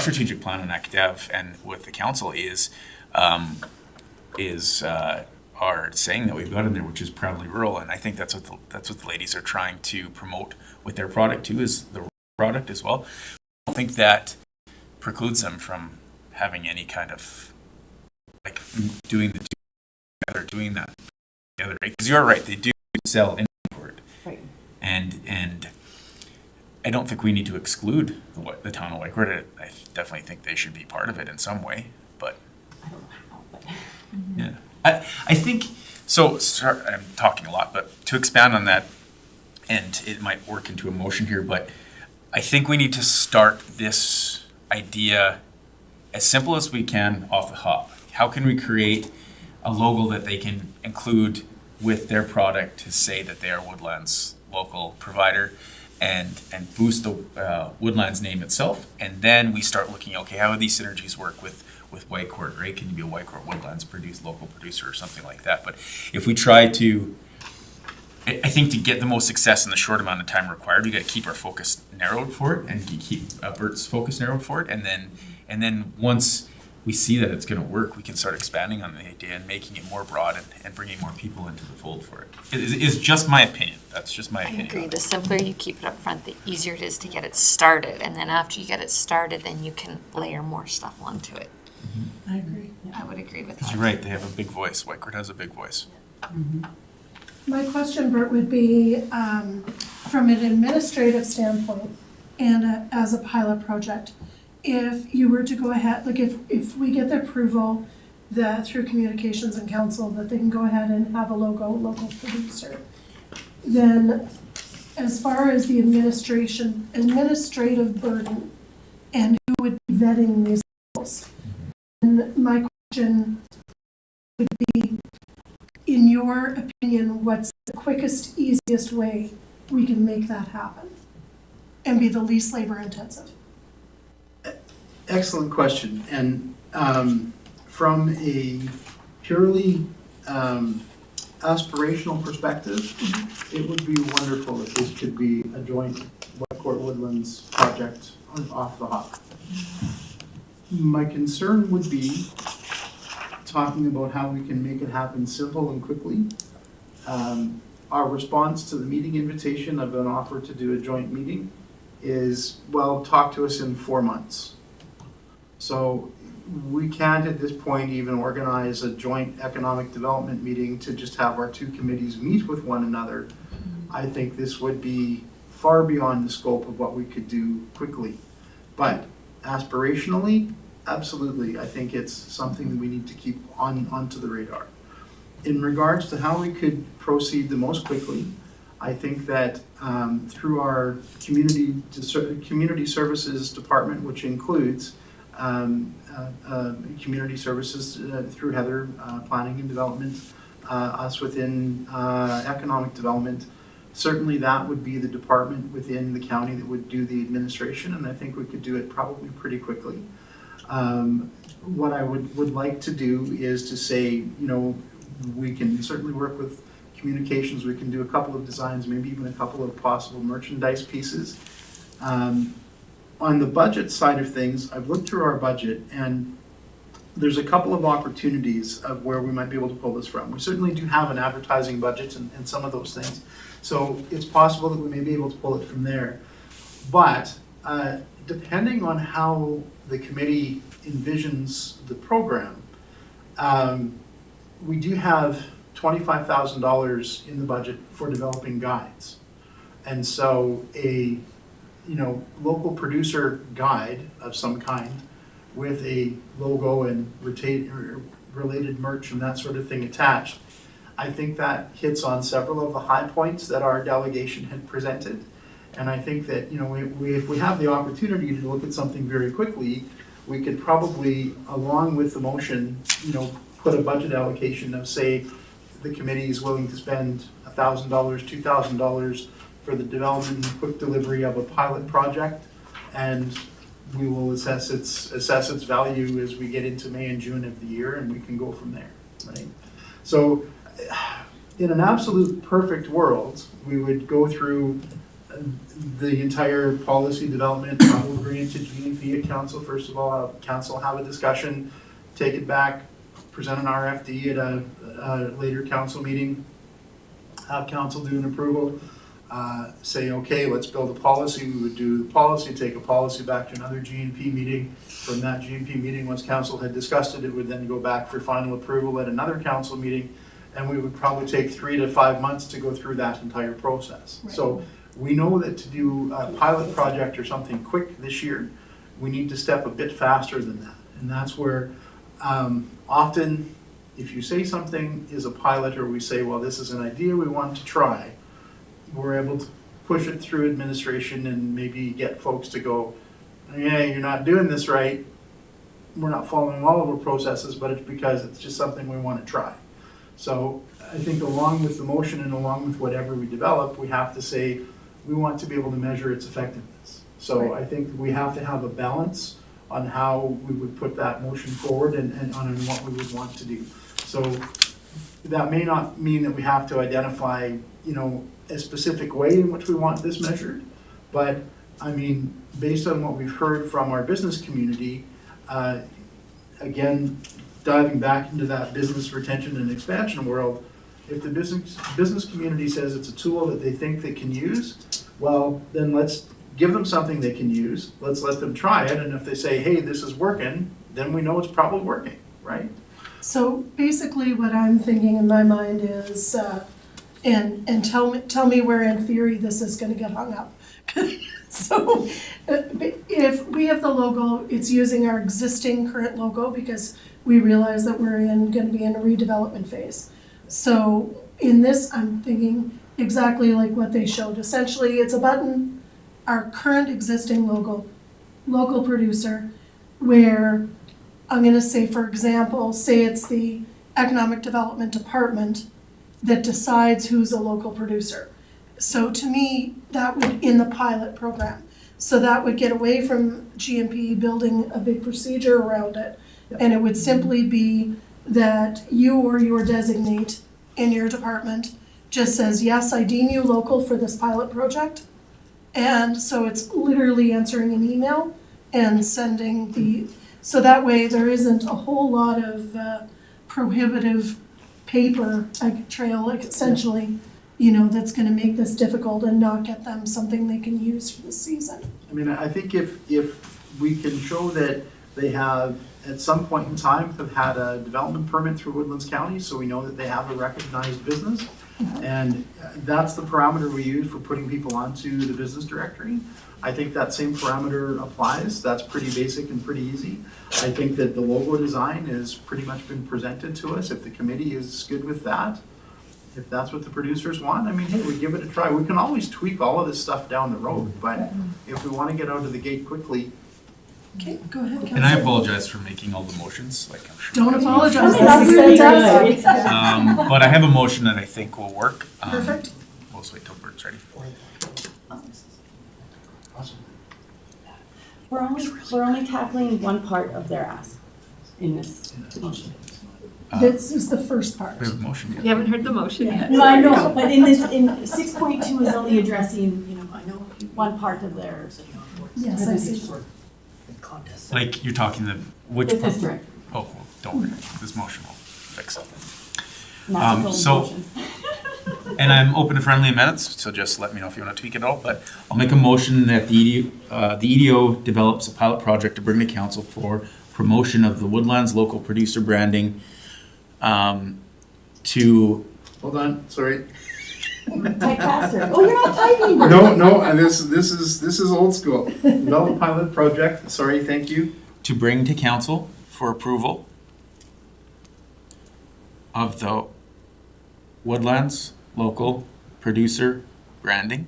strategic plan in ACDEV and with the council is our saying that we've got in there, which is proudly rural, and I think that's what the ladies are trying to promote with their product too, is the rural product as well. I don't think that precludes them from having any kind of like doing the two together, doing that together. Because you're right, they do sell import, Right. and I don't think we need to exclude the town of Whitecourt. I definitely think they should be part of it in some way, but I don't know how, but. yeah. I think, so I'm talking a lot, but to expand on that, and it might work into a motion here, but I think we need to start this idea as simple as we can off the hop. How can we create a logo that they can include with their product to say that they are Woodlands local provider and boost the Woodlands name itself? And then we start looking, okay, how do these synergies work with Whitecourt, right? Can you be a Whitecourt Woodlands local producer or something like that? But if we try to, I think to get the most success in the short amount of time required, we got to keep our focus narrowed for it and keep Bert's focus narrowed for it. And then once we see that it's going to work, we can start expanding on the idea and making it more broad and bringing more people into the fold for it. It is just my opinion. That's just my I opinion. agree. The simpler you keep it up front, the easier it is to get it started. And then after you get it started, then you can layer more stuff onto it. I agree. I would agree with Because that. you're right, they have a big voice. Whitecourt has a big voice. My question, Bert, would be, from an administrative standpoint and as a pilot project, if you were to go ahead, like if we get the approval that through communications and council that they can go ahead and have a local producer, then as far as the administrative burden and who would be vetting these roles, and my question would be, in your opinion, what's the quickest, easiest way we can make that happen and be the least labor intensive? Excellent question. And from a purely aspirational perspective, it would be wonderful if this could be a joint Court Woodlands project off the hop. My concern would be talking about how we can make it happen simple and quickly. Our response to the meeting invitation of an offer to do a joint meeting is, well, talk to us in 4 months. So we can't at this point even organize a joint economic development meeting to just have our two committees meet with one another. I think this would be far beyond the scope of what we could do quickly. But aspirationally, absolutely, I think it's something that we need to keep onto the radar. In regards to how we could proceed the most quickly, I think that through our community services department, which includes community services through Heather, planning and development, us within economic development, certainly that would be the department within the county that would do the administration, and I think we could do it probably pretty quickly. What I would like to do is to say, you know, we can certainly work with communications, we can do a couple of designs, maybe even a couple of possible merchandise pieces. On the budget side of things, I've looked through our budget and there's a couple of opportunities of where we might be able to pull this from. We certainly do have an advertising budget and some of those things. So it's possible that we may be able to pull it from there. But depending on how the committee envisions the program, we do have $25,000 in the budget for developing guides. And so a local producer guide of some kind with a logo and related merch and that sort of thing attached, I think that hits on several of the high points that our delegation had presented. And I think that, if we have the opportunity to look at something very quickly, we could probably, along with the motion, put a budget allocation of, say, the committee is willing to spend $1,000, $2,000 for the development and quick delivery of a pilot project, and we will assess its value as we get into May and June of the year, and we can go from there, right? So, in an absolute perfect world, we would go through the entire policy development, we'll bring it to GNP at council. First of all, council have a discussion, take it back, present an RFD at a later council meeting, have council do an approval, say, okay, let's build a policy. We would do the policy, take a policy back to another GNP meeting. From that GNP meeting, once council had discussed it, it would then go back for final approval at another council meeting, and we would probably take 3 to 5 months to go through that entire process. Right. So we know that to do a pilot project or something quick this year, we need to step a bit faster than that. And that's where often if you say something is a pilot, or we say, well, this is an idea we want to try, we're able to push it through administration and maybe get folks to go, yeah, you're not doing this right. We're not following all of our processes, but it's because it's just something we want to try. So I think along with the motion and along with whatever we develop, we have to say we want to be able to measure its effectiveness. So I think we have to have a balance on how we would put that motion forward and on what we would want to do. So that may not mean that we have to identify, a specific way in which we want this measured, but I mean, based on what we've heard from our business community, again, diving back into that business retention and expansion world, if the business community says it's a tool that they think they can use, well, then let's give them something they can use. Let's let them try it, and if they say, hey, this is working, then we know it's probably working, right? So basically what I'm thinking in my mind is, and tell me where in theory this is gonna get hung up. So if we have the logo, it's using our existing current logo because we realize that we're gonna be in a redevelopment phase. So in this, I'm thinking exactly like what they showed. Essentially, it's a button, our current existing logo, local producer, where I'm gonna say, for example, say it's the Economic Development Department that decides who's a local producer. So to me, that would, in the pilot program, so that would get away from GMP building a big procedure around it. And it would simply be that you or your designate in your department just says, yes, I deem you local for this pilot project. And so it's literally answering an email and sending so that way there isn't a whole lot of prohibitive paper trail, like essentially, that's gonna make this difficult and not get them something they can use for the season. I mean, I think if we can show that they have, at some point in time, have had a development permit through Woodlands County, so we know that they have a recognized business. And that's the parameter we use for putting people onto the business directory. I think that same parameter applies. That's pretty basic and pretty easy. I think that the logo design has pretty much been presented to us. If the committee is good with that, if that's what the producers want, I mean, hey, we give it a try. We can always tweak all of this stuff down the road, but if we want to get out of the gate quickly. Okay, go ahead, Councilor. And I apologize for making all the motions, like I'm sure. Don't apologize, That's this is really fantastic. good. But I have a motion that I think will work. Perfect. We'll just wait till Bert's ready. Awesome. We're only tackling one part of their ask in this motion. This is the first part. We have a motion yet. You haven't heard the motion yet. No, I know, but in 6.2 is only addressing, one part of their. Yes, I see. Like, you're talking the, which With part? this director, Oh, well, don't worry, this motion will fix it. not the full so- motion. And I'm open to friendly amendments, so just let me know if you want to tweak it at all, but I'll make a motion that the EDO develops a pilot project to bring to council for promotion of the Woodlands local producer branding, to, Hold on, sorry. Type faster. Oh, you're not typing. No, and this is old school. Develop pilot project, sorry, thank you. to bring to council for approval of the Woodlands local producer branding.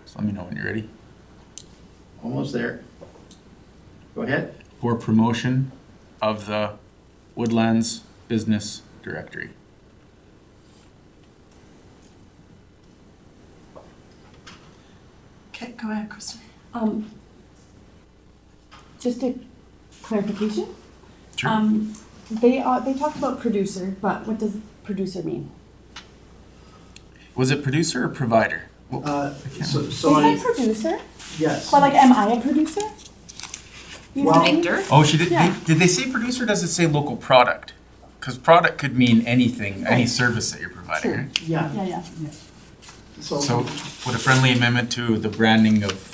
So let me know when you're ready. Almost there. Go ahead. For promotion of the Woodlands Business Directory. Okay, go ahead, Kristen. Just a clarification. Sure. They talked about producer, but what does producer mean? Was it producer or provider? So They I, said producer, yes. but like, am I a producer? You know Well- what I mean? Victor? Oh, she did. Yeah. Did they say producer? Or does it say local product? Because product could mean anything, any Right. service that you're providing. Sure. Right? Yeah, Yeah. So, would a friendly amendment to the branding of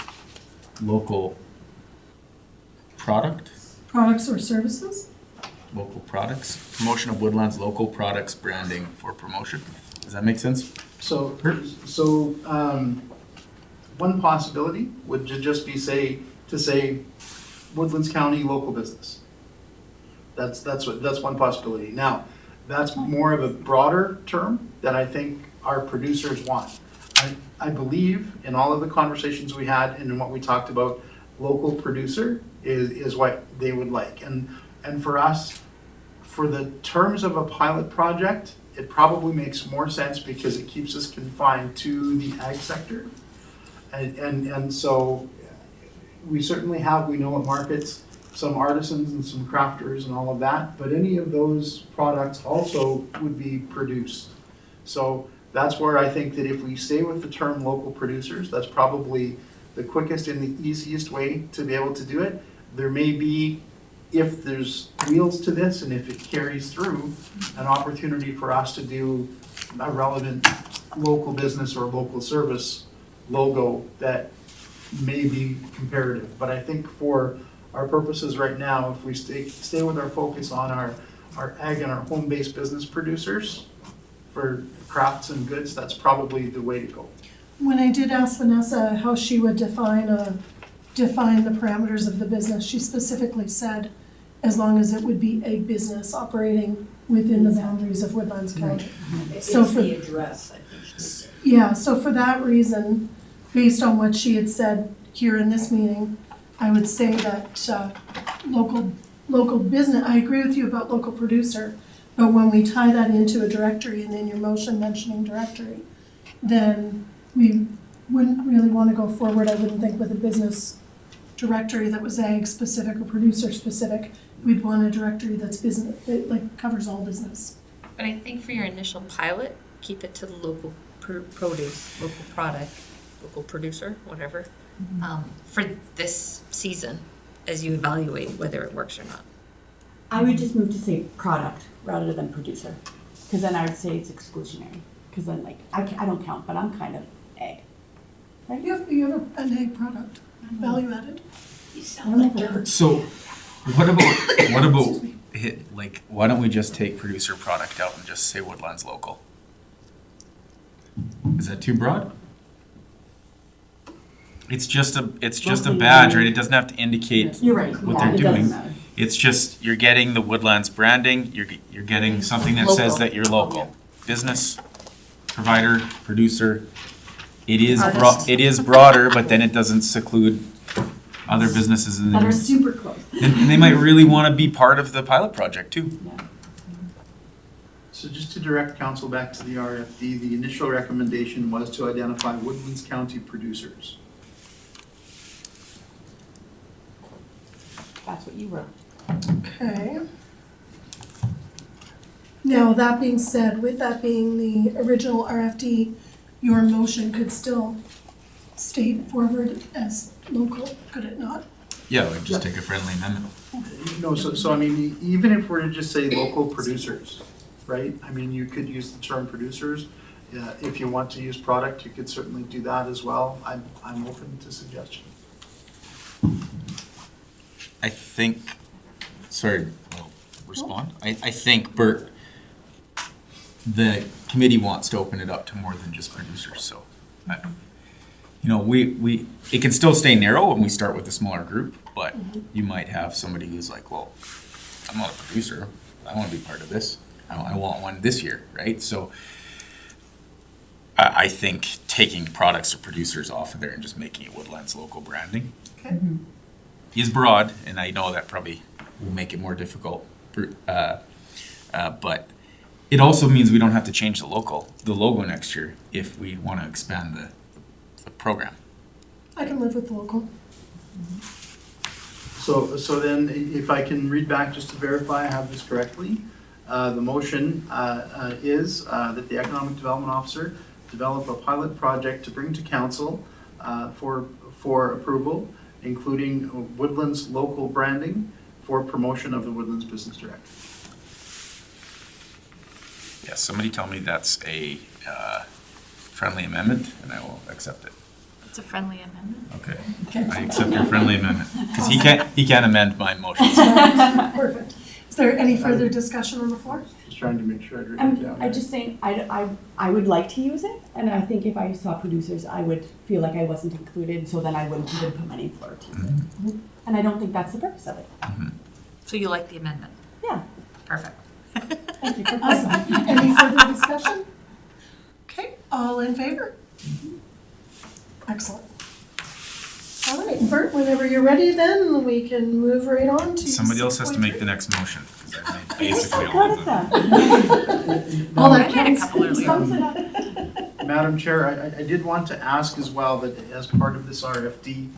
local product, Products or services? local products, promotion of Woodlands local products branding for promotion? Does that make sense? so, one possibility would just be to say Woodlands County local business. That's one possibility. Now, that's more of a broader term that I think our producers want. I believe in all of the conversations we had and in what we talked about, local producer is what they would like. And for us, for the terms of a pilot project, it probably makes more sense because it keeps us confined to the ag sector. And so we certainly have, we know what markets, some artisans and some crafters and all of that, but any of those products also would be produced. So that's where I think that if we stay with the term local producers, that's probably the quickest and the easiest way to be able to do it. There may be, if there's wheels to this and if it carries through, an opportunity for us to do a relevant local business or local service logo that may be comparative. But I think for our purposes right now, if we stay with our focus on our ag and our home-based business producers for crafts and goods, that's probably the way to go. When I did ask Vanessa how she would define the parameters of the business, she specifically said, as long as it would be a business operating within the boundaries of Woodlands County. So for the address, I think she said. Yeah, so for that reason, based on what she had said here in this meeting, I would say that local business, I agree with you about local producer, but when we tie that into a directory and then your motion mentioning directory, then we wouldn't really want to go forward, I wouldn't think, with a business directory that was ag specific or producer specific. We'd want a directory that's business, that like covers all business. But I think for your initial pilot, keep it to the local produce, local product, local producer, whatever, for this season, as you evaluate whether it works or not. I would just move to say product rather than producer, because then I would say it's exclusionary. Because then, like, I don't count, but I'm kind of egg. Right? You have an egg product, value added. You sound like dirt. So, what about why don't we just take producer product out and just say Woodlands local? Is that too broad? It's just a badge, right? It doesn't have to indicate You're right. what Yeah, they're it doesn't doing. matter. It's just, you're getting the Woodlands branding, you're getting something that says Local. that you're local. Business, provider, producer. It is broader, but then it doesn't seclude other businesses in That are the, super close. and they might really want to be part of the pilot project too. Yeah. So just to direct council back to the RFD, the initial recommendation was to identify Woodlands County producers. That's what you wrote. Okay. Now, that being said, with that being the original RFD, your motion could still state forward as local, could it not? Yeah, like just take a friendly amendment. No, so I mean, even if we're to just say local producers, right? I mean, you could use the term producers. If you want to use product, you could certainly do that as well. I'm open to suggestion. I think, sorry, I'll respond. I think, Bert, the committee wants to open it up to more than just producers, so. It can still stay narrow when we start with a smaller group, but you might have somebody who's like, well, I'm not a producer, I want to be part of this. I want one this year, right? So I think taking products or producers off of there and just making it Woodlands local branding Okay. is broad, and I know that probably will make it more difficult. But it also means we don't have to change the logo next year if we want to expand the program. I can live with local. So then, if I can read back just to verify I have this correctly, the motion is that the Economic Development Officer develop a pilot project to bring to council for approval, including Woodlands local branding for promotion of the Woodlands Business Director. Yeah, somebody tell me that's a friendly amendment, and I will accept it. It's a friendly amendment. Okay, I accept your friendly amendment, because he can't amend my motion. Perfect. Is there any further discussion on the floor? Just trying to make sure I write it down. I'm just saying, I would like to use it, and I think if I saw producers, I would feel like I wasn't included, so then I wouldn't even put my name forward to use it. And I don't think that's the purpose of it. So you like the amendment? Yeah. Perfect. Thank you for Awesome. Any further discussion? Okay, all in favor? Excellent. All right, Bert, whenever you're ready, then we can move right on to. Somebody else has to make the 6.3. next motion, because I've made You're so basically good all at of them. that. All that I made a counts. couple earlier. Sums it up. Madam Chair, I did want to ask as well that as part of this RFD,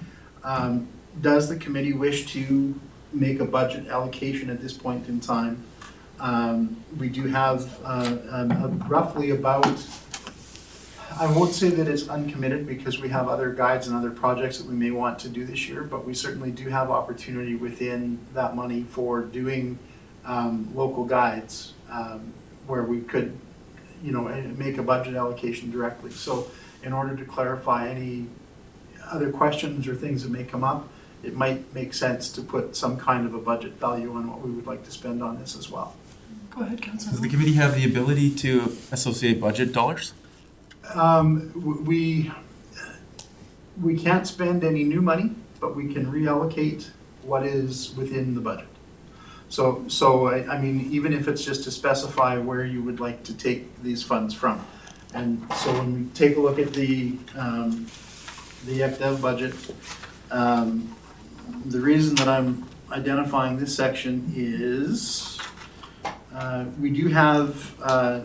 does the committee wish to make a budget allocation at this point in time? We do have roughly about, I won't say that it's uncommitted because we have other guides and other projects that we may want to do this year, but we certainly do have opportunity within that money for doing local guides where we could, make a budget allocation directly. So in order to clarify any other questions or things that may come up, it might make sense to put some kind of a budget value on what we would like to spend on this as well. Go ahead, Does Councilor. the committee have the ability to associate budget dollars? We can't spend any new money, but we can reallocate what is within the budget. So I mean, even if it's just to specify where you would like to take these funds from. And so when we take a look at the ECDEV budget, the reason that I'm identifying this section is we do have, my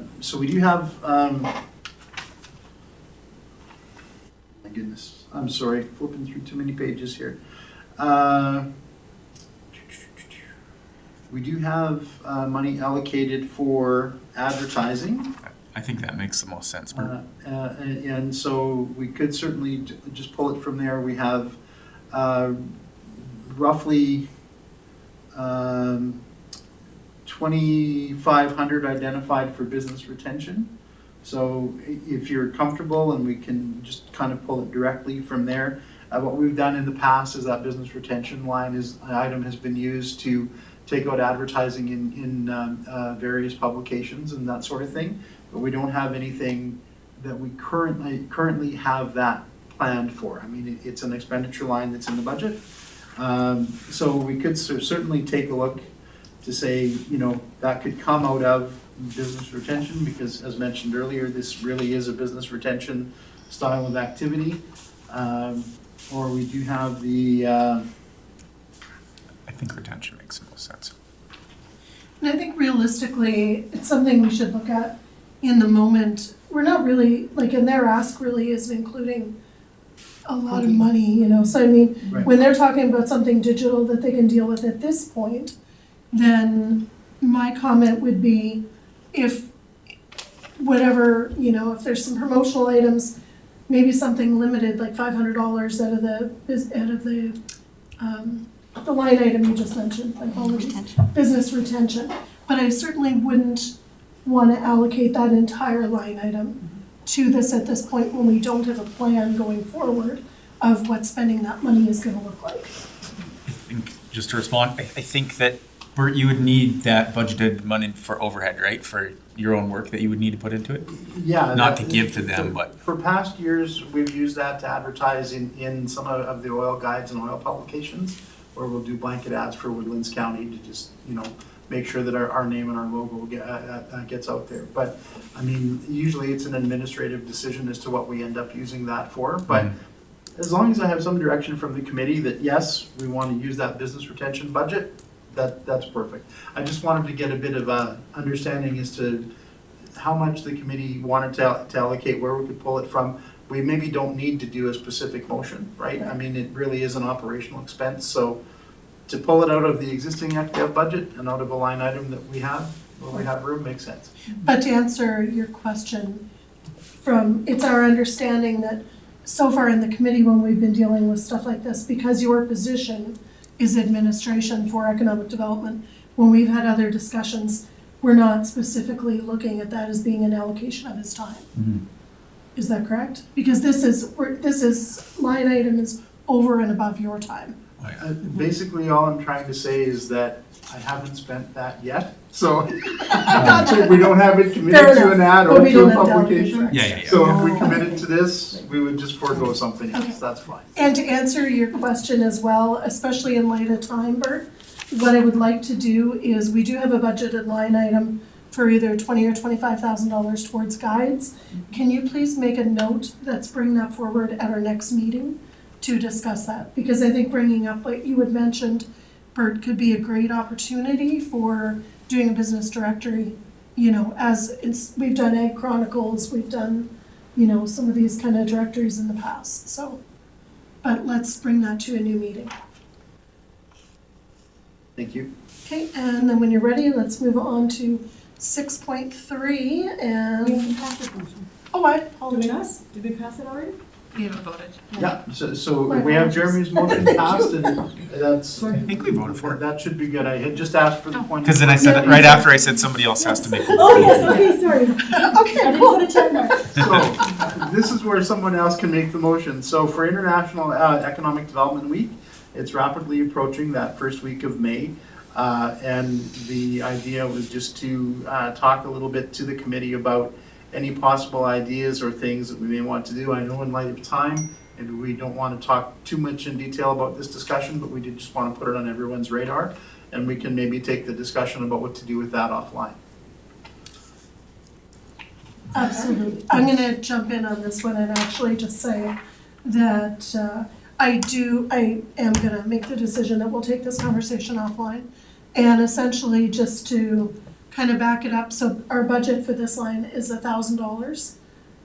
goodness, I'm sorry, flipping through too many pages here. We do have money allocated for advertising. I think that makes the most sense. Bert. And so we could certainly just pull it from there. We have roughly 2,500 identified for business retention. So if you're comfortable and we can just kind of pull it directly from there, what we've done in the past is that business retention item has been used to take out advertising in various publications and that sort of thing. But we don't have anything that we currently have that planned for. I mean, it's an expenditure line that's in the budget. So we could certainly take a look to say, that could come out of business retention, because as mentioned earlier, this really is a business retention style of activity. Or we do have the, I think retention makes the most sense. And I think realistically, it's something we should look at in the moment. We're not really, and their ask really isn't including a lot of money, so I mean, Right. when they're talking about something digital that they can deal with at this point, then my comment would be, if whatever, if there's some promotional items, maybe something limited, like $500 out of the line item you just mentioned, my apologies, business retention. But I certainly wouldn't want to allocate that entire line item to this at this point, when we don't have a plan going forward of what spending that money is going to look like. I think, just to respond, I think that, Bert, you would need that budgeted money for overhead, right? For your own work that you would need to put into it? yeah. Not to give to them, but. For past years, we've used that to advertise in some of the oil guides and oil publications, where we'll do blanket ads for Woodlands County to just, make sure that our name and our logo gets out there. But, I mean, usually it's an administrative decision as to what we end up using that for. But as long as I have some direction from the committee that, yes, we want to use that business retention budget, that's perfect. I just wanted to get a bit of a understanding as to how much the committee wanted to allocate, where we could pull it from. We maybe don't need to do a specific motion, right? I mean, it really is an operational expense, so to pull it out of the existing FDF budget and out of a line item that we have, where we have room, makes sense. But to answer your question, it's our understanding that so far in the committee, when we've been dealing with stuff like this, because your position is administration for economic development, when we've had other discussions, we're not specifically looking at that as being an allocation of his time. Mhm. Is that correct? Because this is line item is over and above your time. Basically, all I'm trying to say is that I haven't spent that yet, so Gotcha. we don't have it committed Fair to an enough. ad But or we to don't a have to allocate publication. for it. Yeah. So if we committed to this, we would just forego something Okay. else, that's fine. And to answer your question as well, especially in light of time, Bert, what I would like to do is, we do have a budgeted line item for either $20,000 or $25,000 towards guides. Can you please make a note, let's bring that forward at our next meeting to discuss that? Because I think bringing up what you had mentioned, Bert, could be a great opportunity for doing a business directory, we've done Ag Chronicles, we've done, some of these kind of directories in the past, so. But let's bring that to a new meeting. Thank you. Okay, and then when you're ready, let's move on to 6.3 and, We passed this motion. oh, I Did we not? apologize. Did we pass it already? We haven't voted. Yeah, so My we have apologies. Jeremy's motion passed, and that's, I think we voted for it. that should be good. I had just asked for the point. Because then I said, right after I said somebody else has to make it. Oh, yes, okay, sorry. Okay, I didn't cool. put a check mark. So, this is where someone else can make the motion. So for International Economic Development Week, it's rapidly approaching that first week of May. And the idea was just to talk a little bit to the committee about any possible ideas or things that we may want to do. I know in light of time, and we don't want to talk too much in detail about this discussion, but we did just want to put it on everyone's radar, and we can maybe take the discussion about what to do with that offline. Absolutely. I'm gonna jump in on this one and actually just say that I am gonna make the decision that we'll take this conversation offline. And essentially, just to kind of back it up, so our budget for this line is $1,000.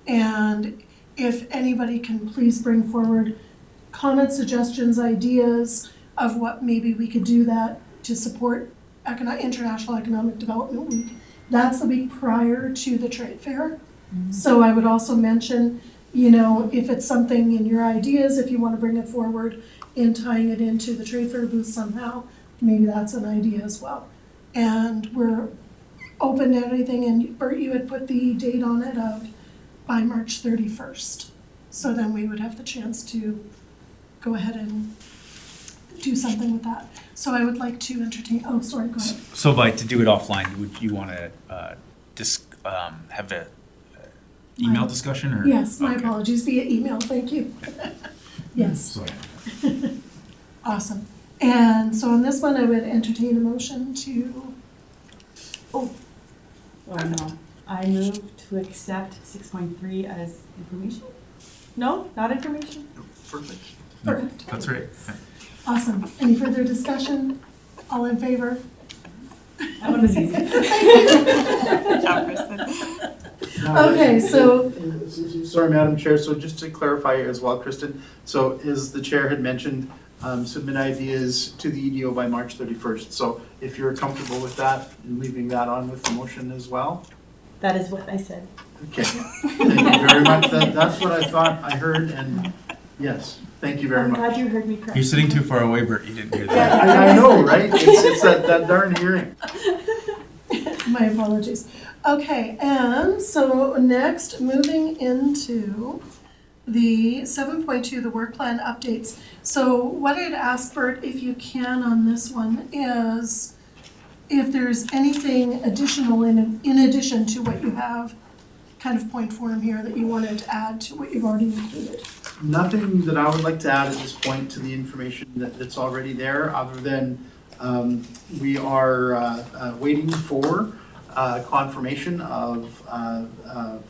And if anybody can please bring forward comments, suggestions, ideas of what maybe we could do that to support International Economic Development Week That's the week prior to the trade fair. So I would also mention, you know, if it's something in your ideas, if you want to bring it forward in tying it into the trade fair booth somehow, maybe that's an idea as well. And we're open to anything, and Bert, you had put the date on it of by March 31st. So then we would have the chance to go ahead and do something with that. So I would like to entertain, oh, sorry, go ahead. So like to do it offline, would you want to have a email discussion or? Yes, my Okay. apologies, via email, thank you. Yes, Sorry. awesome. And so on this one, I would entertain a motion to, Oh, no. I move to accept 6.3 as information? No, not information? Perfect. perfect, That's right. awesome. Any further discussion? All in favor? That one was easy. Okay, so, Sorry, Madam Chair, so just to clarify as well, Kristen, so as the chair had mentioned, submit ideas to the EDO by March 31st. So if you're comfortable with that and leaving that on with the motion as well? That is what I said. Okay, thank you very much. That's what I thought I heard, and yes, thank you very I'm much. glad you heard me correctly. You're sitting too far away, Bert. You didn't hear that. I know, right? It's that darn hearing. my apologies. Okay, and so next, moving into the 7.2, the work plan updates. So what I'd ask Bert, if you can on this one, is if there's anything additional in addition to what you have kind of point form here that you wanted to add to what you've already included. Nothing that I would like to add at this point to the information that's already there, other than we are waiting for confirmation of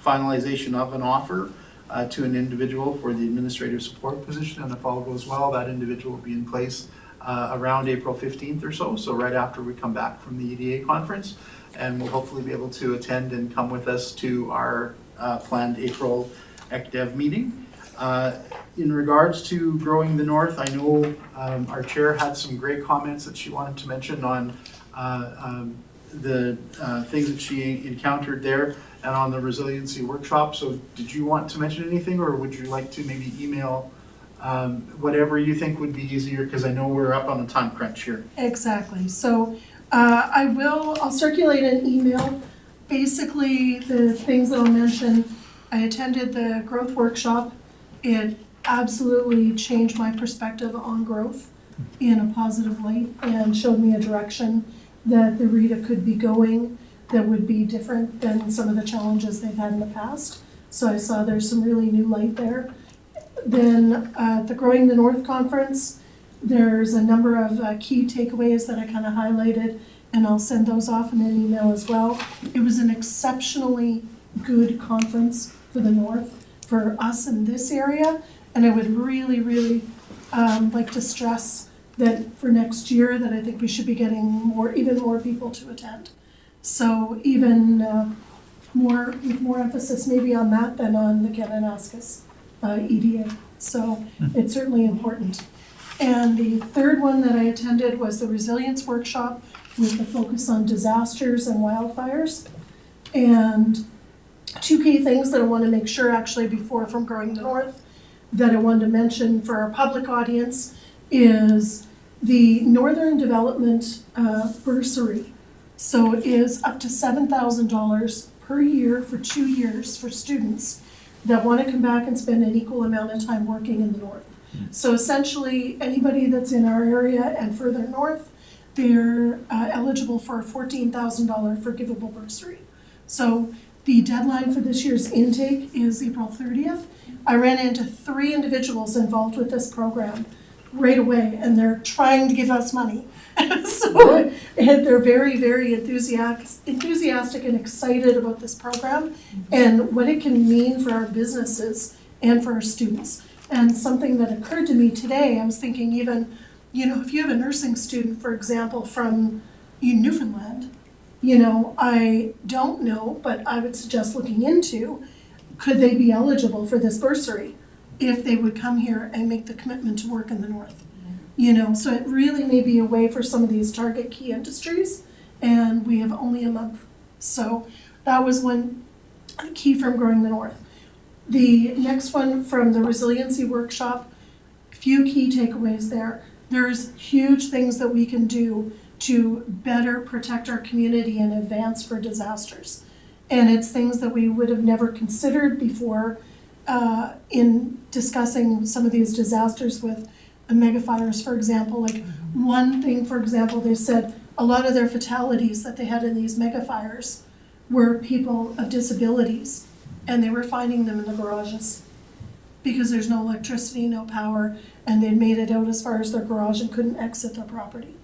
finalization of an offer to an individual for the administrative support position, and if all goes well, that individual will be in place around April 15th or so right after we come back from the EDA conference, and we'll hopefully be able to attend and come with us to our planned April ECDEV meeting. In regards to growing the north, I know our chair had some great comments that she wanted to mention on the things that she encountered there and on the resiliency workshop. So did you want to mention anything, or would you like to maybe email whatever you think would be easier, because I know we're up on a time crunch here. Exactly. So I'll circulate an email. Basically, the things that I'll mention, I attended the growth workshop. It absolutely changed my perspective on growth in a positive light and showed me a direction that the RETA could be going that would be different than some of the challenges they've had in the past. So I saw there's some really new light there. Then the Growing the North conference, there's a number of key takeaways that I kind of highlighted, and I'll send those off in an email as well. It was an exceptionally good conference for the North, for us in this area, and I would really, really like to stress that for next year that I think we should be getting even more people to attend. So even with more emphasis maybe on that than on the Kananaskis EDA. So it's certainly important. And the third one that I attended was the resilience workshop with the focus on disasters and wildfires. And two key things that I want to make sure actually before from Growing the North that I wanted to mention for our public audience is the Northern Development bursary. So it is up to $7,000 per year for 2 years for students that want to come back and spend an equal amount of time working in the North. So essentially, anybody that's in our area and further north, they're eligible for a $14,000 forgivable bursary. So the deadline for this year's intake is April 30th. I ran into 3 individuals involved with this program right away, and they're trying to give us money. So and they're very, very enthusiastic and excited about this program and what it can mean for our businesses and for our students. And something that occurred to me today, I was thinking even, if you have a nursing student, for example, from Newfoundland, I don't know, but I would suggest looking into, could they be eligible for this bursary if they would come here and make the commitment to work in the North? So it really may be a way for some of these target key industries, and we have only a month. So that was one key from Growing the North. The next one from the resiliency workshop, few key takeaways there. There's huge things that we can do to better protect our community in advance for disasters. And it's things that we would have never considered before in discussing some of these disasters with megafires, for example. Like one thing, for example, they said a lot of their fatalities that they had in these megafires were people of disabilities, and they were finding them in the garages because there's no electricity, no power, and they'd made it out as far as their garage and couldn't exit their property.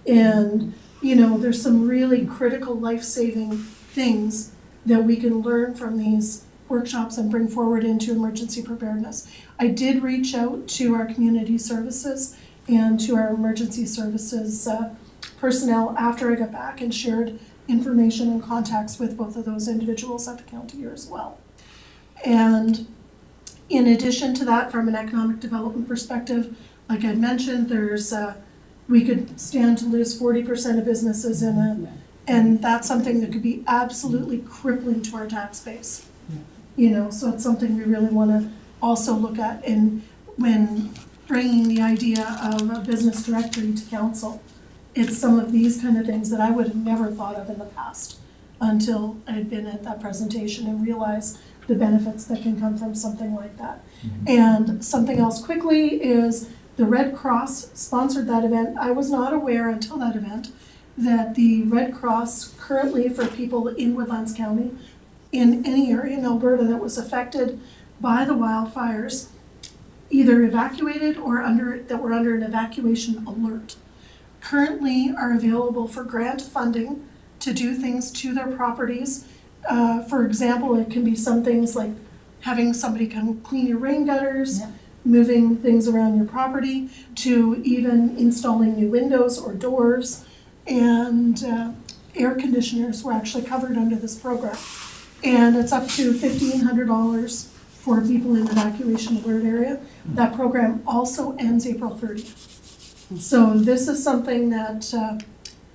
And, you know, there's some really critical life-saving things that we can learn from these workshops and bring forward into emergency preparedness. I did reach out to our community services and to our emergency services personnel after I got back and shared information and contacts with both of those individuals at the county here as well. And in addition to that, from an economic development perspective, like I mentioned, there's we could stand to lose 40% of businesses in a, and that's something that could be absolutely crippling to our tax base. You know, so it's something we really want to also look at in when bringing the idea of a business directory to council. It's some of these kind of things that I would have never thought of in the past until I had been at that presentation and realized the benefits that can come from something like that. And something else quickly is the Red Cross sponsored that event. I was not aware until that event that the Red Cross currently for people in Woodlands County, in any area in Alberta that was affected by the wildfires, either evacuated or that were under an evacuation alert, currently are available for grant funding to do things to their properties. For example, it can be some things like having somebody come clean your rain gutters, moving things around your property, to even installing new windows or doors, and air conditioners were actually covered under this program. And it's up to $1,500 for people in the evacuation alert area. That program also ends April 30th. So this is something that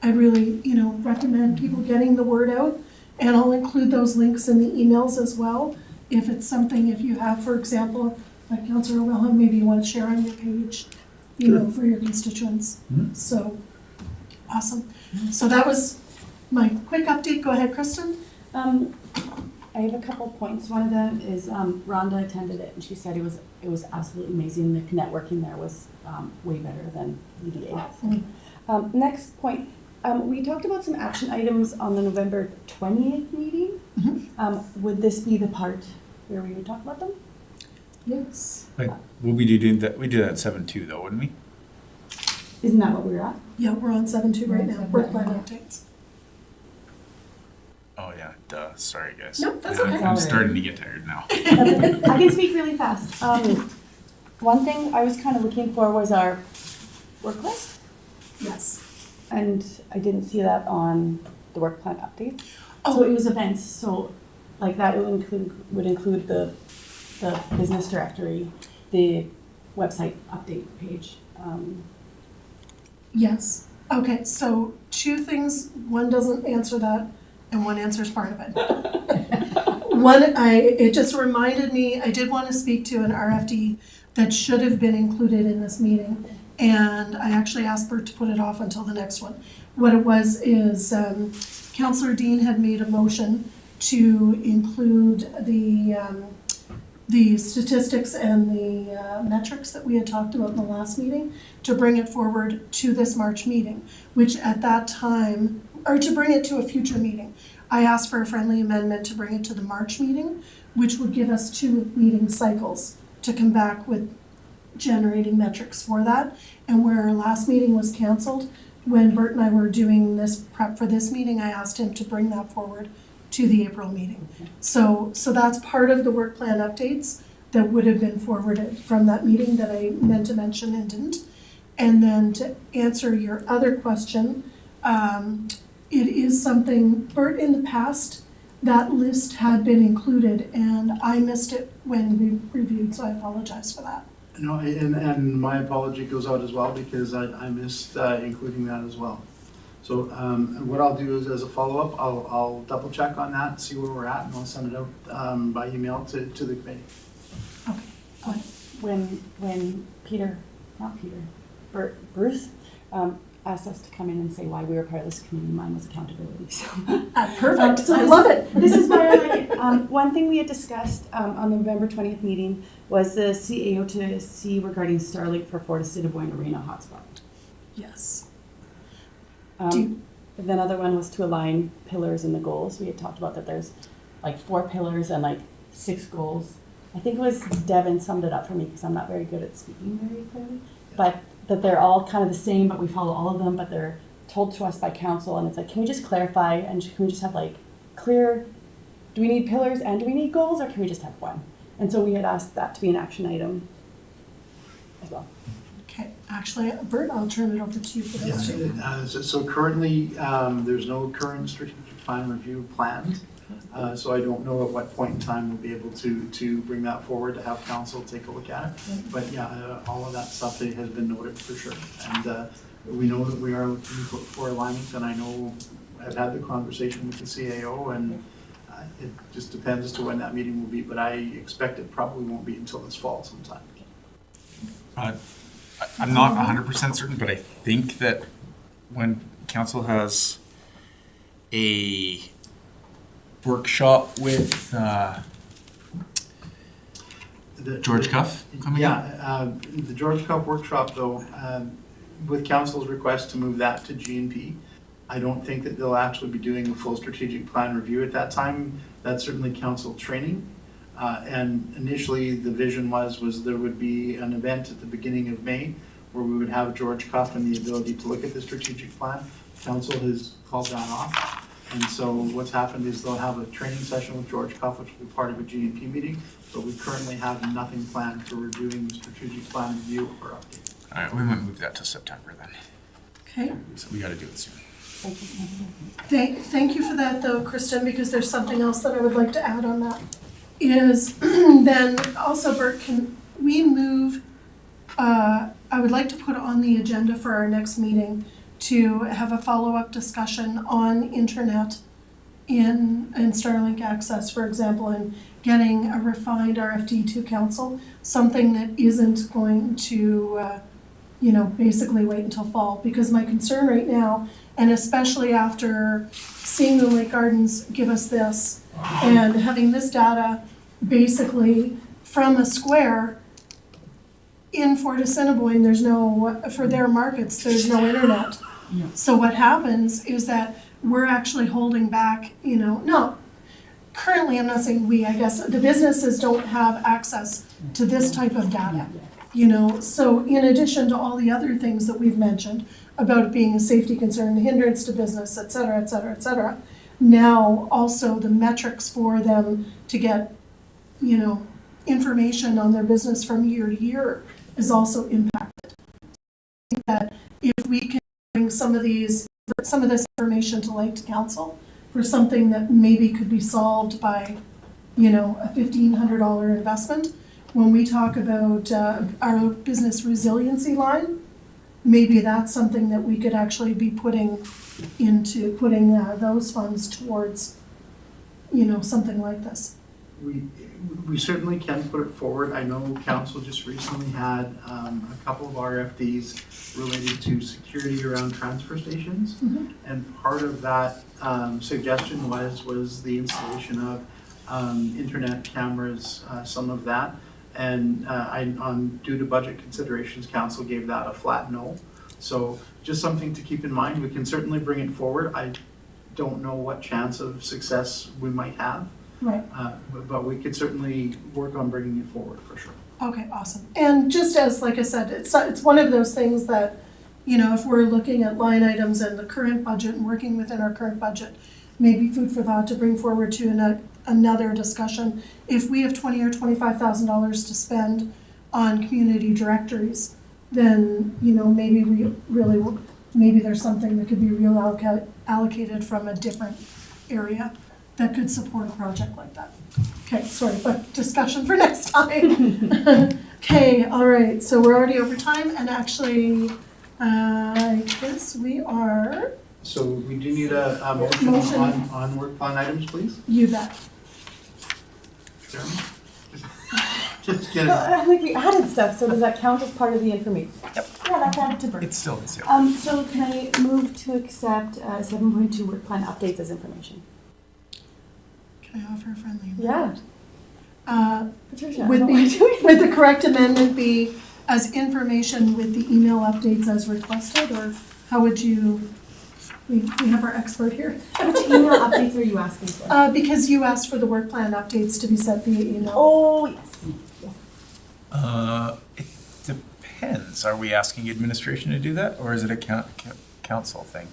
I really, you know, recommend people getting the word out, and I'll include those links in the emails as well. If it's something, if you have, for example, like Councillor Wilhelm, maybe you want to share on your page, you know, for your constituents. So, awesome. So that was my quick update. Go ahead, Kristen. I have a couple points. One of them is Rhonda attended it and she said it was absolutely amazing. The networking there was way better than EDA. Next point, we talked about some action items on the November 20th meeting. Would this be the part where we would talk about them? Yes. Like, we'll be doing that. We do that at 7:2 though, wouldn't we? Isn't that what we're at? Yeah, we're on 7.2 right now. Work plan updates. Oh yeah, duh. Sorry guys. Nope, that's Yeah, okay. I'm starting to get tired now. I can speak really fast. One thing I was kind of looking for was our work list, Yes. and I didn't see that on the work plan updates. So it was events, so like that would include the business directory, the website update page. Yes. Okay, so two things. One doesn't answer that, and one answers part of it. It just reminded me, I did want to speak to an RFD that should have been included in this meeting, and I actually asked Bert to put it off until the next one. What it was is Councillor Dean had made a motion to include the statistics and the metrics that we had talked about in the last meeting, to bring it forward to this March meeting, which at that time, or to bring it to a future meeting. I asked for a friendly amendment to bring it to the March meeting, which would give us 2 meeting cycles to come back with generating metrics for that. And where our last meeting was canceled, when Bert and I were doing this prep for this meeting, I asked him to bring that forward to the April meeting. So that's part of the work plan updates that would have been forwarded from that meeting that I meant to mention and didn't. And then to answer your other question, it is something, Bert, in the past, that list had been included and I missed it when we reviewed, so I apologize for that. No, and my apology goes out as well because I missed including that as well. So what I'll do is, as a follow-up, I'll double check on that, see where we're at, and I'll send it out by email to the committee. When Bruce asked us to come in and say why we were part of this committee, mine was accountability, so. Perfect, So I love it. This is why I like it. One thing we had discussed on the November 20th meeting was the CAO to see regarding Starlink for Fort Assiniboine Arena hotspot. Yes. The other one was to align pillars and the goals. We had talked about that there's like 4 pillars and like 6 goals. I think it was Devin summed it up for me because I'm not very good at speaking very clearly. But that they're all kind of the same, but we follow all of them, but they're told to us by council. And it's like, can we just clarify and can we just have like clear, do we need pillars and do we need goals, or can we just have one? And so we had asked that to be an action item as well. Okay, actually, Bert, I'll turn it over to you for this too. So currently, there's no current strategic plan review planned. So I don't know at what point in time we'll be able to bring that forward to have council take a look at it. But yeah, all of that stuff has been noted for sure. And we know that we are looking for alignment, and I know I've had the conversation with the CAO, and it just depends as to when that meeting will be, but I expect it probably won't be until this fall sometime. I'm not 100% certain, but I think that when council has a workshop with George Cuff coming up. Yeah, the George Cuff workshop though, with council's request to move that to G&P, I don't think that they'll actually be doing a full strategic plan review at that time. That's certainly council training. And initially the vision was there would be an event at the beginning of May where we would have George Cuff and the ability to look at the strategic plan. Council has called that off. And so what's happened is they'll have a training session with George Cuff, which will be part of a G&P meeting, but we currently have nothing planned for reviewing the strategic plan review or update. All right, we might move that to September then. Okay, So we got to do it soon. thank you for that though, Kristen, because there's something else that I would like to add on that. Is then also, Bert, can we move, I would like to put on the agenda for our next meeting to have a follow-up discussion on internet and Starlink access, for example, and getting a refined RFD to council, something that isn't going to, basically wait until fall. Because my concern right now, and especially after seeing the Lake Gardens give us this, and having this data basically from a square in Fort Assiniboine, there's no, for their markets, there's no internet. So what happens is that we're actually holding back, no, currently I'm not saying we, I guess, the businesses don't have access to this type of data. So in addition to all the other things that we've mentioned about it being a safety concern, a hindrance to business, et cetera, et cetera, et cetera, now also the metrics for them to get, information on their business from year to year is also impacted. I think that if we can bring some of this information to light to council for something that maybe could be solved by, a $1,500 investment, when we talk about our business resiliency line, maybe that's something that we could actually be putting those funds towards, something like this. We certainly can put it forward. I know council just recently had a couple of RFDs related to security around transfer stations. Mhm. And part of that suggestion was the installation of internet cameras, some of that. And due to budget considerations, council gave that a flat no. So just something to keep in mind. We can certainly bring it forward. I don't know what chance of success we might have. Right. But we could certainly work on bringing it forward for sure. Okay, awesome. And just as, like I said, it's one of those things that, if we're looking at line items and the current budget and working within our current budget, maybe food for thought to bring forward to another discussion. If we have $20,000 or $25,000 to spend on community directories, then, maybe there's something that could be reallocated from a different area that could support a project like that. Okay, sorry, but discussion for next time. Okay, all right, so we're already over time, and actually, I guess we are So we do need a motion Motion. on work plan items, please. You bet. Jeremy? Just get No, it. I think we added stuff, so does that count as part of the information? Yep. Yeah, that's added to Bert. It's still the same. So can I move to accept 7.2 work plan updates as information? Can I offer a friendly Yeah. amendment? Patricia, I Would don't know why the, you're doing would the correct amendment be as information with the email updates as requested, or how would you, we have our expert here. Which email updates are you asking for? Because you asked for the work plan updates to be sent via email. Oh, yes. It depends. Are we asking administration to do that, or is it a council thing?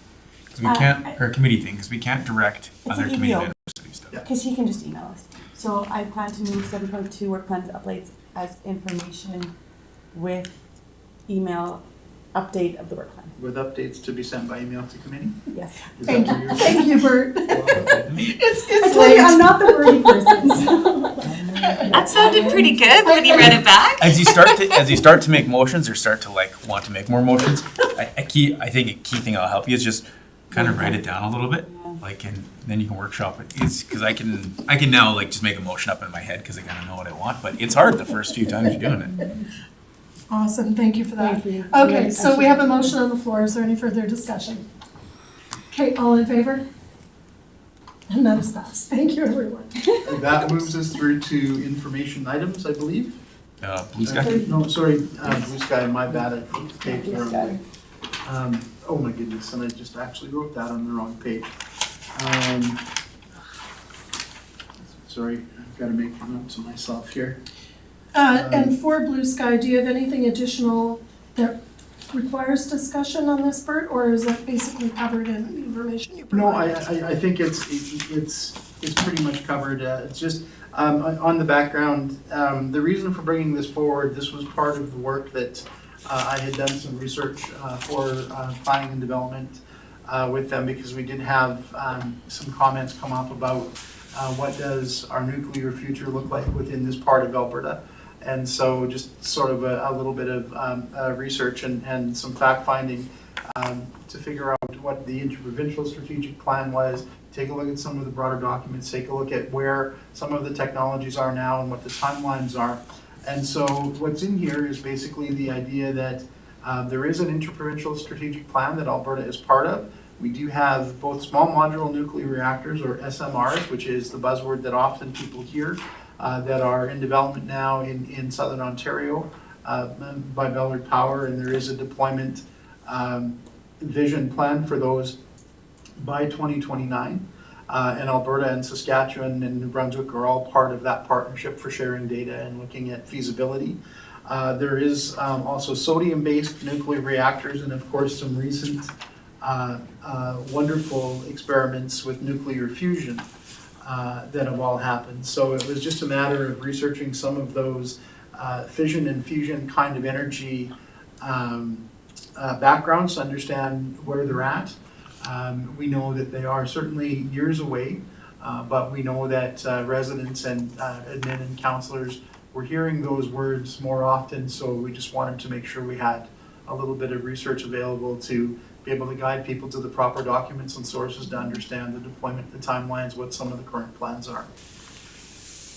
Because we can't, or a committee thing, because we can't direct It's other an committee email. members to do stuff. Because he can just email us. So I plan to move 7.2 work plans updates as information with email update of the work plan. With updates to be sent by email to committee? Yes. Is that Thank what you, you're- thank you, Bert. Okay. It's I told you, I'm late. not the wordy person. so- That sounded pretty good when you read it back. As you start to make motions or start to like want to make more motions, I think a key thing that'll help you is just kind of write it down a little bit, like, and then you can workshop it. It's because I can now like just make a motion up in my head because I kind of know what I want, but it's hard the first few times you're doing it. Awesome, thank you for that. Thank you. Okay, so we have a motion on the floor. Is there any further discussion? Okay, all in favor? And that is passed. Thank you, everyone. That moves us through to information items, I believe. Blue sky. No, sorry, Blue Sky, my bad, I flipped the page Blue the wrong Sky. way. Oh my goodness, and I just actually wrote that on the wrong page. Sorry, I've gotta make notes of myself here. And for Blue Sky, do you have anything additional that requires discussion on this, Bert, or is that basically covered in the information you No, provided? I think it's pretty much covered. It's just, on the background, the reason for bringing this forward, this was part of the work that I had done some research for planning and development with them, because we did have some comments come up about what does our nuclear future look like within this part of Alberta. And so just sort of a little bit of research and some fact finding to figure out what the interprovincial strategic plan was, take a look at some of the broader documents, take a look at where some of the technologies are now and what the timelines are. And so what's in here is basically the idea that there is an interprovincial strategic plan that Alberta is part of. We do have both small modular nuclear reactors, or SMRs, which is the buzzword that often people hear, that are in development now in southern Ontario by Ballard Power, and there is a deployment vision plan for those by 2029. And Alberta and Saskatchewan and New Brunswick are all part of that partnership for sharing data and looking at feasibility. There is also sodium-based nuclear reactors, and of course some recent wonderful experiments with nuclear fusion that have all happened. So it was just a matter of researching some of those fission and fusion kind of energy backgrounds to understand where they're at. We know that they are certainly years away, but we know that residents and admin and councillors were hearing those words more often, so we just wanted to make sure we had a little bit of research available to be able to guide people to the proper documents and sources to understand the deployment, the timelines, what some of the current plans are.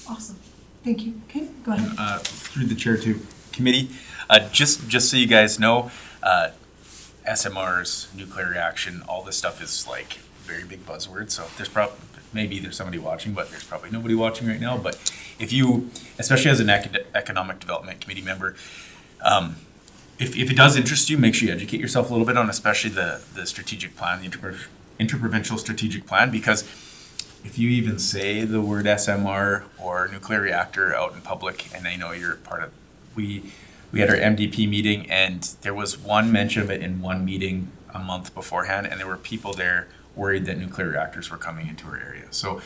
Awesome, thank you. Okay, go ahead. Through the chair to committee, just so you guys know, SMRs, nuclear reaction, all this stuff is like very big buzzwords. So maybe there's somebody watching, but there's probably nobody watching right now. But if you, especially as an economic development committee member, if it does interest you, make sure you educate yourself a little bit on especially the strategic plan, the interprovincial strategic plan, because if you even say the word SMR or nuclear reactor out in public, and I know you're part of, we had our MDP meeting and there was one mention of it in one meeting a month beforehand, and there were people there worried that nuclear reactors were coming into our area. So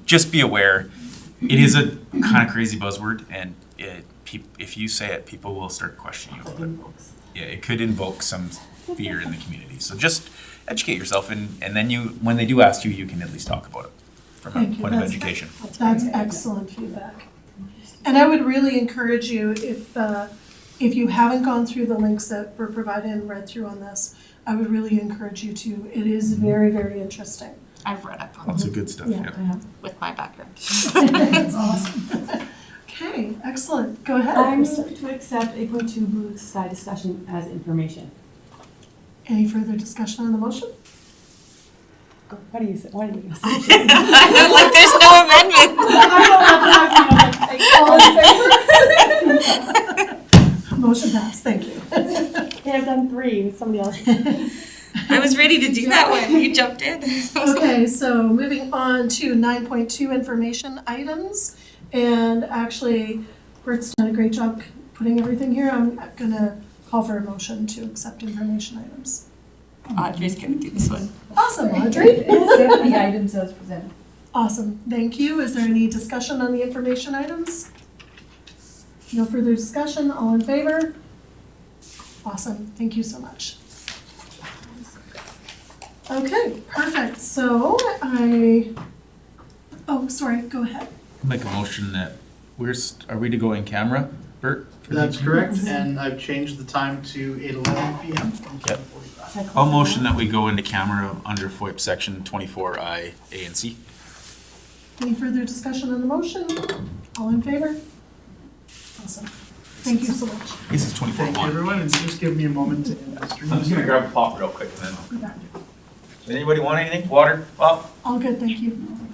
just be aware, it is a kind of crazy buzzword, and if you say it, people will start questioning you about it. Yeah, it could invoke some fear in the community. So just educate yourself, and then when they do ask you, you can at least talk about it from Thank a you. point of That's- education. That's excellent feedback. And I would really encourage you, if if you haven't gone through the links that were provided and read through on this, I would really encourage you to. It is very, very interesting. I've read up on Lots of good stuff, Yeah, yeah. I have. with my background. That's awesome. Okay, excellent. Go ahead, I Krista. move to accept 8.2 Blue Sky discussion as information. Any further discussion on the motion? Go- What do you say? What do you say? Like, there's no amendment. Motion passed, thank you. Okay, I've done 3 with somebody else. I was ready to do that when you jumped in. Okay, so moving on to 9.2 information items. And actually, Bert's done a great job putting everything here. I'm gonna call for a motion to accept information items. Audrey's gonna do this one. Awesome, Audrey. The items as presented. Awesome, thank you. Is there any discussion on the information items? No further discussion, all in favor? Awesome, thank you so much. Okay, perfect, so oh, sorry, go ahead. Make a motion that are we to go in camera, Bert? for That's the- correct, and I've changed the time to 8:11 PM from Yep. 7:45. I'll motion that we go into camera under FOIP section 24I, A and C. Any further discussion on the motion? All in favor? Awesome, thank you so much. This is 24 Thank you, one. everyone, and just give me a moment to end the stream. I'm just gonna grab a pop real quick and then. You got it. Does anybody want anything? Water? Pop? All good, thank you.